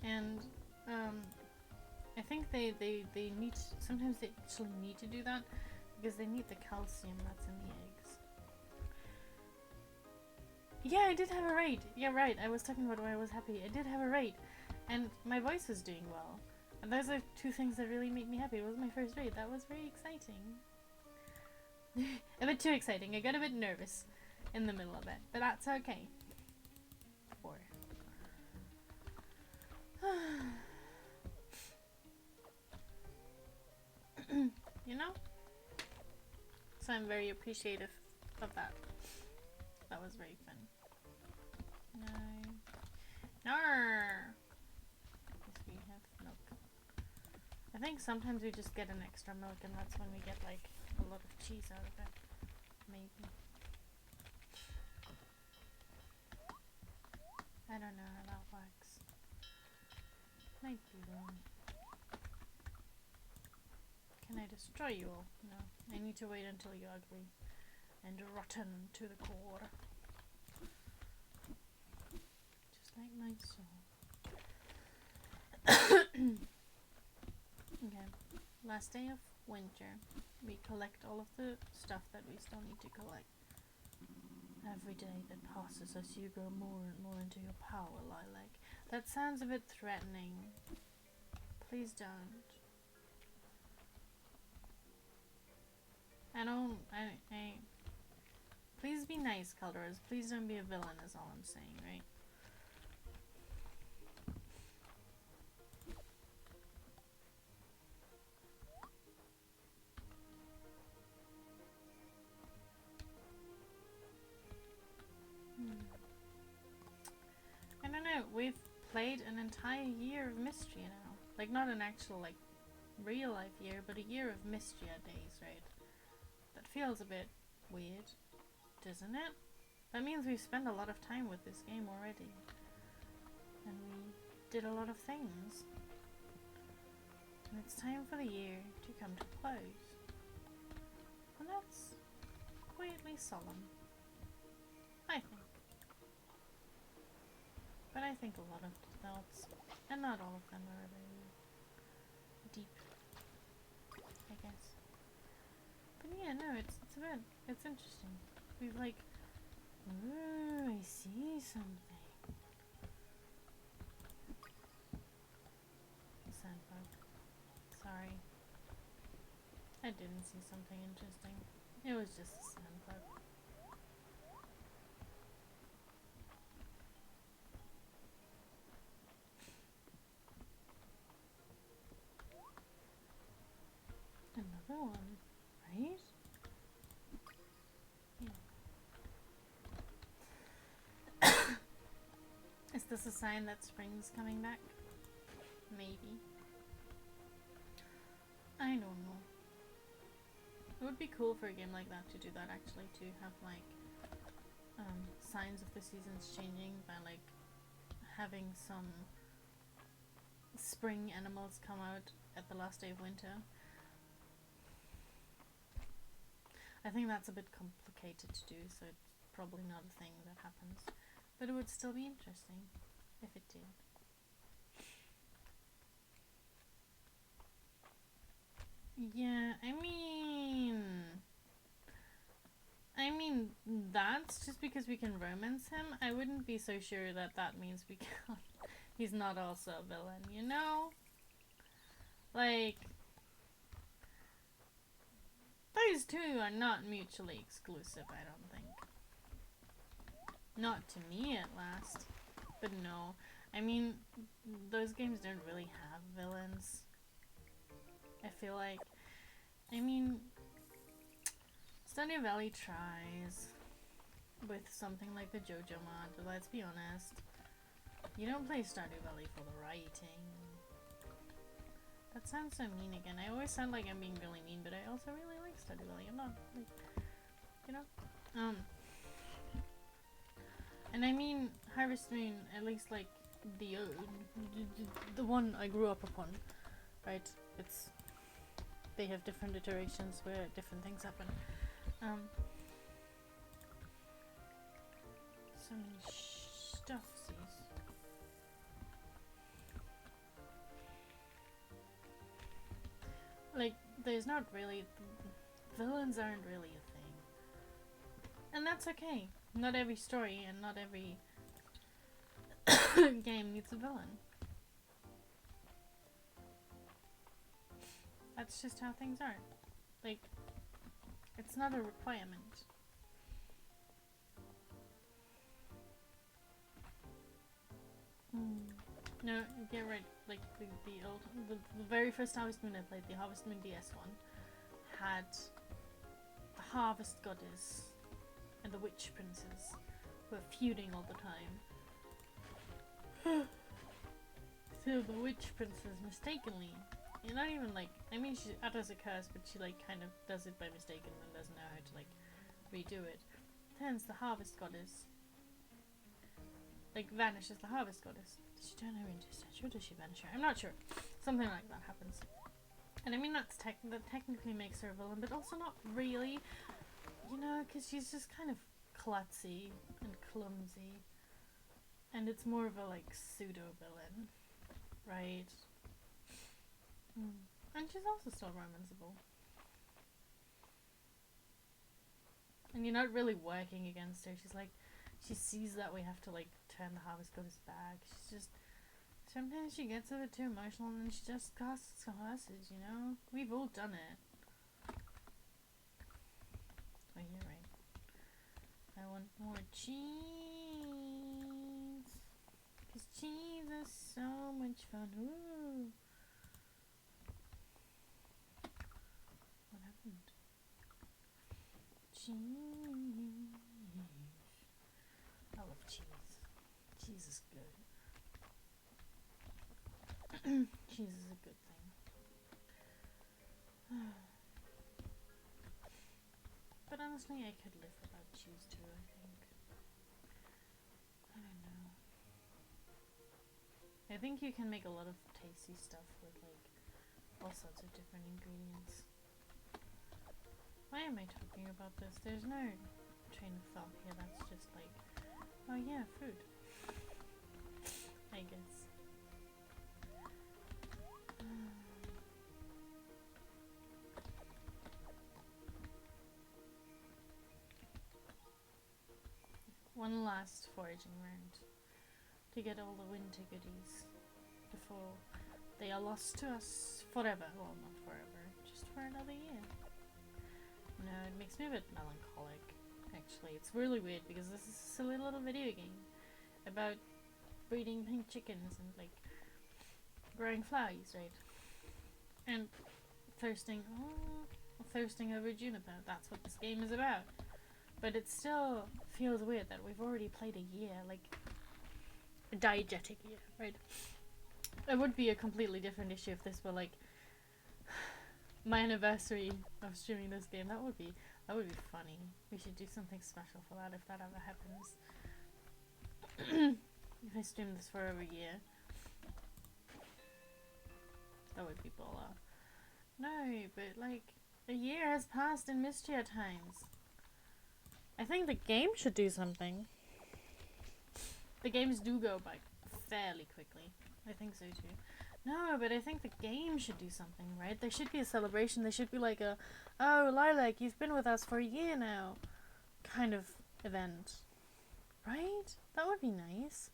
And I think they need, sometimes they actually need to do that because they need the calcium that's in the eggs. Yeah, I did have a raid. Yeah, right. I was talking about why I was happy. I did have a raid, and my voice was doing well. And those are two things that really make me happy. It was my first raid. That was very exciting. A bit too exciting. I got a bit nervous in the middle of it, but that's okay. 4. You know? So I'm very appreciative of that. That was very fun. No. Yes, we have milk. I think sometimes we just get an extra milk, and that's when we get like a lot of cheese out of it. Maybe. I don't know how that works. Might be wrong. Can I destroy you all? No. I need to wait until you're ugly and rotten to the core. Just like my soul. Okay. Last day of winter. We collect all of the stuff that we still need to collect. Every day that passes as you grow more and more into your power, Lilac. That sounds a bit threatening. Please don't. Please be nice, Calderas. Please don't be a villain is all I'm saying, right? I don't know, we've played an entire year of Mistria now. Like, not an actual, like, real life year, but a year of Mistria days, right? That feels a bit weird, doesn't it? That means we've spent a lot of time with this game already. And we did a lot of things. And it's time for the year to come to a close. And that's weirdly solemn, I think. But I think a lot of the thoughts, and not all of them, are very deep, I guess. But yeah, no, it's interesting. We've like Ooh, I see something. Sandbug. Sorry. I didn't see something interesting. It was just a sandbug. Another one, right? Yeah. Is this a sign that spring's coming back? Maybe. I don't know. It would be cool for a game like that to do that, actually, to have like signs of the seasons changing by like having some spring animals come out at the last day of winter. I think that's a bit complicated to do, so it's probably not a thing that happens. But it would still be interesting if it did. Yeah, I mean, that's just because we can romance him. I wouldn't be so sure that that means we can't. He's not also a villain, you know? Like, those two are not mutually exclusive, I don't think. Not to me, at last. But no. I mean, those games don't really have villains. I feel like, I mean, Stardew Valley tries with something like the JoJo mod, but let's be honest, you don't play Stardew Valley for the writing. That sounds so mean again. I always sound like I'm being really mean, but I also really like Stardew Valley. I'm not, like, you know? And I mean, Harvest Moon, at least like the one I grew up upon, right? They have different iterations where different things happen. So many stuffsies. Like, there's not really, villains aren't really a thing. And that's okay. Not every story and not every game needs a villain. That's just how things are. Like, it's not a requirement. No, get right. Like the very first Harvest Moon I played, the Harvest Moon DS one, had the Harvest Goddess and the Witch Princess who are feuding all the time. So the Witch Princess mistakenly, not even like, I mean she utters a curse, but she like kind of does it by mistake and then doesn't know how to like redo it. Turns the Harvest Goddess, like vanishes the Harvest Goddess. Does she turn her into a statue or does she vanish her? I'm not sure. Something like that happens. And I mean that technically makes her a villain, but also not really. You know, because she's just kind of klutzy and clumsy. And it's more of a like pseudo-villain. Right? And she's also still romanceable. And you're not really working against her. She's like, she sees that we have to like turn the Harvest Goddess back. She's just, sometimes she gets a bit too emotional and she just casts curses, you know? We've all done it. Oh, you're right. I want more cheese. Because cheese is so much fun. Ooh. What happened? Cheese. I love cheese. Cheese is good. Cheese is a good thing. But honestly, I could live without cheese too, I think. I don't know. I think you can make a lot of tasty stuff with like all sorts of different ingredients. Why am I talking about this? There's no train of thought here, that's just like, oh yeah, food. I guess. one last foraging round to get all the winter goodies before they are lost to us forever. Well, not forever, just for another year. No, it makes me a bit melancholic, actually. It's really weird because this is a silly little video game about breeding pink chickens and like growing flowers, right? And thirsting over juniper. That's what this game is about. But it still feels weird that we've already played a year, like a diegetic year, right? It would be a completely different issue if this were like my anniversary of streaming this game. That would be funny. We should do something special for that if that ever happens. If I stream this for over a year, that would be baller. No, but like a year has passed in Mistria times. I think the game should do something. The games do go by fairly quickly. I think so too. No, but I think the game should do something, right? There should be a celebration. There should be like a, oh, Lilac, you've been with us for a year now, kind of event. Right? That would be nice.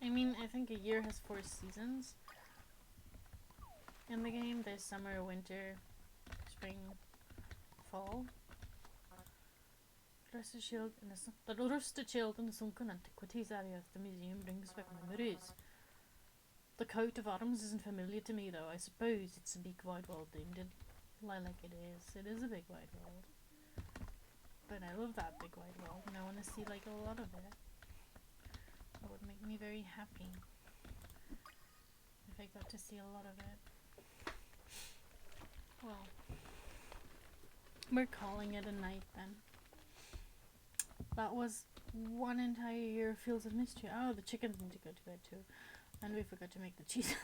I mean, I think a year has 4 seasons in the game. There's summer, winter, spring, fall. The rusted shield in the sunken antiquities area of the museum brings back memories. The coat of arms isn't familiar to me though. I suppose it's a big wide world themed in Lilac. It is. It is a big wide world. But I love that big wide world and I want to see like a lot of it. That would make me very happy if I got to see a lot of it. Well, we're calling it a night then. That was one entire year of Fields of Mystery. Oh, the chickens need to go to bed too. And we forgot to make the cheese.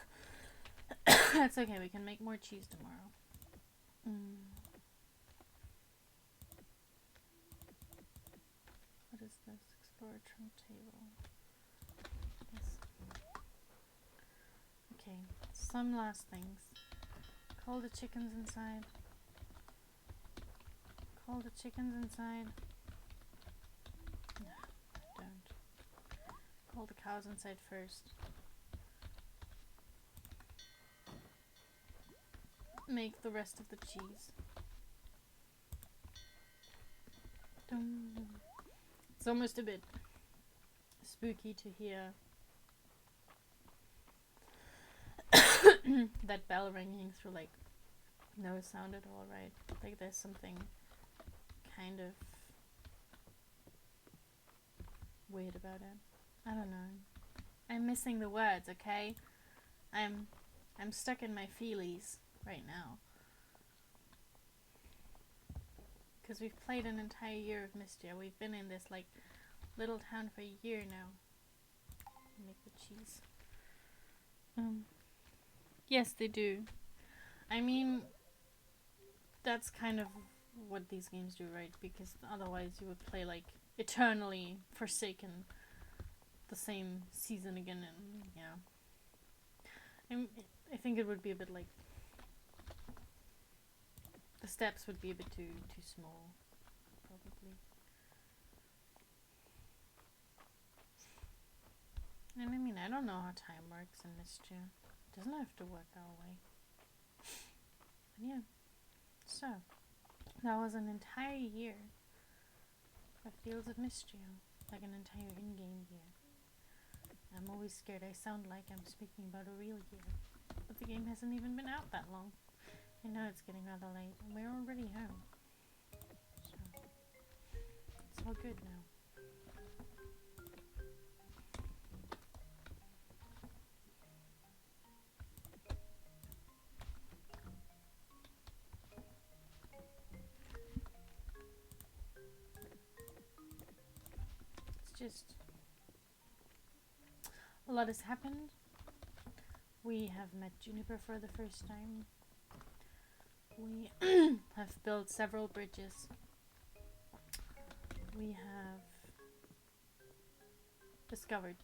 That's okay, we can make more cheese tomorrow. What is this? Exploratory table. Yes. Okay, some last things. Call the chickens inside. Call the chickens inside. No, don't. Call the cows inside first. Make the rest of the cheese. It's almost a bit spooky to hear that bell ringing through like no sound at all, right? Like there's something kind of weird about it. I don't know. I'm missing the words, okay? I'm stuck in my feelies right now. Because we've played an entire year of Mistria. We've been in this like little town for a year now. Make the cheese. Yes, they do. I mean, that's kind of what these games do, right? Because otherwise you would play like eternally Forsaken the same season again, and yeah. I think it would be a bit like the steps would be a bit too small, probably. And I mean, I don't know how time works in Mistria. It doesn't have to work our way. But yeah. So, that was an entire year of Fields of Mistria. Like an entire in-game year. I'm always scared I sound like I'm speaking about a real year. But the game hasn't even been out that long. I know it's getting rather late, and we're already home. So, it's all good now. It's just a lot has happened. We have met Juniper for the first time. We have built several bridges. We have discovered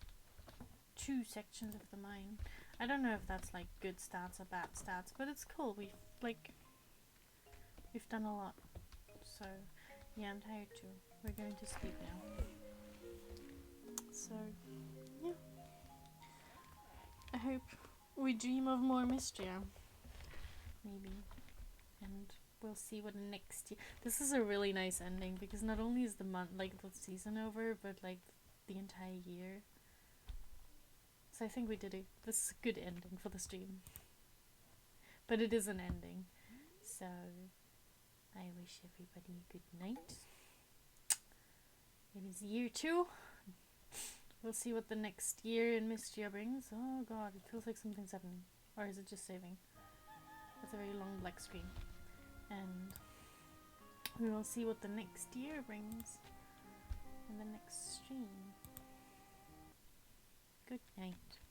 2 sections of the mine. I don't know if that's like good stats or bad stats, but it's cool. We've done a lot. So yeah, I'm tired too. We're going to sleep now. So yeah, I hope we dream of more Mistria, maybe, and we'll see what next year. This is a really nice ending because not only is the month, like the season over, but like the entire year. So I think we did this is a good ending for the stream. But it is an ending. So I wish everybody a good night. It is year 2. We'll see what the next year in Mistria brings. Oh god, it feels like something's happening. Or is it just saving? That's a very long black screen. And we will see what the next year brings in the next stream. Good night.